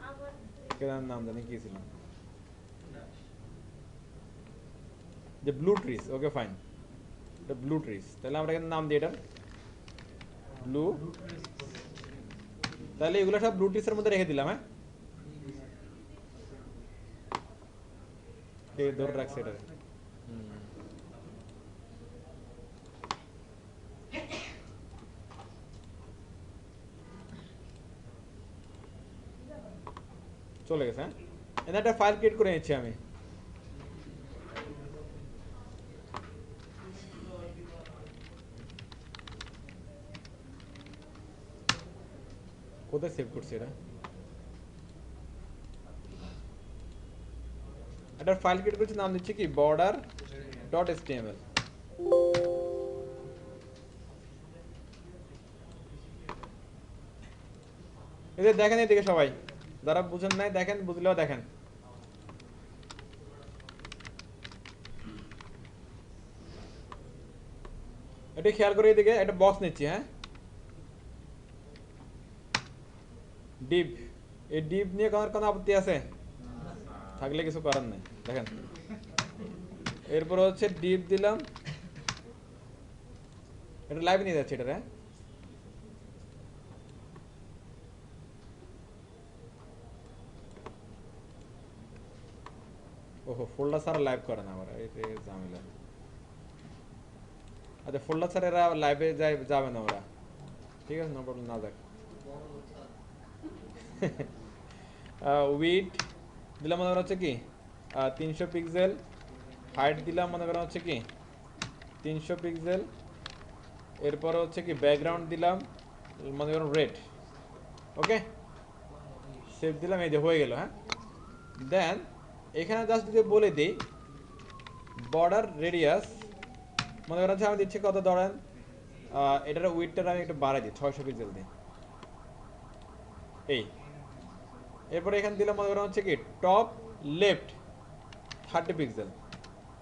আবার এটার নাম জানি কি ছিল, যে ব্লু ট্রিজ। ওকে ফাইন, এটা ব্লু ট্রিজ। তাহলে আমরা এখানে নাম দিই এটার ব্লু। তাহলে এগুলো সব ব্লু ট্রিজের মধ্যে রেখে দিলাম। হ্যাঁ, এই ধরে রাখছে এটা। চলে গেছে। হ্যাঁ, এখানে একটা ফাইল ক্রিয়েট করে নিচ্ছি আমি। কোথায় সেভ করছি এটা? একটা ফাইল ক্রিয়েট করছি, নাম দিচ্ছি কি বর্ডার ডট এচটিএমএল। এই যে দেখেন এদিকে সবাই, যারা বুঝেন নাই দেখেন, বুঝলেও দেখেন। এটা খেয়াল করে এদিকে একটা বক্স নিচ্ছি, হ্যাঁ ডিপ। এই ডিপ নিয়ে কোনো আপত্তি আছে? থাকলে কিছু করার নেই, দেখেন। এরপর হচ্ছে ডিপ দিলাম, এটা লাইভ নিয়ে যাচ্ছে এটা, হ্যাঁ ওহো ফোল্ডার ছাড়া লাইভ করে না আমার, এটা ঝামেলা। আচ্ছা ফোল্ডার ছাড়া এরা লাইভে যাবে না ওরা, ঠিক আছে, নো প্রবলেম, না দেখ। উইড দিলাম মনে করা হচ্ছে কি 300 পিক্সেল, হাইট দিলাম মনে করা হচ্ছে কি 300 পিক্সেল, এরপর হচ্ছে কি ব্যাকগ্রাউন্ড দিলাম মনে করুন রেড। ওকে, সেভ দিলাম, এই যে হয়ে গেল। হ্যাঁ, দেন এখানে জাস্ট যদি বলে দিই বর্ডার রেডিয়াস মনে করেন আমি দিচ্ছি কত, ধরেন এটার উইডটা আমি একটু বাড়াই দিই 600 পিক্সেল দিই, এই। এরপরে এখানে দিলাম মনে করেন হচ্ছে কি top left 30 pixel,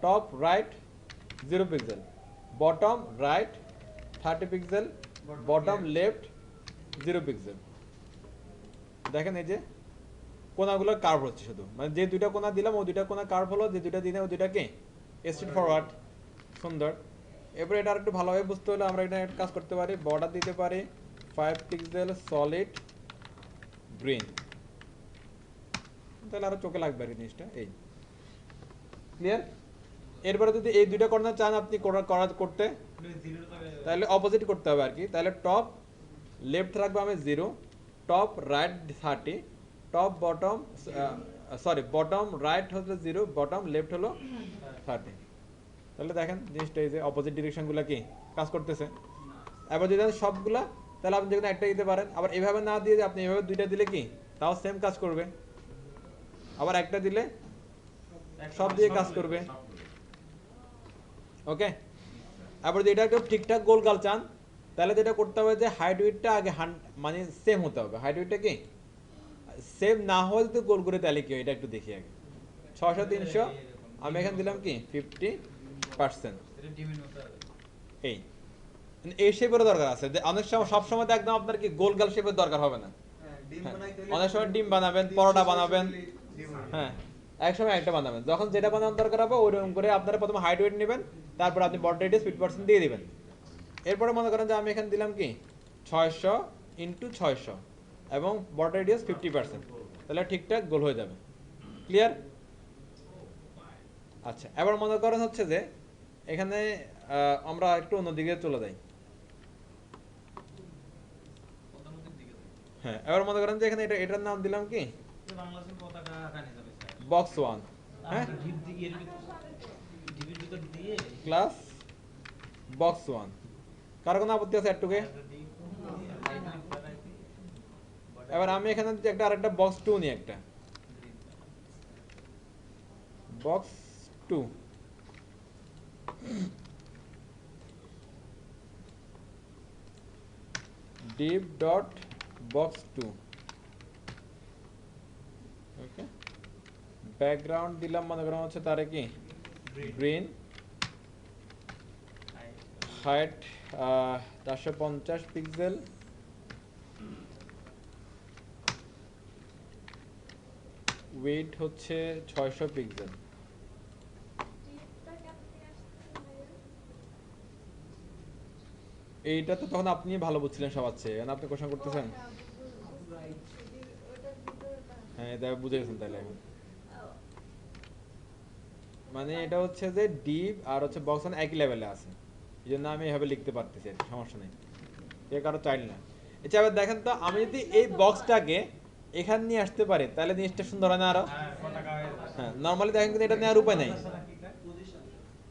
top right 0 pixel, bottom right 30 pixel, bottom left 0 pixel. দেখেন এই যে কোনাগুলো কার্ভ হচ্ছে শুধু, মানে যে দুইটা কোনা দিলাম ও দুইটা কোনা কার্ভ হলো, যে দুইটা দিলাম ও দুইটাকে স্ট্রেট ফরওয়ার্ড, সুন্দর। এরপরে এটা আরেকটু ভালোভাবে বুঝতে হলে আমরা এটা একটা কাজ করতে পারি, বর্ডার দিতে পারি 5 পিক্সেল সলিড গ্রিন, তাহলে আরো চোখে লাগবে আর জিনিসটা, এই ক্লিয়ার। এরপরে যদি এই দুইটা কর্নার চান আপনি করতে, তাহলে অপোজিট করতে হবে আর কি, তাহলে টপ লেফট রাখবো আমি 0, top right 30, top bottom sorry bottom right হচ্ছে 0, বটম লেফট হলো 30। তাহলে দেখেন জিনিসটা এই যে অপোজিট ডিরেকশনগুলো কি কাজ করতেছে। এবার যদি সবগুলা, তাহলে আপনি যেখানে একটা দিতে পারেন, আবার এভাবে না দিয়ে আপনি এভাবে দুইটা দিলে কি তাও সেম কাজ করবে, আবার একটা দিলে সব দিয়ে কাজ করবে। ওকে, এবার যদি এটা একটু ঠিকঠাক গোল গাল চান তাহলে যেটা করতে হবে যে হাইট উইডটা আগে মানে সেম হতে হবে, হাইট উইডটা কি সেম না হলে যদি গোল করে তাহলে কি এটা একটু দেখি আগে। 600 300 আমি এখানে দিলাম কি 50%, এই এই শেপের দরকার আছে, যে অনেক সময় সব সময় তো একদম আপনার কি গোল গাল শেপের দরকার হবে না। অনেক সময় ডিম বানাবেন, পরোটা বানাবেন, হ্যাঁ এক সময় একটা বানাবেন, যখন যেটা বানানোর দরকার হবে ওইরকম করে আপনারা প্রথমে হাইট ওয়েট নেবেন, তারপর আপনি বডি রেডিয়াস 50% দিয়ে দিবেন। এরপরে মনে করেন যে আমি এখানে দিলাম কি 600 ইন্টু 600 এবং বডি রেডিয়াস 50%, তাহলে ঠিকঠাক গোল হয়ে যাবে, ক্লিয়ার। আচ্ছা, এবার মনে করেন হচ্ছে যে এখানে আমরা একটু অন্যদিকে চলে যাই। হ্যাঁ, এবার মনে করেন যে এখানে এটার নাম দিলাম কি বাংলাদেশের পতাকা কানে যাবে স্যার, বক্স 1, হ্যাঁ ডিপ দিয়ে ডিপের ভিতর দিয়ে ক্লাস বক্স 1। কার কোনো আপত্তি আছে একটুকে? এবার আমি এখানে একটা আরেকটা বক্স 2 নিই, একটা বক্স 2, ডিপ ডট বক্স 2। ওকে, ব্যাকগ্রাউন্ড দিলাম মনে করা হচ্ছে তারে কি গ্রিন, হাইট 450 পিক্সেল, ওয়েট হচ্ছে 600 পিক্সেল। এইটা তো তখন আপনি ভালো বুঝছিলেন সবার চেয়ে, এখন আপনি কোশ্চেন করতেছেন। হ্যাঁ, এটা বুঝে গেছেন তাহলে এখন। মানে এটা হচ্ছে যে ডিপ আর হচ্ছে বক্স একই লেভেলে আছে, এই জন্য আমি এভাবে লিখতে পারতেছি, সমস্যা নেই, এর কারো চাইল্ড না। আচ্ছা, এবার দেখেন তো আমি যদি এই বক্সটাকে এখানে নিয়ে আসতে পারে তাহলে জিনিসটা সুন্দর হয় না আরো? হ্যাঁ পতাকা হয়ে যাবে। হ্যাঁ নর্মালি দেখেন কিন্তু এটা নেওয়ার উপায় নাই।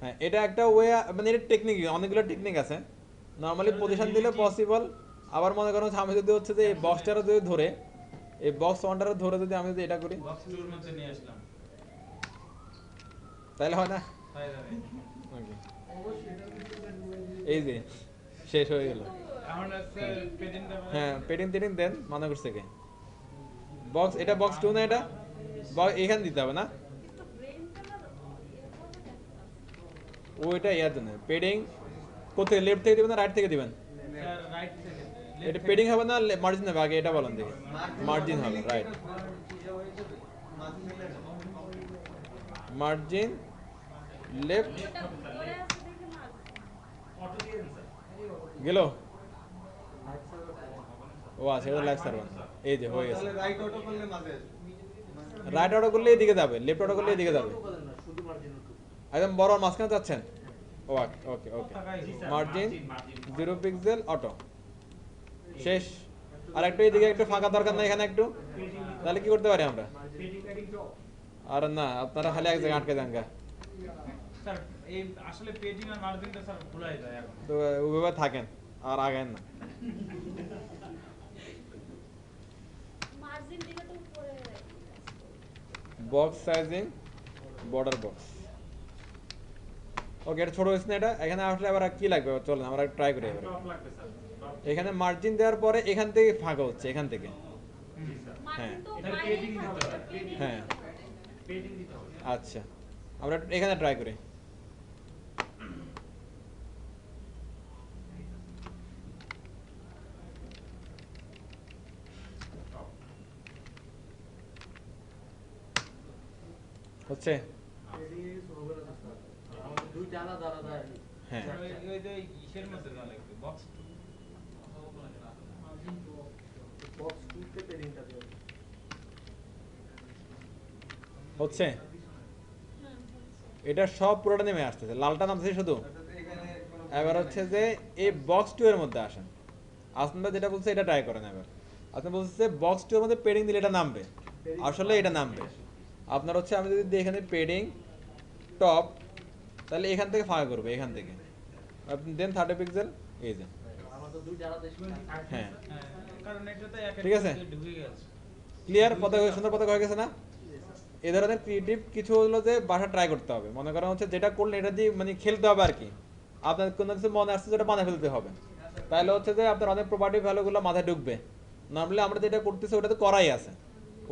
হ্যাঁ এটা একটা ওয়ে, মানে এটা টেকনিক, অনেকগুলো টেকনিক আছে। নর্মালি পজিশন দিলে পসিবল, আবার মনে করেন আমি যদি হচ্ছে যে এই বক্সটারও যদি ধরে, এই বক্স ওয়ানটারও ধরে যদি আমি যদি এটা করি বক্স টুর মধ্যে নিয়ে আসলাম তাহলে হয় না? হয়ে যাবে। Okay. এই যে শেষ হয়ে গেল। এখন হচ্ছে পেটিং দেবে। হ্যাঁ পেটিং টেটিং দেন মানা করছে কে? বক্স, এটা বক্স 2 না, এটা এখানে দিতে হবে না? কিন্তু ব্রেনটা না এরকম ওইটা ইয়ার জন্য পেডিং কোথায়, লেফট থেকে দিবেন না রাইট থেকে দিবেন? রাইট থেকে এটা পেডিং হবে না মার্জিন হবে? আগে এটা বলেন দেখি। মার্জিন হবে, রাইট। মার্জিন লেফট ওটা পড়ে আছে দেখে মার অটো দিয়ে দেন স্যার। গেল। ও আচ্ছা এটা লাইফ সার্ভার, এই যে হয়ে গেছে। তাহলে রাইট অটো করলে মাঝে আসবে। রাইট অটো করলে এদিকে যাবে, লেফট অটো করলে এদিকে যাবে। শুধু মার্জিন ওটু একদম বড় মাঝখানে যাচ্ছেন। ওকে ওকে ওকে, পতাকাই জি sir, margin margin 0 pixel auto শেষ। আর একটু এদিকে একটু ফাঁকা দরকার না এখানে একটু, তাহলে কি করতে পারি আমরা? পেডিং তো আর না আপনারা খালি এক জায়গায় আটকে যান গা, স্যার এই আসলে পেটিং আর মার্জিনটা স্যার ভুলাই যায় এখন। তো ওইভাবে থাকেন আর আগেন না। মার্জিন দিকে তো উপরে বক্স সাইজিং বর্ডার বক্স। ওকে এটা ছোট হয়েছে না, এটা এখানে আসলে আবার কি লাগবে চলেন আমরা ট্রাই করি এবার। টপ লাগবে স্যার। এখানে মার্জিন দেওয়ার পরে এখান থেকে ফাঁকা হচ্ছে, এখান থেকে। জি স্যার। মার্জিন তো এটা বাইরেই পেডিং দিতে থাকে, হবে। পেডিং হ্যাঁ। দিতে হবে। পেডিং দিতে হবে। আচ্ছা আমরা এখানে ট্রাই করি। হচ্ছে আমাদের দুইটা আলাদা আলাদা হ্যাঁ ওই যে ইসের মধ্যে যা লাগবে বক্স টু। বক্স টুতে পেডিংটা দেওয়া হচ্ছে, হুম, হচ্ছে। এটা সব পুরোটা নেমে আসতেছে, লালটা নামছে শুধু। অর্থাৎ এখানে কোনো এবার হচ্ছে যে এই বক্স 2 এর মধ্যে আসেন। আপনারা যেটা বলছে এটা ট্রাই করেন। এবার আপনি বলছে বক্স 2 এর মধ্যে পেডিং দিলে এটা নামবে, আসলে এটা নামবে। আপনার হচ্ছে আমি যদি দিই এখানে পেডিং টপ, তাহলে এখান থেকে ফাঁকা করবে, এখান থেকে আপনি দেন 30 পিক্সেল, এই যে আমার তো দুইটা আলাদা হ্যাঁ হ্যাঁ কারণ এটাতে এক ঠিক আছে। ঢুকে গেছে। ক্লিয়ার, পতাকা সুন্দর পতাকা হয়ে গেছে না? এই ধরনের ক্রিয়েটিভ কিছু হলো যে বাসা ট্রাই করতে হবে। মনে করেন হচ্ছে যেটা করলে এটা দিয়ে মানে খেলতে হবে আর কি। আপনার কোনো কিছু মনে আসছে যেটা বানায় ফেলতে হবে, তাহলে হচ্ছে যে আপনার অনেক প্রপার্টি ভ্যালুগুলো মাথায় ঢুকবে। নর্মালি আমরা যেটা করতেছি ওটা তো করাই আছে,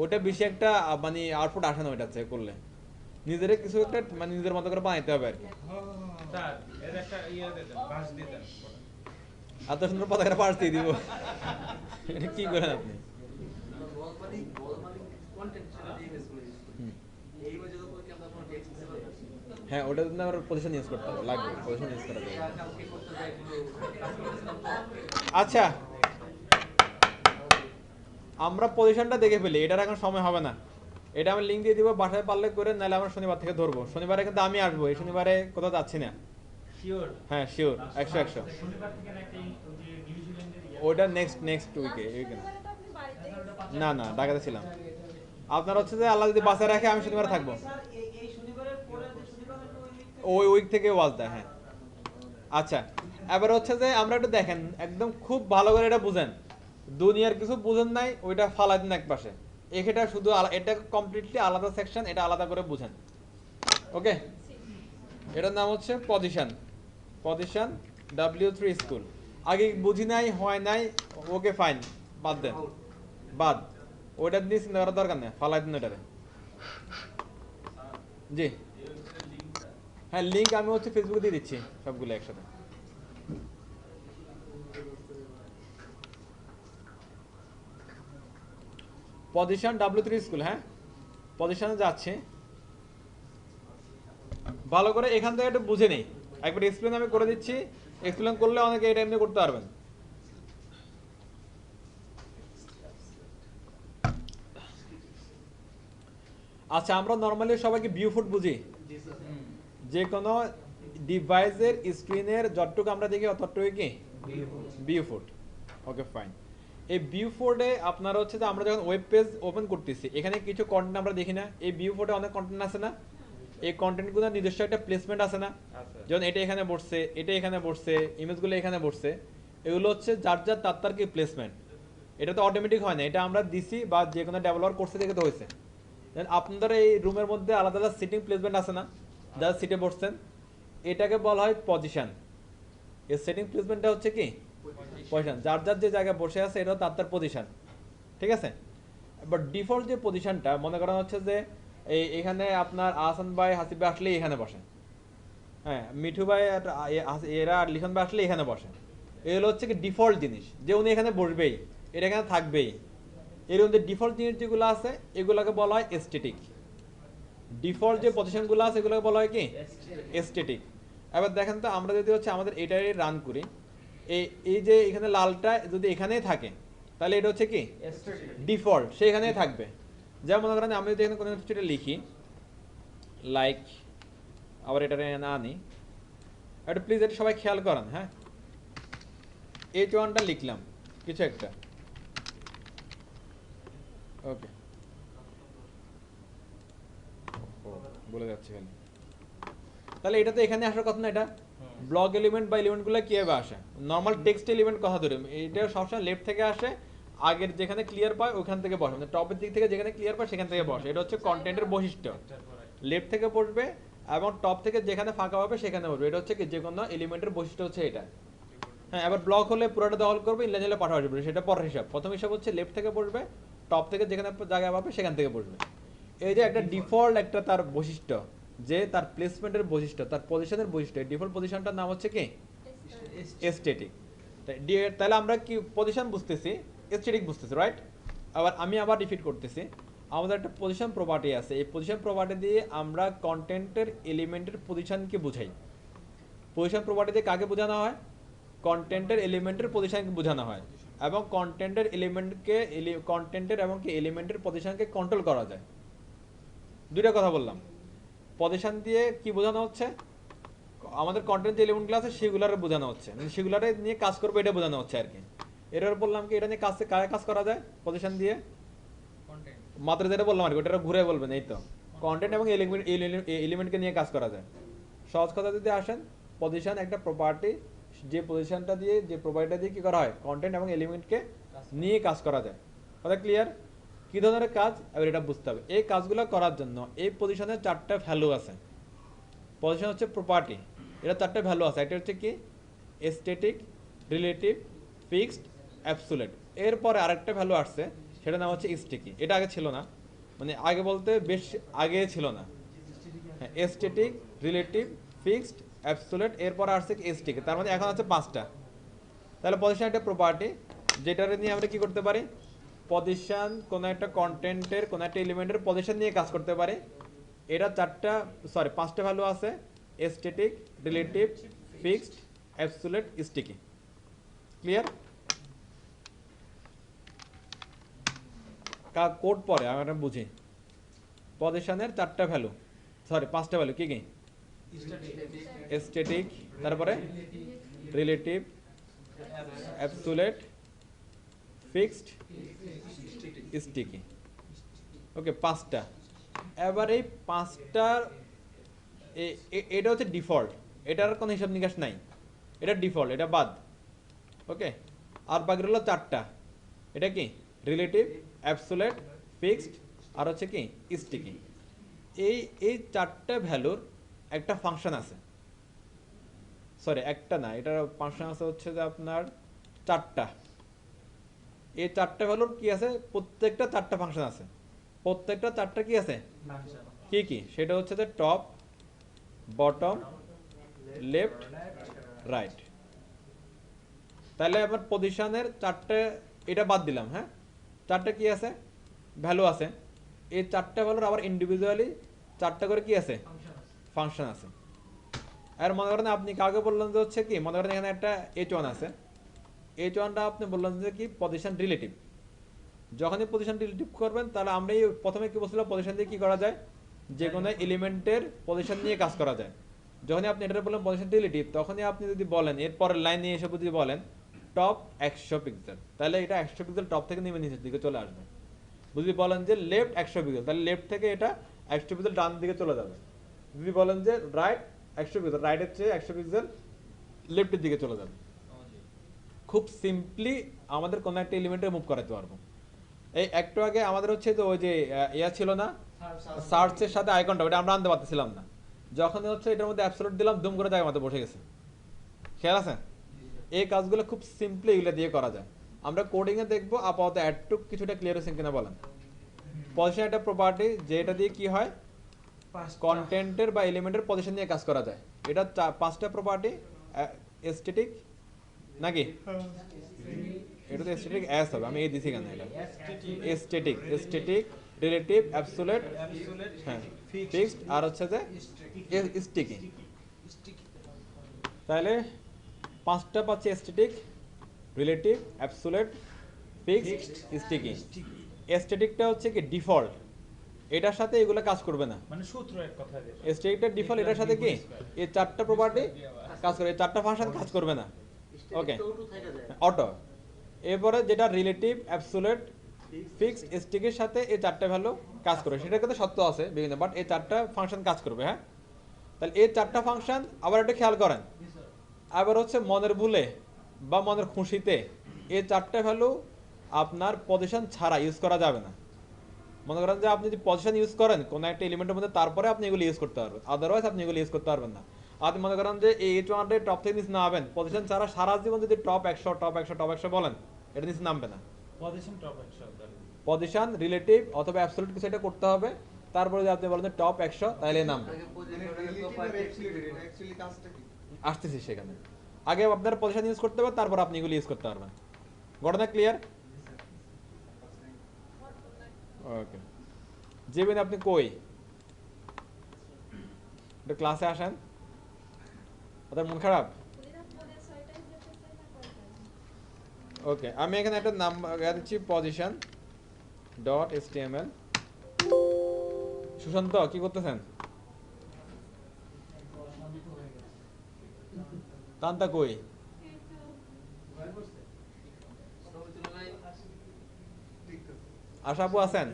ওটা বেশি একটা মানে আউটপুট আসে না ওইটা থেকে করলে। নিজের কিছু একটা মানে নিজের মতো করে বানাইতে হবে আর কি। স্যার এর একটা ইয়ে দিয়ে দেন, বাস দিয়ে দেন। এত সুন্দর পতাকাটা পাশ দিয়ে দিব, এটা কি করেন আপনি? বল মালিক কন্টেন্ট সেটা দিয়ে গেছে হুম। এই মধ্যে তো কি আমরা কোনো টেক্সট দিতে পারছি হ্যাঁ ওটার জন্য আবার পজিশন ইউজ করতে হবে, লাগবে পজিশন ইউজ করা যাবে। কালকে করতে যাই এগুলো আচ্ছা আমরা পজিশনটা দেখে ফেলি, এটার এখন সময় হবে না। এটা আমি লিঙ্ক দিয়ে দিব, বাসায় পারলে করে, নাহলে আমরা শনিবার থেকে ধরবো। শনিবারে কিন্তু আমি আসবো, এই শনিবারে কোথাও যাচ্ছি না। শিওর হ্যাঁ শিওর, 100 শনিবার থেকে নাকি ওই যে নিউজিল্যান্ডের ওইটা নেক্সট উইকে। শনিবারে তো আপনি বাড়িতে গেছেন। না না ঢাকাতে ছিলাম। আপনার হচ্ছে যে আল্লাহ যদি বাসায় রাখে আমি শনিবার থাকবো, স্যার এই শনিবারের পরে যে শনিবারে তো ওই উইক থেকে ওয়াজ দেয়। হ্যাঁ আচ্ছা এবার হচ্ছে যে আমরা একটু দেখেন, একদম খুব ভালো করে এটা বুঝেন। দুনিয়ার কিছু বুঝেন নাই ওইটা ফালাই দিন এক পাশে, এটা শুধু এটা কমপ্লিটলি আলাদা সেকশন, এটা আলাদা করে বুঝেন। ওকে এটার নাম হচ্ছে পজিশন, পজিশন W3 স্কুল। আগে বুঝি নাই, হয় নাই, ওকে ফাইন, বাদ দেন, বাদ। ওইটা নিয়ে চিন্তা করার দরকার নেই, ফালাই দিন ওটারে। জি হ্যাঁ লিঙ্ক আমি হচ্ছে ফেসবুকে দিয়ে দিচ্ছি সবগুলো একসাথে। পজিশন W3 স্কুল, হ্যাঁ পজিশনে যাচ্ছে। ভালো করে এখান থেকে একটু বুঝে নেই, একবার এক্সপ্লেন আমি করে দিচ্ছি। এক্সপ্লেন করলে অনেকে এটা এমনি করতে পারবেন। আচ্ছা আমরা নর্মালি সবাইকে ভিউ ফুট বুঝি, যে কোনো ডিভাইসের স্ক্রিনের যতটুকু আমরা দেখি অতটুকু কি ভিউ ফুট। Okay fine. এই ভিউ ফোর্ডে আপনার হচ্ছে যে আমরা যখন ওয়েব পেজ ওপেন করতেছি এখানে কিছু কন্টেন্ট আমরা দেখি না, এই ভিউ ফোর্ডে অনেক কন্টেন্ট আছে না, এই কন্টেন্টগুলো নিজস্ব একটা প্লেসমেন্ট আছে না, যেমন এটা এখানে বসছে, এটা এখানে বসছে, ইমেজগুলো এখানে বসছে, এগুলো হচ্ছে যার যার তার কি প্লেসমেন্ট। এটা তো অটোমেটিক হয় না, এটা আমরা দিছি বা যে কোনো ডেভেলপার কোর্সে থেকে তো হয়েছে। আপনাদের এই রুমের মধ্যে আলাদা আলাদা সিটিং প্লেসমেন্ট আছে না, যারা সিটে বসছেন, এটাকে বলা হয় পজিশন। এই সেটিং প্লেসমেন্টটা হচ্ছে কি পজিশন, যার যার যে জায়গায় বসে আছে এটা তার তার পজিশন, ঠিক আছে। বাট ডিফল্ট যে পজিশনটা মনে করা হচ্ছে যে এখানে আপনার আহসান ভাই হাসিব ভাই আসলে এখানে বসে, হ্যাঁ মিঠু ভাই এরা আর লিখন ভাই আসলে এখানে বসে, এগুলো হচ্ছে কি ডিফল্ট জিনিস, যে উনি এখানে বসবেই, এটা এখানে থাকবেই। এর মধ্যে ডিফল্ট জিনিস যেগুলো আছে এগুলোকে বলা হয় এস্থেটিক। ডিফল্ট যে পজিশনগুলো আছে এগুলোকে বলা হয় কি এস্থেটিক। এবার দেখেন তো আমরা যদি হচ্ছে আমাদের এটাই রান করি, এই যে এখানে লালটা যদি এখানেই থাকে তাহলে এটা হচ্ছে কি ডিফল্ট, সেখানেই থাকবে। যেমন মনে করেন আমি যদি এখানে কোনো কিছু লিখি লাইক, আবার এটা না আনি, এটা প্লিজ এটা সবাই খেয়াল করেন, হ্যাঁ H1টা লিখলাম কিছু একটা, ওকে বলে যাচ্ছে খালি, তাহলে এটা তো এখানে আসার কথা না, এটা ব্লক এলিমেন্ট বা এলিমেন্টগুলো কিভাবে আসে, নর্মাল টেক্সট এলিমেন্ট কথা ধরে এটা সবসময় লেফট থেকে আসে, আগের যেখানে ক্লিয়ার পায় ওখান থেকে বসে, মানে টপের দিক থেকে যেখানে ক্লিয়ার পায় সেখান থেকে বসে, এটা হচ্ছে কন্টেন্টের বৈশিষ্ট্য। লেফট থেকে বসবে এবং টপ থেকে যেখানে ফাঁকা হবে সেখানে বসবে, এটা হচ্ছে কি যে কোনো এলিমেন্টের বৈশিষ্ট্য হচ্ছে এটা। হ্যাঁ এবার ব্লক হলে পুরোটা দখল করবে, ইনলাইন হলে পাঠাতে আসবে, সেটা পরের হিসাব। প্রথম হিসাব হচ্ছে লেফট থেকে বসবে, টপ থেকে যেখানে জায়গা পাবে সেখান থেকে বসবে। এই যে একটা ডিফল্ট একটা তার বৈশিষ্ট্য, যে তার প্লেসমেন্টের বৈশিষ্ট্য, তার পজিশনের বৈশিষ্ট্য, ডিফল্ট পজিশনটার নাম হচ্ছে কি এস্থেটিক। তাহলে আমরা কি পজিশন বুঝতেছি, এস্থেটিক বুঝতেছি, রাইট। আমি আবার রিপিট করতেছি, আমাদের একটা পজিশন প্রপার্টি আছে, এই পজিশন প্রপার্টি দিয়ে আমরা কন্টেন্টের এলিমেন্টের পজিশনকে বুঝাই। পজিশন প্রপার্টি দিয়ে কাকে বোঝানো হয়, কন্টেন্টের এলিমেন্টের পজিশনকে বোঝানো হয়, এবং কন্টেন্টের এলিমেন্টকে কন্টেন্টের এবং কি এলিমেন্টের পজিশনকে কন্ট্রোল করা যায়। দুইটা কথা বললাম, পজিশন দিয়ে কি বোঝানো হচ্ছে, আমাদের কন্টেন্ট যে এলিমেন্টগুলো আছে সেগুলারে বোঝানো হচ্ছে, মানে সেগুলারে নিয়ে কাজ করবে এটা বোঝানো হচ্ছে আর কি। এরপর বললাম কি এটা নিয়ে কাজ করা যায় পজিশন দিয়ে, মাত্র যেটা বললাম আর কি ওটা ঘুরে বলবেন, এই তো কন্টেন্ট এবং এলিমেন্টকে নিয়ে কাজ করা যায়। সহজ কথা যদি আসেন, পজিশন একটা প্রপার্টি, যে পজিশনটা দিয়ে যে প্রপার্টিটা দিয়ে কি করা হয়, কন্টেন্ট এবং এলিমেন্টকে নিয়ে কাজ করা যায়। কথা ক্লিয়ার? কি ধরনের কাজ এবার এটা বুঝতে হবে। এই কাজগুলো করার জন্য এই পজিশনের 4টা ভ্যালু আছে। পজিশন হচ্ছে প্রপার্টি, এটা 4টা ভ্যালু আছে। এটা হচ্ছে কি এস্থেটিক, রিলেটিভ, ফিক্সড, অ্যাবসোলিউট। এরপরে আরেকটা ভ্যালু আসছে, সেটার নাম হচ্ছে স্টিকি। এটা আগে ছিল না, মানে আগে বলতে বেশ আগে ছিল না। হ্যাঁ এস্থেটিক, রিলেটিভ, ফিক্সড, অ্যাবসোলিউট, এরপর আসছে স্টিকি। তার মানে এখন আছে 5টা। তাহলে পজিশন একটা প্রপার্টি, যেটার নিয়ে আমরা কি করতে পারি, পজিশন কোনো একটা কন্টেন্টের কোনো একটা এলিমেন্টের পজিশন নিয়ে কাজ করতে পারে। এটা 5টা ভ্যালু আছে, aesthetic, relative, fixed, absolute, sticky. Clear? Code পরে আমরা বুঝি। পজিশনের 4টা ভ্যালু, 5টা ভ্যালু কি কি, এস্থেটিক, তারপরে রিলেটিভ, অ্যাবসোলিউট, ফিক্সড, স্টিকি। ওকে 5টা। এবার এই 5টার এটা হচ্ছে ডিফল্ট, এটার কোনো হিসাব নিকাশ নাই, এটা ডিফল্ট, এটা বাদ। ওকে আর বাকি হলো 4টা, এটা কি রিলেটিভ, অ্যাবসোলিউট, ফিক্সড, আর হচ্ছে কি স্টিকি। এই 4টা ভ্যালুর একটা ফাংশন আছে, একটা না, এটার ফাংশন আছে হচ্ছে যে আপনার 4টা। এই 4টা ভ্যালুর কি আছে, প্রত্যেকটা 4টা ফাংশন আছে, প্রত্যেকটা 4টা কি আছে, কি কি, সেটা হচ্ছে যে টপ, বটম, লেফট, রাইট। তাহলে আমার পজিশনের 4টে এটা বাদ দিলাম, হ্যাঁ 4টা কি আছে, ভ্যালু আছে। এই 4টা ভ্যালুর আবার ইন্ডিভিজুয়ালি 4টা করে কি আছে, ফাংশন আছে। আর মনে করেন আপনি কাউকে বললেন যে হচ্ছে কি, মনে করেন এখানে একটা H1 আছে, H1টা আপনি বললেন যে কি পজিশন রিলেটিভ। যখনই পজিশন রিলেটিভ করবেন তাহলে আমরা প্রথমে কি বলছিলাম, পজিশন দিয়ে কি করা যায়, যে কোনো এলিমেন্টের পজিশন নিয়ে কাজ করা যায়। যখনই আপনি এটা বললেন পজিশন রিলেটিভ, তখনই আপনি যদি বলেন এরপরের লাইন নিয়ে এসে যদি বলেন টপ 100 পিক্সেল, তাহলে এটা 100 পিক্সেল টপ থেকে নেমে নিচের দিকে চলে আসবে। যদি বলেন যে লেফট 100 পিক্সেল, তাহলে লেফট থেকে এটা 100 পিক্সেল ডান দিকে চলে যাবে। যদি বলেন যে রাইট 100 পিক্সেল, রাইটের চেয়ে 100 পিক্সেল লেফটের দিকে চলে যাবে। খুব সিম্পলি আমাদের কোনো একটা এলিমেন্টে মুভ করাতে পারবো। এই একটু আগে আমাদের হচ্ছে তো ওই যে ইয়া ছিল না, সার্চের সাথে আইকনটা, ওটা আমরা আনতে পারতেছিলাম না। যখন হচ্ছে এটার মধ্যে অ্যাবসলিউট দিলাম, দুম করে জায়গা মতো বসে গেছে। খেয়াল আছে? এই কাজগুলো খুব সিম্পলি এগুলো দিয়ে করা যায়। আমরা কোডিংয়ে দেখবো, আপাতত অ্যাডটুক কিছুটা ক্লিয়ার হয়েছে কিনা বলেন। পজিশন একটা প্রপার্টি, যেটা দিয়ে কি হয়, কন্টেন্টের বা এলিমেন্টের পজিশন নিয়ে কাজ করা যায়। এটা 5টা প্রপার্টি, এস্থেটিক নাকি? এটা তো এস্থেটিক এস হবে, আমি এই দিছি কেন? এটা এস্থেটিক, রিলেটিভ, অ্যাবসোলিউট, হ্যাঁ, ফিক্সড, আর হচ্ছে যে স্টিকি। তাহলে 5টা পাচ্ছি, static, relative, absolute, fixed, sticky. এস্থেটিকটা হচ্ছে কি ডিফল্ট, এটার সাথে এগুলো কাজ করবে না, মানে সূত্র এক কথা দিয়ে এস্থেটিকটা ডিফল্ট, এটার সাথে কি এই 4টা প্রপার্টি কাজ করে, এই 4টা ফাংশন কাজ করবে না। ওকে, অটো। এরপরে যেটা রিলেটিভ, অ্যাবসোলিউট, ফিক্স, স্টিকের সাথে এই 4টা ভ্যালু কাজ করে, সেটার কিন্তু সত্য আছে বিভিন্ন, বাট এই 4টা ফাংশন কাজ করবে। হ্যাঁ, তাহলে এই 4টা ফাংশন আবার একটু খেয়াল করেন। আবার হচ্ছে মনের ভুলে বা মনের খুশিতে এই 4টা ভ্যালু আপনার পজিশন ছাড়া ইউজ করা যাবে না। মনে করেন যে আপনি যদি পজিশন ইউজ করেন কোনো একটা এলিমেন্টের মধ্যে, তারপরে আপনি এগুলো ইউজ করতে পারবেন, আদারওয়াইজ আপনি এগুলো ইউজ করতে পারবেন না। আপনি মনে করেন যে এই H100 টপ থেকে নিচে নামাবেন, পজিশন ছাড়া সারা জীবন যদি টপ 100 বলেন, এটা নিচে নামবে না। পজিশন টপ 100 পজিশন, রিলেটিভ অথবা অ্যাবসলিউট কিছু একটা করতে হবে, তারপরে যদি আপনি বলেন যে টপ 100, তাহলে নামবে। আসতেছি সেখানে, আগে আপনার পজিশন ইউজ করতে হবে, তারপর আপনি এগুলো ইউজ করতে পারবেন। ঘটনা ক্লিয়ার? ওকে, যেবেন আপনি কই ক্লাসে আসেন, আপনার মন খারাপ? ওকে, আমি এখানে একটা নাম্বার দিচ্ছি, পজিশন ডট html। সুশান্ত কি করতেছেন? তান্তা কই? আশা আপু আছেন?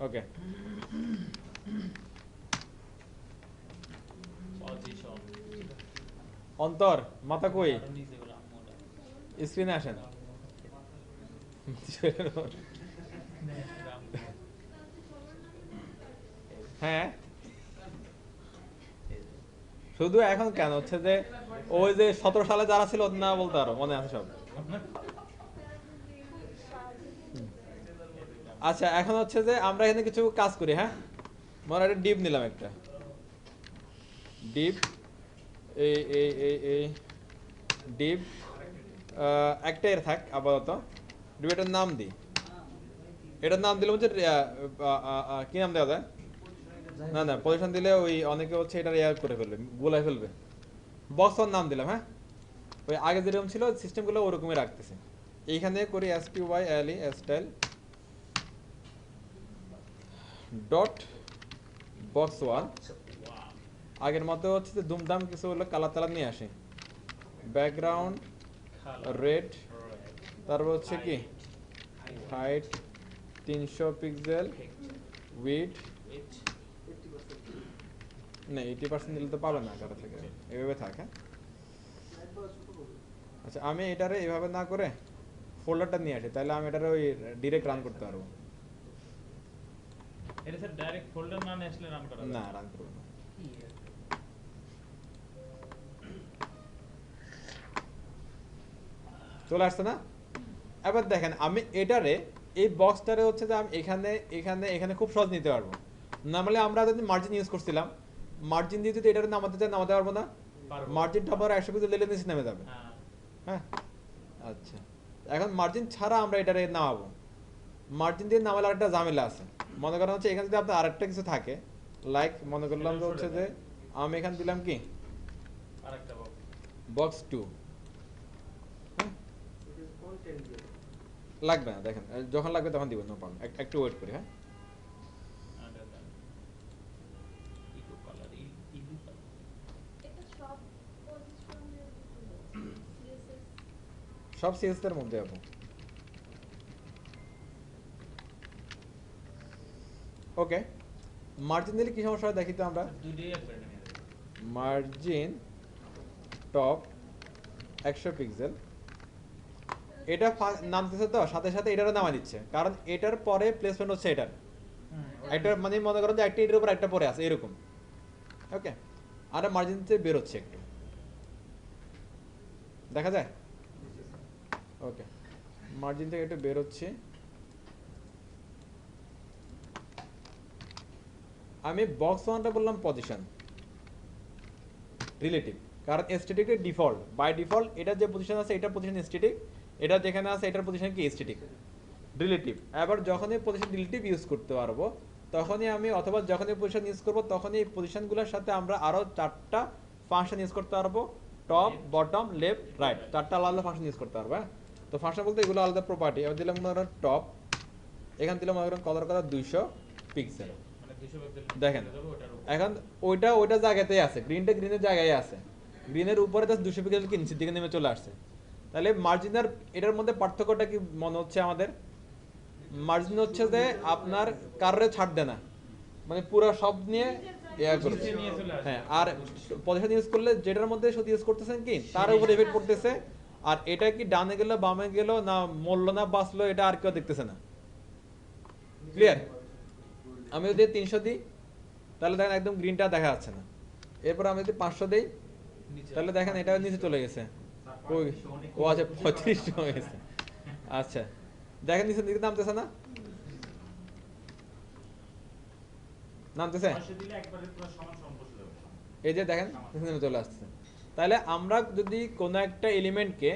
ওকে, পজিশন অন্তর মাথা কই? নিচে বলা মোড়া স্ক্রিনে আসেন। হ্যাঁ, শুধু এখন কেন হচ্ছে যে ওই যে 17 সালে যারা ছিল না বলতে পারো, মনে আছে সব? আচ্ছা, এখন হচ্ছে যে আমরা এখানে কিছু কাজ করি। হ্যাঁ, মনে একটা ডিপ নিলাম, একটা ডিপ, এই ডিপ একটা এর থাক আপাতত। ডিপ এটার নাম দিই, এটার নাম দিলাম হচ্ছে কি নাম দেওয়া যায়? না, পজিশন দিলে ওই অনেকে হচ্ছে এটা ইয়া করে ফেলবে, গোলায় ফেলবে। বক্স ওর নাম দিলাম। হ্যাঁ, ওই আগে যেরকম ছিল সিস্টেমগুলো ওরকমই রাখতেছে। এইখানে করি STYLE স্টাইল ডট বক্স 1। আগের মতো হচ্ছে যে দুমদাম কিছু হলো কালার তালার নিয়ে আসে, ব্যাকগ্রাউন্ড রেড, তারপর হচ্ছে কি হাইট 300 পিক্সেল, উইড না 80% দিলে তো পাবে না কারো থেকে, এভাবে থাকে। আচ্ছা, আমি এটারে এভাবে না করে ফোল্ডারটা নিয়ে আসি, তাহলে আমি এটারে ওই ডিরেক্ট রান করতে পারবো। এটা স্যার ডাইরেক্ট ফোল্ডার না নিয়ে আসলে রান করা না, রান করবো না। চলে আসছে না? এবার দেখেন, আমি এটারে এই বক্সটারে হচ্ছে যে আমি এখানে এখানে এখানে খুব সহজ নিতে পারবো। নরমালি আমরা যদি মার্জিন ইউজ করছিলাম, মার্জিন দিয়ে যদি এটারে নামাতে চাই নামাতে পারবো না। মার্জিনটা আবার 100 পিক্সেল দিলে নিচে নেমে যাবে। হ্যাঁ, আচ্ছা, এখন মার্জিন ছাড়া আমরা এটারে নামাবো। মার্জিন দিয়ে নামালে আরেকটা ঝামেলা আছে। মনে করেন হচ্ছে এখানে যদি আপনার আরেকটা কিছু থাকে, লাইক মনে করলাম যে হচ্ছে যে আমি এখানে দিলাম কি আরেকটা বক্স 2, লাগবে না, দেখেন যখন লাগবে তখন দিব, নো প্রবলেম। একটু ওয়েট করি। হ্যাঁ, এটা সব পজিশনের CSS সব সিএস এর মধ্যে আপু। ওকে, মার্জিন দিলে কি সমস্যা হয় দেখি তো আমরা। দুইটাই একবারে নেমে যাবে। মার্জিন টপ 100 পিক্সেল, এটা নামতেছে তো সাথে সাথে এটারও নামা দিচ্ছে, কারণ এটার পরে প্লেসমেন্ট হচ্ছে এটার, একটা মানে মনে করেন যে একটা এটার উপর একটা পরে আছে এরকম। ওকে, আর মার্জিন থেকে বের হচ্ছে একটু, দেখা যায়। ওকে, মার্জিন থেকে একটু বের হচ্ছে। আমি বক্স ওয়ানটা বললাম পজিশন রিলেটিভ, কারণ স্ট্যাটিক ডিফল্ট বাই ডিফল্ট এটা যে পজিশন আছে এটার পজিশন স্ট্যাটিক, এটা যেখানে আছে এটার পজিশন কি স্ট্যাটিক। রিলেটিভ আবার যখনই পজিশন রিলেটিভ ইউজ করতে পারবো তখনই আমি, অথবা যখনই পজিশন ইউজ করবো তখনই এই পজিশনগুলোর সাথে আমরা আরও 4টা ফাংশন ইউজ করতে পারবো, টপ বটম লেফট রাইট, 4টা আলাদা ফাংশন ইউজ করতে পারবো। হ্যাঁ, তো ফাংশন বলতে এগুলো আলাদা প্রপার্টি। আমি দিলাম মনে করেন টপ, এখানে দিলাম মনে করেন কলার কথা 200 পিক্সেল। মানে 200 পিক্সেল দেখেন ওটার উপর। এখন ওইটা জায়গাতেই আছে, গ্রিনটা গ্রিনের জায়গায় আছে, গ্রিনের উপরে জাস্ট 200 পিক্সেল কি নিচের দিকে নেমে চলে আসছে। তাহলে মার্জিনার এটার মধ্যে পার্থক্যটা কি মনে হচ্ছে আমাদের? মার্জিন হচ্ছে যে আপনার কারোরে ছাড় দেয় না, মানে পুরো সব নিয়ে ইয়া করছে। নিয়ে চলে আসে। হ্যাঁ, আর পজিশন ইউজ করলে যেটার মধ্যে শুধু ইউজ করতেছেন কি তার উপর এফেক্ট করতেছে, আর এটা কি ডানে গেল বামে গেল না মরলো না বাঁচলো এটা আর কেউ দেখতেছে না। ক্লিয়ার? আমি যদি 300 দিই তাহলে দেখেন একদম গ্রিনটা দেখা যাচ্ছে না। এরপর আমি যদি 500 দিই তাহলে দেখেন এটা নিচে চলে গেছে। ওই ও আচ্ছা 35 হয়ে গেছে। আচ্ছা দেখেন নিচের দিকে নামতেছে না, নামতেছে, 900 দিলে একবারে পুরো সমান সমান বসে যাবে। এই যে দেখেন নিচে চলে আসছে। তাহলে আমরা যদি কোনো একটা এলিমেন্টকে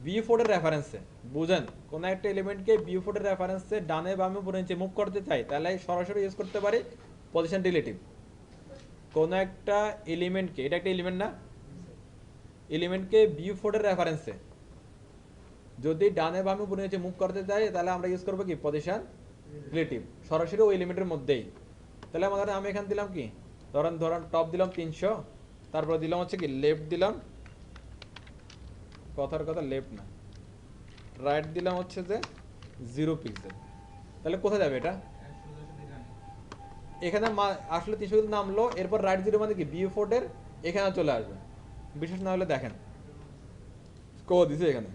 B4 এর রেফারেন্সে, বুঝেন, কোনো একটা এলিমেন্টকে B4 এর রেফারেন্সে ডানে বামে উপরে নিচে মুভ করতে চাই তাহলে সরাসরি ইউজ করতে পারি পজিশন রিলেটিভ। কোনো একটা এলিমেন্টকে, এটা একটা এলিমেন্ট না, এলিমেন্টকে B4 এর রেফারেন্সে যদি ডানে বামে উপরে নিচে মুভ করতে চাই তাহলে আমরা ইউজ করবো কি পজিশন রিলেটিভ, সরাসরি ওই এলিমেন্টের মধ্যেই। তাহলে আমাদের আমি এখানে দিলাম কি, ধরেন টপ দিলাম 300, তারপর দিলাম হচ্ছে কি লেফট দিলাম, কথার কথা লেফট না রাইট দিলাম হচ্ছে যে 0 পিক্সেল। তাহলে কোথায় যাবে এটা? এখানে আসলে 300 নামলো, এরপর রাইট 0 মানে কি B4 এর এখানে চলে আসবে। বিশেষ না হলে দেখেন কো দিছে এখানে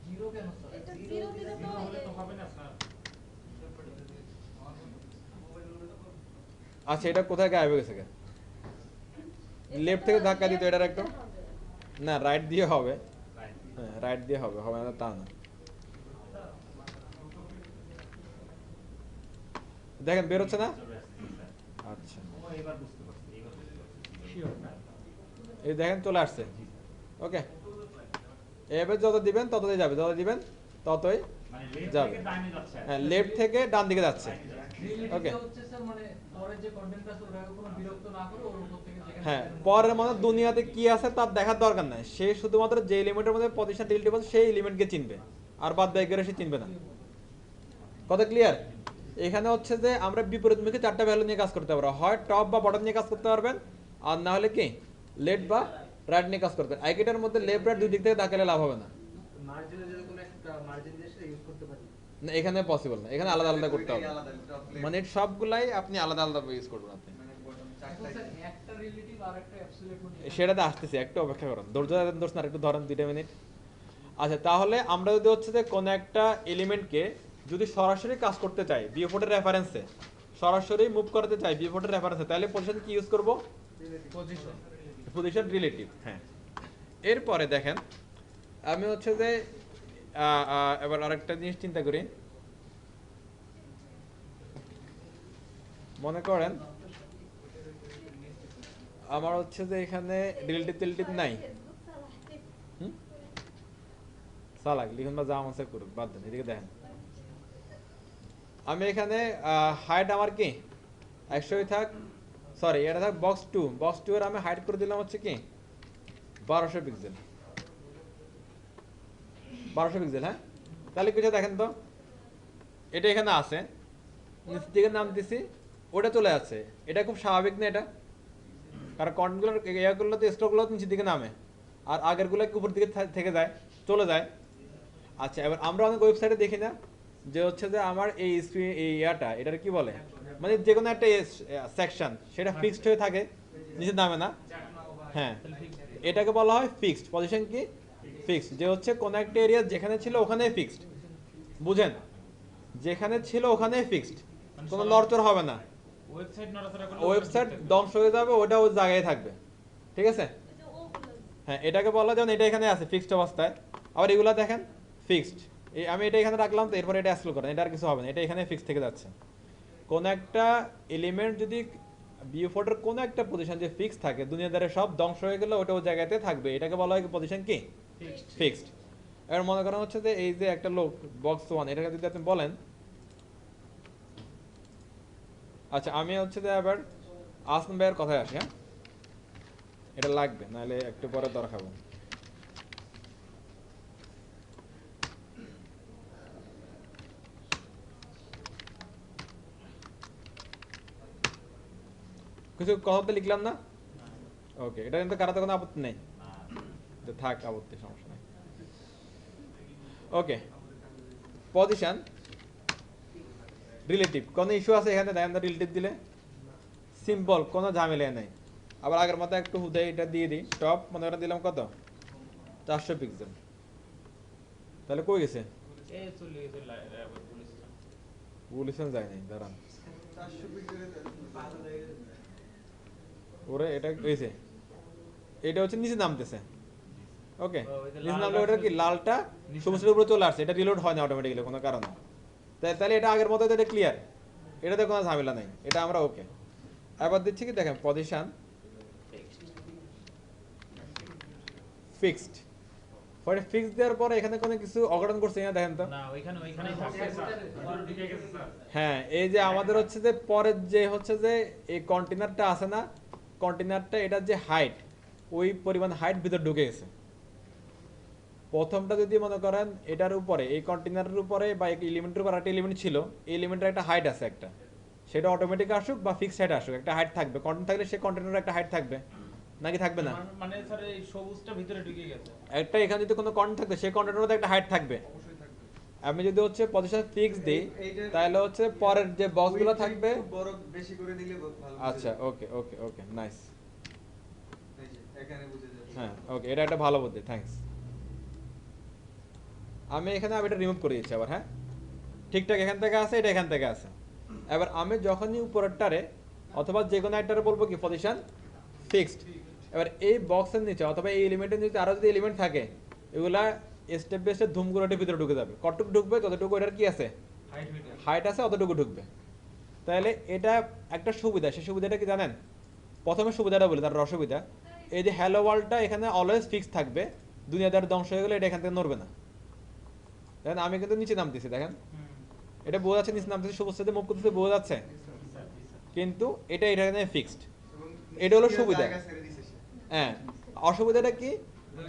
জিরো কেন স্যার? এটা জিরো দিলে তো হলে তো হবে না স্যার। আচ্ছা এটা কোথায় গায়েব হয়ে গেছে? লেফট থেকে ধাক্কা দিতে এটার একটু, না রাইট দিয়ে হবে, হ্যাঁ রাইট দিয়ে হবে, হবে না তা না। দেখেন বের হচ্ছে না? আচ্ছা ও এবার বুঝতে পারছি, এবার বুঝতে পারছি। শিওর না? এই দেখেন চলে আসছে। ওকে, এবার যত দিবেন ততই যাবে, যত দিবেন ততই মানে লেফট যাবে। থেকে ডানে যাচ্ছে। হ্যাঁ, লেফট থেকে ডান দিকে যাচ্ছে। রিলেটিভ ওকে। হচ্ছে স্যার মানে পরের যে কন্টেন্ট আছে ওটাকে কোনো বিরক্ত না করে ওর উপর থেকে যেখানে হ্যাঁ, পরের মানে দুনিয়াতে কি আছে তার দেখার দরকার নাই, সে শুধুমাত্র যে এলিমেন্টের মধ্যে পজিশন রিলেটিভ আছে সেই এলিমেন্টকে চিনবে, আর বাদ বাকি সে চিনবে না। কথা ক্লিয়ার? এখানে হচ্ছে যে আমরা বিপরীতমুখী 4টা ভ্যালু নিয়ে কাজ করতে পারবো, হয় টপ বা বটম নিয়ে কাজ করতে পারবেন, আর না হলে কি লেফট বা রাইট নিয়ে কাজ করবেন। আইকিটার মধ্যে লেফট রাইট দুই দিক থেকে তাকালে লাভ হবে না। মার্জিনে যদি কোনো একটা মার্জিন দিয়ে সেটা ইউজ করতে পারি। না, এখানে পসিবল না, এখানে আলাদা আলাদা করতে হবে, ওইটাই আলাদা, top left, মানে সবগুলাই আপনি আলাদা আলাদা ইউজ করবেন আপনি। মানে bottom এখন চারটাই। স্যার একটা রিলেটিভ আর একটা অ্যাবসলিউট মানে সেটাতে আসতেছি, একটু অপেক্ষা করুন, ধৈর্য ধরেন দোস্ত, না একটু ধরেন 2 মিনিট। আচ্ছা তাহলে আমরা যদি হচ্ছে যে কোনো একটা এলিমেন্টকে যদি সরাসরি কাজ করতে চাই B4 এর রেফারেন্সে, সরাসরি মুভ করতে চাই B4 এর রেফারেন্সে, তাহলে পজিশন কি ইউজ করব? পজিশন। Position relative. হ্যাঁ, এরপরে দেখেন আমি হচ্ছে যে এবার আরেকটা জিনিস চিন্তা করি। মনে করেন আমার হচ্ছে যে এখানে রিলেটিভ নাই, হুম সালাক লিখুন বা যা মনে করুক, বাদ দেন, এদিকে দেখেন আমি এখানে হাইট আমার কি 100 থাক, সরি এটা থাক বক্স 2 এর আমি হাইট করে দিলাম হচ্ছে কি 1200 পিক্সেল, 1200 পিক্সেল। হ্যাঁ, তাহলে কিছু দেখেন তো, এটা এখানে আছে, নিচ দিকে নাম দিছি, ওটা চলে আছে, এটা খুব স্বাভাবিক না এটা? কারণ কন্টগুলোর ইয়া করলে তো স্ট্রোকগুলো নিচের দিকে নামে, আর আগেরগুলো কি উপর দিকে থেকে যায়, চলে যায়। আচ্ছা, এবার আমরা অনেক ওয়েবসাইটে দেখি না যে হচ্ছে যে আমার এই স্ক্রিন এই ইয়াটা এটার কি বলে, মানে যে কোনো একটা সেকশন সেটা ফিক্সড হয়ে থাকে, নিচে নামে না। হ্যাঁ, এটাকে বলা হয় ফিক্সড পজিশন। কি ফিক্সড, যে হচ্ছে কোন একটা এরিয়া যেখানে ছিল ওখানেই ফিক্সড, বুঝেন, যেখানে ছিল ওখানেই ফিক্সড, কোনো নড়চড় হবে না। ওয়েবসাইট নড়াচড়া করলে ওয়েবসাইট ধ্বংস হয়ে যাবে, ওটা ওই জায়গায় থাকবে, ঠিক আছে। এই যে ওগুলো হ্যাঁ, এটাকে বলা যেমন এটা এখানে আছে ফিক্সড অবস্থায়, আবার এগুলো দেখেন ফিক্সড। এই আমি এটা এখানে রাখলাম, তো এরপরে এটা অ্যাসলো করেন, এটা আর কিছু হবে না, এটা এখানে ফিক্সড থেকে যাচ্ছে। কোন একটা এলিমেন্ট যদি বিউ4 কোন একটা পজিশন যে ফিক্সড থাকে, দুনিয়াদারে সব ধ্বংস হয়ে গেলে ওটা ওই জায়গাতে থাকবে, এটাকে বলা হয় পজিশন কি ফিক্সড। এবার মনে করা হচ্ছে যে এই যে একটা লোক বক্স 1, এটাকে যদি আপনি বলেন, আচ্ছা আমি হচ্ছে যে এবার আসলাম ভাইয়ের কথায় আসি। হ্যাঁ, এটা লাগবে, নাহলে একটু পরে দর খাবো। কিছু কথা তো লিখলাম না, ওকে, এটা কিন্তু কারো তো কোনো আপত্তি নেই, তো থাক, আপত্তি সমস্যা নেই। ওকে, পজিশন রিলেটিভ, কোনো ইস্যু আছে এখানে? দেখেন, রিলেটিভ দিলে সিম্পল, কোনো ঝামেলা নেই। আবার আগের মতো একটু হুদাই এটা দিয়ে দিই, টপ মনে করেন দিলাম কত, 400 পিক্সেল। তাহলে কই গেছে? এই চলে গেছে পুলিশটা। পুলিশন যায় নাই, দাঁড়ান, 400 পিক্সেলের ভালো লাগে। ওরে এটা হয়েছে, এটা হচ্ছে নিচে নামতেছে। ওকে, ওই যে নিচে লাল নামলে ওটা কি লালটা সবুজের উপরে চলে আসছে, এটা রিলোড হয় না অটোমেটিক্যালি কোনো কারণে। তাহলে এটা আগের মতো এটা ক্লিয়ার, এটাতে কোনো ঝামেলা নাই, এটা আমরা ওকে। এবার দিচ্ছি কি দেখেন, পজিশন ফিক্সড। পরে ফিক্স দেওয়ার পরে এখানে কোনো কিছু অঘটন করছে কিনা দেখেন তো। না, ওইখানেই থাকছে স্যার পুরো ঢুকে গেছে স্যার। হ্যাঁ, এই যে আমাদের হচ্ছে যে পরের যে হচ্ছে যে এই কন্টেনারটা আছে না, কন্টেনারটা এটার যে হাইট, ওই পরিমাণ হাইট ভিতর ঢুকে গেছে। প্রথমটা যদি মনে করেন এটার উপরে, এই কন্টেনারের উপরে বা এই এলিমেন্টের উপর একটা এলিমেন্ট ছিল, এই এলিমেন্টের একটা হাইট আছে একটা, সেটা অটোমেটিক আসুক বা ফিক্সড হাইট আসুক, একটা হাইট থাকবে। কন্টেনার থাকলে সেই কন্টেনারের একটা হাইট থাকবে, নাকি থাকবে না? মানে স্যার এই সবুজটা ভিতরে ঢুকে গেছে। একটা এখানে যদি কোনো কন্টেনার থাকবে, সেই কন্টেনারের মধ্যে একটা হাইট থাকবে। অবশ্যই থাকবে। আমি যদি হচ্ছে পজিশন ফিক্স দিই, এইটার- তাহলে হচ্ছে পরের যে বক্সগুলো থাকবে। একটু বড় বেশি করে দিলে ভালো। আচ্ছা, ওকে ওকে ওকে, নাইস। এই যে এখানে বুঝে যাবে। হ্যাঁ, ওকে, এটা একটা ভালো বুদ্ধি, থ্যাঙ্কস। আমি এটা রিমুভ করে দিচ্ছি আবার। হ্যাঁ, ঠিকঠাক এখান থেকে আছে, এটা এখান থেকে আছে। এবার আমি যখনই উপরেরটারে অথবা যে কোনো একটারে বলবো কি পজিশন ফিক্সড, এবার এই বক্সের নিচে অথবা এই এলিমেন্টের নিচে আরো যদি এলিমেন্ট থাকে, এগুলা স্টেপ বাই স্টেপ ধুম করে ভিতরে ঢুকে যাবে। কতটুকু ঢুকবে, ততটুকু এটার কি আছে, হাইট হইতে হাইট আছে, অতটুকু ঢুকবে। তাহলে এটা একটা সুবিধা, সেই সুবিধাটা কি জানেন? প্রথমে সুবিধাটা বলি, তার অসুবিধা এই যে হ্যালো ওয়ার্ল্ডটা এখানে অলওয়েজ ফিক্স থাকবে, দুনিয়াদার ধ্বংস হয়ে গেলে এটা এখান থেকে নড়বে না। দেখেন আমি কিন্তু নিচে নামতেছি, দেখেন এটা বোঝা যাচ্ছে নিচে নামতেছি, সবুজ সাথে মুভ করতেছে, বোঝা যাচ্ছে, কিন্তু এটা এখানে ফিক্সড। এবং এটা হলো সুবিধা। জায়গা ছেড়ে দিছে সে। হ্যাঁ, অসুবিধাটা কি,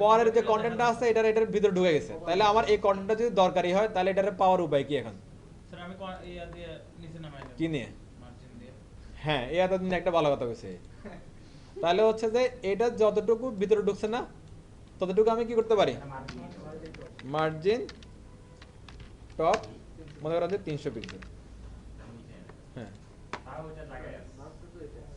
পরের যে কন্টেন্টটা আছে এটার ভিতরে ঢুকে গেছে। তাহলে আমার এই কন্টেন্টটা যদি দরকারি হয়, তাহলে এটার পাওয়ার উপায় কি এখন? স্যার আমি ইয়া দিয়ে নিচে নামাই দেব। কি নিয়ে? মার্জিন দিয়ে। হ্যাঁ, এই এতদিন একটা ভালো কথা হয়েছে। তাহলে হচ্ছে যে এটা যতটুকু ভিতরে ঢুকছে না, ততটুকু আমি কি করতে পারি, মার্জিন টপ মনে করেন যে 300 পিক্সেল। হ্যাঁ, তাও ওটা লাগাই আছে।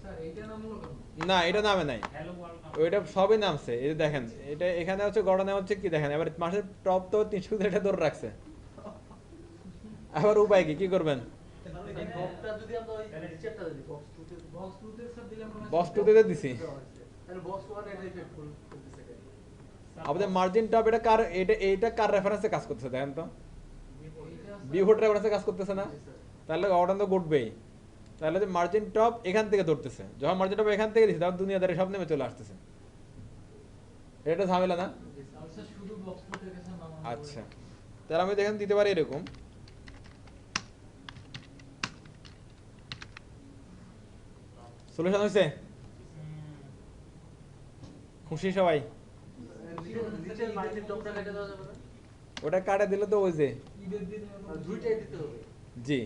স্যার এইটা নামলো কেন? না এটা নামে নাই, হ্যালো ওয়ার্ল্ড ওইটা সবই নামছে। এই যে দেখেন, এটা এখানে হচ্ছে ঘটনা হচ্ছে কি দেখেন, এবার মাসের টপ তো 300 পিক্সেল এটা ধরে রাখছে। আবার উপায় কি, কি করবেন? এই বক্সটা যদি আমরা ওই নিচেরটা দিই বক্স 2 তে বক্স 2 তে স্যার দিলে আমরা বক্স 2 তে দিছি, তাহলে বক্স 1 এর ইফেক্ট করতেছে কেন? আমাদের মার্জিন টপ এটা কার, এইটা কার রেফারেন্সে কাজ করতেছে দেখেন তো, এইটা বিভোট রেফারেন্সে কাজ করতেছে না? তাহলে ঘটনা তো ঘটবেই। তাহলে যে মার্জিন টপ এখান থেকে ধরতেছে, যখন মার্জিন টপ এখান থেকে দিচ্ছে, তখন দুনিয়াদারি সব নেমে চলে আসতেছে। এটা ঝামেলা না? স্যার শুধু বক্স 2 থেকে স্যার নামানো। আচ্ছা, তাহলে আমি দেখেন দিতে পারি এরকম, সলিউশন হয়েছে? খুশি সবাই? নিচের মার্জিন টপটা কেটে দেওয়া যাবে না? ওটা কাটে দিলে তো ওই যে, ঈদের দিনে আর দুইটাই দিতে হবে। জি,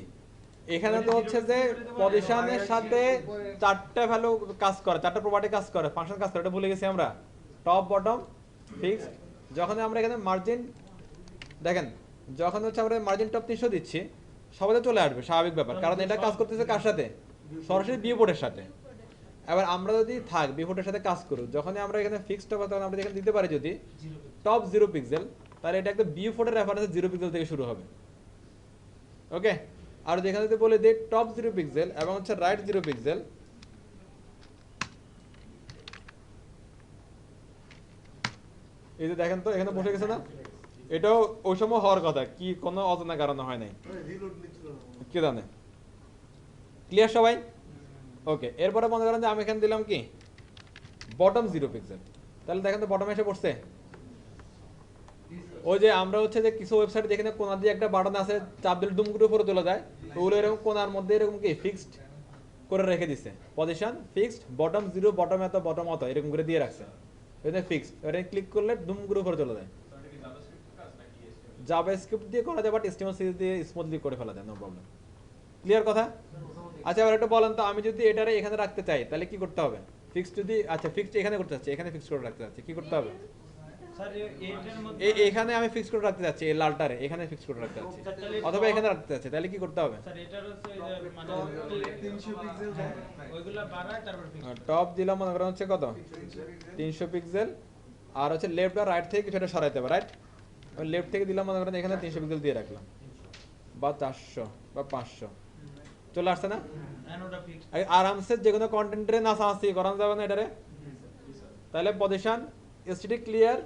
এখানে তো হচ্ছে যে পজিশনের সাথে 4টা ভ্যালু কাজ করে, 4টা প্রপার্টি কাজ করে, ফাংশন কাজ করে, এটা ভুলে গেছি আমরা। Top, bottom, fixed. যখন আমরা এখানে মার্জিন দেখেন, যখন হচ্ছে আমরা মার্জিন টপ 300 দিচ্ছি, সবাই চলে আসবে, স্বাভাবিক ব্যাপার, কারণ এটা কাজ করতেছে কার সাথে, সরাসরি বিউপোর্টের সাথে। এবার আমরা যদি থাক বিউপোর্টের সাথে কাজ করুক, যখনই আমরা এখানে ফিক্সড টপ, তখন আমরা এখানে দিতে পারি যদি টপ 0 পিক্সেল, তাহলে এটা একটা বিউপোর্টের রেফারেন্স 0 পিক্সেল থেকে শুরু হবে। ওকে, আর যেখানে যদি বলে দিই টপ 0 পিক্সেল এবং হচ্ছে রাইট 0 পিক্সেল, এই যে দেখেন তো এখানে বসে গেছে না, এটাও ওই সময় হওয়ার কথা, কি কোনো অজানা কারণে হয় নাই, কে জানে। ক্লিয়ার সবাই? ওকে, এরপরে মনে করেন যে আমি এখানে দিলাম কি বটম 0 পিক্সেল, তাহলে দেখেন তো বটমে এসে পড়ছে। ওই যে আমরা হচ্ছে যে কিছু ওয়েবসাইট যেখানে কোনা দিয়ে একটা বাটন আছে, চাপ দিলে ডুম করে উপরে চলে যায়, ওগুলো এরকম কোনার মধ্যে এরকম কি ফিক্সড করে রেখে দিচ্ছে, পজিশন ফিক্সড, বটম 0, বটম এত, বটম অত এরকম করে দিয়ে রাখছে, এটা ফিক্সড। এখানে ক্লিক করলে ডুম করে উপরে চলে যায়। জাভাস্ক্রিপ্ট দিয়ে করা যায়, বাট HTML দিয়ে স্মুথলি করে ফেলা যায়, নো প্রবলেম। ক্লিয়ার কথা? আচ্ছা, এবার একটু বলেন তো, আমি যদি এটারে এখানে রাখতে চাই তাহলে কি করতে হবে? ফিক্সড যদি, আচ্ছা ফিক্সড এখানে করতে চাচ্ছি, এখানে ফিক্স করে রাখতে চাচ্ছি, কি করতে হবে? স্যার এইটার মধ্যে এখানে আমি ফিক্স করে রাখতে যাচ্ছি, এই লালটারে এখানে ফিক্স করে রাখতে যাচ্ছি, অথবা এখানে রাখতে যাচ্ছি, তাহলে কি করতে হবে? স্যার এটার হচ্ছে ওই যে মানে 300 পিক্সেল ওইগুলা বাড়ায় তারপর ফিক্স। টপ দিলাম মনে করেন হচ্ছে কত 300 পিক্সেল, আর হচ্ছে লেফট আর রাইট থেকে কিছুটা সরাইতে হবে, রাইট? লেফট থেকে দিলাম মনে করেন এখানে 300 পিক্সেল দিয়ে রাখলাম, বা 400 বা 500, চলে আসছে না? এন্ড ওটা ফিক্স। আরামসে যে কোনো কন্টেন্টে নাচানাচি করানো যাবে না এটারে? তাহলে position aesthetic clear,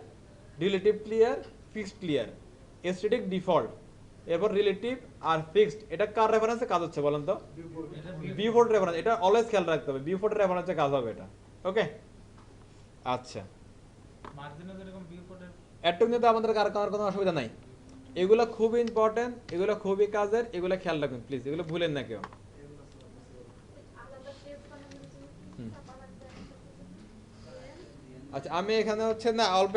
relative clear, fixed clear, aesthetic default, এরপর রিলেটিভ আর ফিক্সড, এটা কার রেফারেন্সে কাজ হচ্ছে বলেন তো? বিউপোর্ট রেফারেন্স, এটা অলওয়েজ খেয়াল রাখতে হবে, বিউপোর্ট রেফারেন্সে কাজ হবে এটা। ওকে, আচ্ছা, মার্জিনে যেরকম ভিউপোর্টের একটু কিন্তু আমাদের কার কোনো অসুবিধা নাই, এগুলো খুবই ইম্পর্টেন্ট, এগুলো খুবই কাজের, এগুলো খেয়াল রাখবেন প্লিজ, এগুলো ভুলেন না কেউ। আলাদা টেপ বানানোর জন্য চাপা লাগবে আচ্ছা, আমি এখানে হচ্ছে না অল্প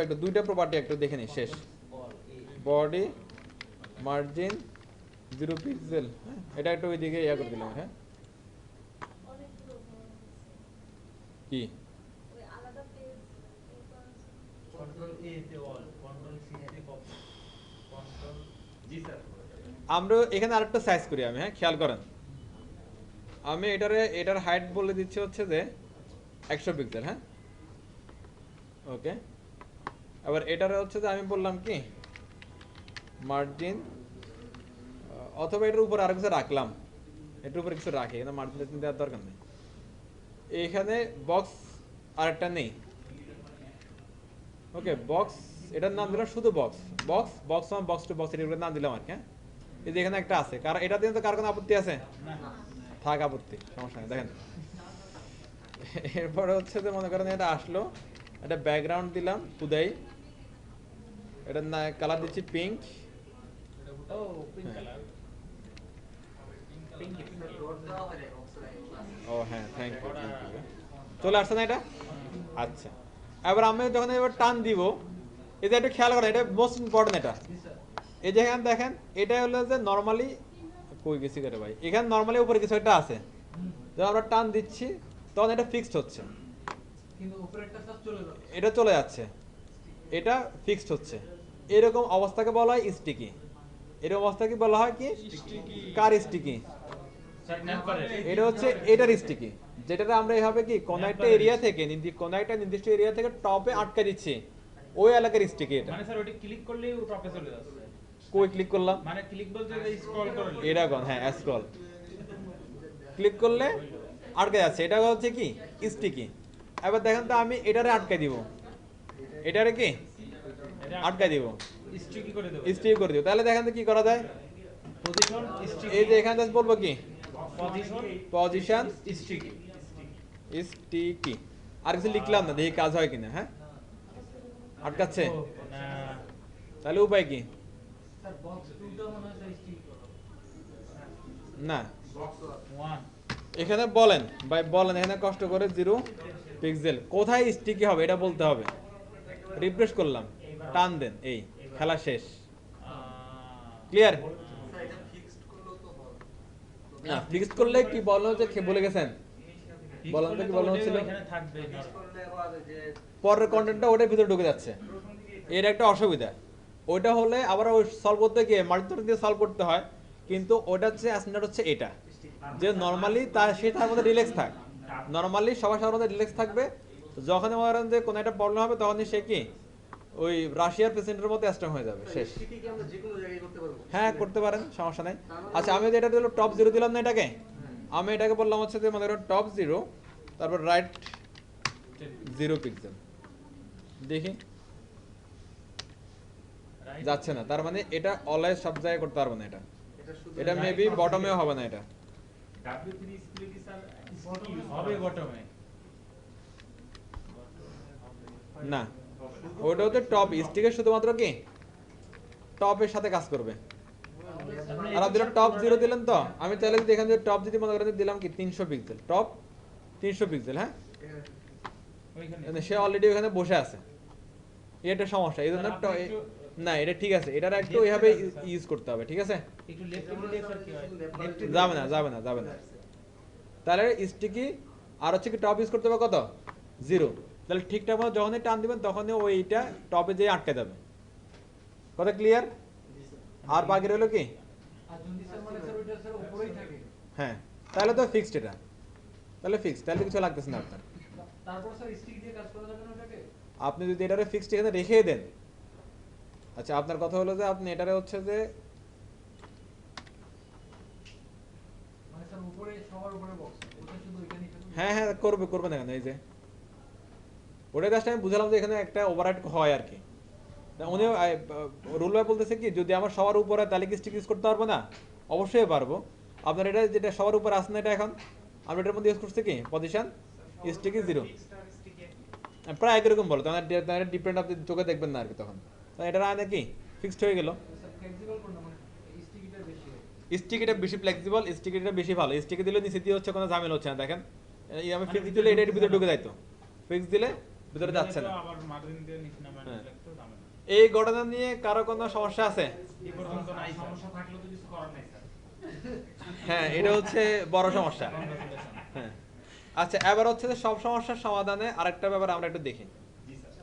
একটু দুইটা প্রপার্টি একটু দেখে নিই, শেষ। বডি মার্জিন 0 পিক্সেল, এটা একটু ওইদিকে ইয়া করে দিলাম। হ্যাঁ, অনেকগুলো কি ওই আলাদা পেজ কন্ট্রোল এ তে অল, কন্ট্রোল সি তে কপি, কন্ট্রোল জি স্যার। আমরা এখানে আরেকটা সাইজ করি আমি, হ্যাঁ খেয়াল করেন, আমি এটার হাইট বলে দিচ্ছি হচ্ছে যে 100 পিক্সেল। হ্যাঁ, ওকে, আবার এটারে হচ্ছে যে আমি বললাম কি মার্জিন, অথবা এটার উপরে আরো কিছু রাখলাম, এটার উপরে কিছু রাখি, এখানে মার্জিন দেওয়ার দরকার নেই। এখানে বক্স আরেকটা নেই, ওকে, বক্স এটার নাম দিলাম শুধু বক্স, বক্স টু বক্স, এটার নাম দিলাম আর কি। হ্যাঁ, এই যে এখানে একটা আছে, কারণ এটাতে তো কার কোনো আপত্তি আছে? থাক, আপত্তি সমস্যা নেই। দেখেন, এরপরে হচ্ছে যে মনে করেন এটা আসলো, একটা ব্যাকগ্রাউন্ড দিলাম খুদাই, এটার না কালার দিচ্ছি পিঙ্ক। ও পিঙ্ক কালার, পিঙ্ক ও হ্যাঁ, থ্যাংক ইউ। চলে আসছে না এটা? আচ্ছা, এবার আমি যখন এবার টান দিব, এই যে একটু খেয়াল করেন, এটা মোস্ট ইম্পর্টেন্ট। এটা এই যে এখানে দেখেন, এটা হলো যে নর্মালি কই গেছি করে ভাই, এখানে নর্মালি উপরে কিছু একটা আছে, যখন আমরা টান দিচ্ছি তখন এটা ফিক্সড হচ্ছে, কিন্তু উপরেরটা সব চলে যাবে। এটা চলে যাচ্ছে, এটা ফিক্সড হচ্ছে। এরকম অবস্থাকে বলা হয় স্টিকি। এরকম অবস্থাকে বলা হয় কি? কার স্টিকি? স্যার নেটবারে এটা হচ্ছে এটার স্টিকি, যেটাতে আমরা এইভাবে কি কোনো একটা এরিয়া থেকে কোনো একটা নির্দিষ্ট এরিয়া থেকে টপে আটকে দিচ্ছি, ওই এলাকার স্টিকি এটা। মানে স্যার ওটা ক্লিক করলেই ও টপে চলে যাচ্ছে। কই ক্লিক করলাম? মানে ক্লিক বলতে স্ক্রল করলে এরকম, হ্যাঁ স্ক্রল ক্লিক করলে আটকে যাচ্ছে, এটা হচ্ছে কি স্টিকি। এবার দেখেন তো আমি এটারে আটকে দিব, এটারে কি আটকে দিব, স্টিকি করে দেব, স্টিকি করে দিব। তাহলে দেখেন তো কি করা যায়, পজিশন স্টিকি, এই যে এখানে বলবো কি পজিশন পজিশন স্টিকি, স্টিকি, আর কিছু লিখলাম না, দেখি কাজ হয় কিনা। হ্যাঁ, আটকাচ্ছে, না তাহলে উপায় কি? স্যার বক্স টুটা মনে হয় স্টিক করো না, 1 এখানে বলেন ভাই, বলেন এখানে কষ্ট করে 0 পিক্সেল কোথায় স্টিকি হবে এটা বলতে হবে। রিফ্রেশ করলাম, টান দেন, এই খেলা শেষ। ক্লিয়ার? না, ফিক্সড করলে কি বললো যে বলে গেছেন, বলেন তো কি বলনো ছিল? এখানে থাকবে না। Fix করলে আবার যে পরের কন্টেন্টটা ওটার ভিতরে ঢুকে যাচ্ছে, এর একটা অসুবিধা। ওইটা হলে আবার ওই সলভ করতে গিয়ে মাল্টিপ্লাই দিয়ে সলভ করতে হয়, কিন্তু ওটা হচ্ছে অ্যাসিগনেটর হচ্ছে এটা, যে নর্মালি তার মধ্যে রিল্যাক্স থাক, নর্মালি সবার মধ্যে রিল্যাক্স থাকবে। যখন মনে যে কোনো একটা প্রবলেম হবে তখনই সে কি ওই রাশিয়ার প্রেসিডেন্টের মতো স্ট্রং হয়ে যাবে, শেষ। সিটি কি আমরা যে কোনো জায়গায় করতে পারবো? হ্যাঁ করতে পারেন, সমস্যা নাই। আচ্ছা আমি যদি এটা দিলাম টপ 0 দিলাম না এটাকে, আমি এটাকে বললাম হচ্ছে যে মনে করেন টপ 0 তারপর রাইট 0 পিক্সেল, দেখি যাচ্ছে না। তার মানে এটা অলওয়েজ সব জায়গায় করতে পারবো না, এটা এটা শুধু এটা মেবি বটমেও হবে না, এটা W3 স্প্লিট স্যার হবে বটমে। না, ওটা হচ্ছে টপ স্টিকের শুধুমাত্র কি টপের সাথে কাজ করবে। আর আপনি টপ 0 দিলেন তো, আমি তাহলে যদি এখানে টপ যদি মনে করেন দিলাম কি 300 পিক্সেল, টপ 300 পিক্সেল, হ্যাঁ ওইখানে সে অলরেডি ওখানে বসে আছে, এটা সমস্যা। এই জন্য না এটা ঠিক আছে, এটার একটু এইভাবে ইউজ করতে হবে, ঠিক আছে? একটু লেফটে দিলে স্যার কি হয়? যাবে না যাবে না যাবে না। তাহলে স্টিকি আর হচ্ছে কি টপ ইউজ করতে হবে কত 0, তাহলে ঠিকঠাক মতো যখনই টান দিবেন তখনই ওইটা টপে যেয়ে আটকে যাবে। কথা ক্লিয়ার? আর বাকি রইলো কি? আর যদি স্যার মানে স্যার ওইটা স্যার উপরেই থাকে, হ্যাঁ তাহলে তো ফিক্সড, এটা তাহলে ফিক্সড, তাহলে কিছু লাগতেছে না আপনার। তারপর স্যার স্টিক দিয়ে কাজ করা যাবে না ওটাকে? আপনি যদি এটারে ফিক্সড এখানে রেখে দেন, আচ্ছা আপনার কথা হলো যে আপনি এটারে হচ্ছে যে মানে স্যার উপরে সবার উপরে বক্স, ওটা শুধু ওইখানেই থাকবে। হ্যাঁ হ্যাঁ করবে না কেন, এই যে ওটা জাস্ট আমি বুঝালাম যে এখানে একটা ওভাররাইড হয় আর কি। উনি রুল ভাই বলতেছে কি যদি আমার সবার উপরে তাহলে কি স্টিক ইউজ করতে পারবো না? অবশ্যই পারবো। আপনার এটা যেটা সবার উপরে আসে না, এটা এখন আমি এটার মধ্যে ইউজ করছি কি পজিশন স্টিকি 0, প্রায় একরকম বলো, তখন ডিফারেন্ট আপনি চোখে দেখবেন না আর কি, তখন এটা আয় নাকি ফিক্সড হয়ে গেল। স্যার ফ্লেক্সিবল কোনটা মানে স্টিকিটা বেশি হয়? স্টিকিটা বেশি ফ্লেক্সিবল, স্টিকিটা বেশি ভালো। স্টিকি দিলে নিচে দিয়ে হচ্ছে কোনো ঝামেলা হচ্ছে না, দেখেন এই আমি ফিক্স দিলে এটা এর ভিতরে ঢুকে যাইতো, ফিক্স দিলে ভিতরে যাচ্ছে না। আবার মার্জিন দিয়ে নিচ নামা হ্যাঁ। লাগতো দামে না। এই ঘটনা নিয়ে কারো কোনো সমস্যা আছে? এই পর্যন্ত নাই স্যার। সমস্যা থাকলেও তো কিছু করার নাই স্যার। হ্যাঁ এটা হচ্ছে বড় সমস্যা। Congratulations। হ্যাঁ আচ্ছা এবার হচ্ছে যে সব সমস্যার সমাধানে আরেকটা ব্যাপার আমরা একটু দেখি। জি স্যার।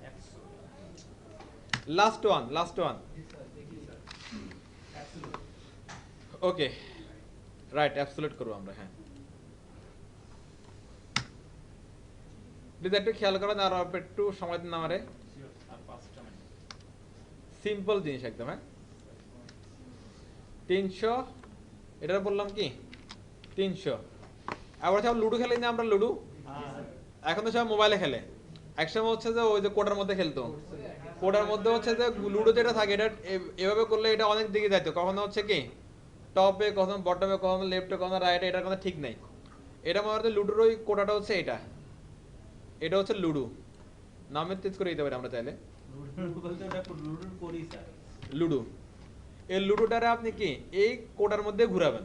লাস্ট ওয়ান জি স্যার দেখি sir. Absolute. Okay right absolute করবো আমরা। হ্যাঁ প্লিজ একটু খেয়াল করেন, আর অল্প একটু সময় দিন আমারে। Sure, আর 5টা মিনিট। সিম্পল জিনিস একদম। হ্যাঁ 300 এটা বললাম কি 300। আবার সব লুডো খেলি না আমরা, লুডো এখন তো সব মোবাইলে খেলে, একসময় হচ্ছে যে ওই যে কোটার মধ্যে খেলতো, কোটার মধ্যে হচ্ছে যে লুডো যেটা থাকে এটা এভাবে করলে এটা অনেক দিকে যাইতো, কখনো হচ্ছে কি টপে, কখনো বটমে, কখনো লেফটে, কখনো রাইটে, এটার কোনো ঠিক নাই। এটা মনে হয় লুডোর ওই কোটাটা হচ্ছে এটা হচ্ছে লুডো, নামের তেজ করে দিতে পারি আমরা চাইলে লুডো বলতে ওটা লুডোর করি স্যার। লুডো। এই লুডোটারে আপনি কি এই কোটার মধ্যে ঘুরাবেন,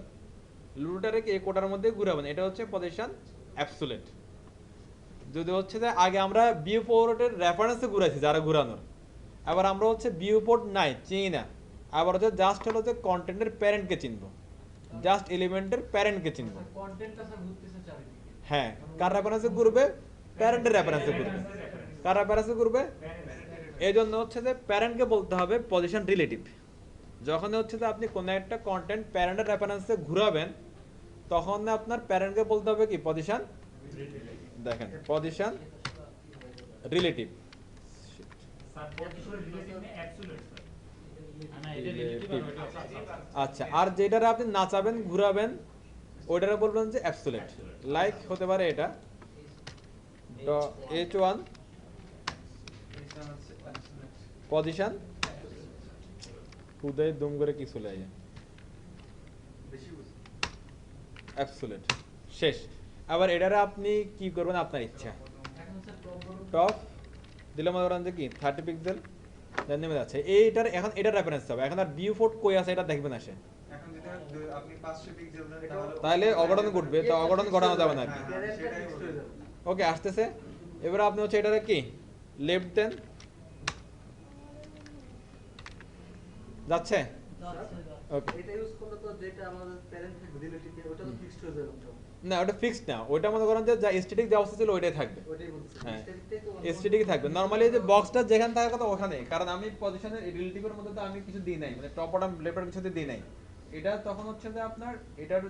লুডোটারে কি এই কোটার মধ্যে ঘুরাবেন, এটা হচ্ছে পজিশন অ্যাবসোলিউট। যদি হচ্ছে যে আগে আমরা ভিউ পোর্টের রেফারেন্সে ঘুরাইছি যারা ঘুরানোর, আবার আমরা হচ্ছে ভিউ পোর্ট নাই চিনি না, আবার হচ্ছে জাস্ট হলো যে কন্টেন্টের প্যারেন্টকে চিনবো, জাস্ট এলিমেন্টের প্যারেন্টকে চিনবো। স্যার কন্টেন্টটা স্যার ঘুরতেছে চারিদিকে। হ্যাঁ কার রেফারেন্সে ঘুরবে? প্যারেন্টের রেফারেন্সে ঘুরবে। কার রেফারেন্সে ঘুরবে? এই জন্য হচ্ছে যে প্যারেন্টকে বলতে হবে পজিশন রিলেটিভ। যখন হচ্ছে যে আপনি কোনো একটা কন্টেন্ট প্যারেন্টের রেফারেন্সে ঘুরাবেন, তখন আপনার প্যারেন্টকে বলতে হবে কি পজিশন, দেখেন position relative. Sir position relative না অ্যাবসলিউট স্যার। না এটা রিলেটিভ আর ওইটা opposite। আচ্ছা আর যেটারে আপনি নাচাবেন ঘুরাবেন ওইটারে বলবেন যে অ্যাবসোলিউট। লাইক হতে পারে এটা H1 পজিশন উদয় দুম করে কি চলে যায় বেশি বুঝি। অ্যাবসোলিউট, শেষ। আবার এটারে আপনি কি করবেন আপনার ইচ্ছা। এখন স্যার টপ বড় টপ দিলে মনে করেন যে কি 30 পিক্সেল দেন নেমে যাচ্ছে, এইটার এখন এটার রেফারেন্স হবে। এখন আর ভিউ পোর্ট কই আছে এটা দেখবেন আসে, এখন যদি আপনি 500 পিক্সেল দেন তাহলে অঘটন ঘটবে, তো অঘটন ঘটানো যাবে না আর কি। হ্যাঁ, সেটাই বলবো। ওকে আসতেছে। এবারে আপনি হচ্ছে এটারে কি লেফট দেন, যাচ্ছে ওকে এটা ইউজ করলে তো যেটা আমাদের প্যারেন্ট রিলেটিভ ওটা তো ফিক্সড হয়ে যাবে মোটামুটি। না ওটা ফিক্সড না, ওইটা মনে করেন যে যা এসটিটিক যে অবস্থা ছিল ওইটাই থাকবে। ওইটাই বলতেছি হ্যাঁ স্ট্যাটিকটাই তো এসটিটিক থাকবে নরমালি, যে বক্সটা যেখানে থাকার কথা ওখানে, কারণ আমি পজিশনের রিলেটিভের মধ্যে তো আমি কিছু দিই নাই, মানে টপ বটম লেফট কিছুতে দিই নাই। এটা তখন হচ্ছে যে আপনার এটার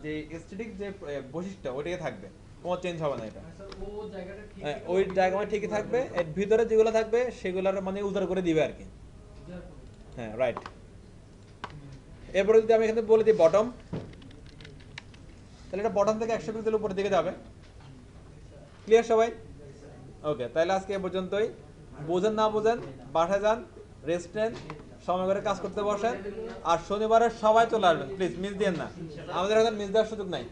যে এসটিটিক যে বৈশিষ্ট্য ওইটাই থাকবে, কোনো চেঞ্জ হবে না এটা। স্যার ও জায়গাটা ঠিক হ্যাঁ, ওই জায়গাটা ঠিকই থাকবে, এর ভিতরে যেগুলো থাকবে সেগুলোর মানে উজাড় করে দিবে আর কি। হ্যাঁ রাইট। এরপরে যদি আমি এখানে বলে দিই বটম, তাহলে এটা বটম থেকে 100 পিক্সেল উপরের দিকে যাবে। ক্লিয়ার সবাই? ওকে, তাহলে আজকে এ পর্যন্তই। বোঝেন না বোঝেন বাসায় যান, রেস্ট নেন, সময় করে কাজ করতে বসেন, আর শনিবারে সবাই চলে আসবেন, প্লিজ মিস দিয়েন না, আমাদের এখন মিস দেওয়ার সুযোগ নাই।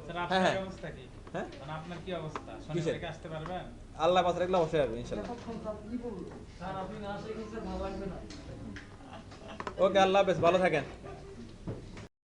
স্যার হ্যাঁ, হ্যাঁ। আপনার অবস্থা কি? হ্যাঁ মানে আপনার কি অবস্থা? কিসের? শনিবার থেকে আসতে পারবেন? আল্লাহ পাশে রাখলে অবশ্যই আসবে ইনশাল্লাহ। স্যার আপনি না আসলে কি স্যার ভালো লাগবে না? ওকে, আল্লাহ হাফেজ, ভালো থাকেন।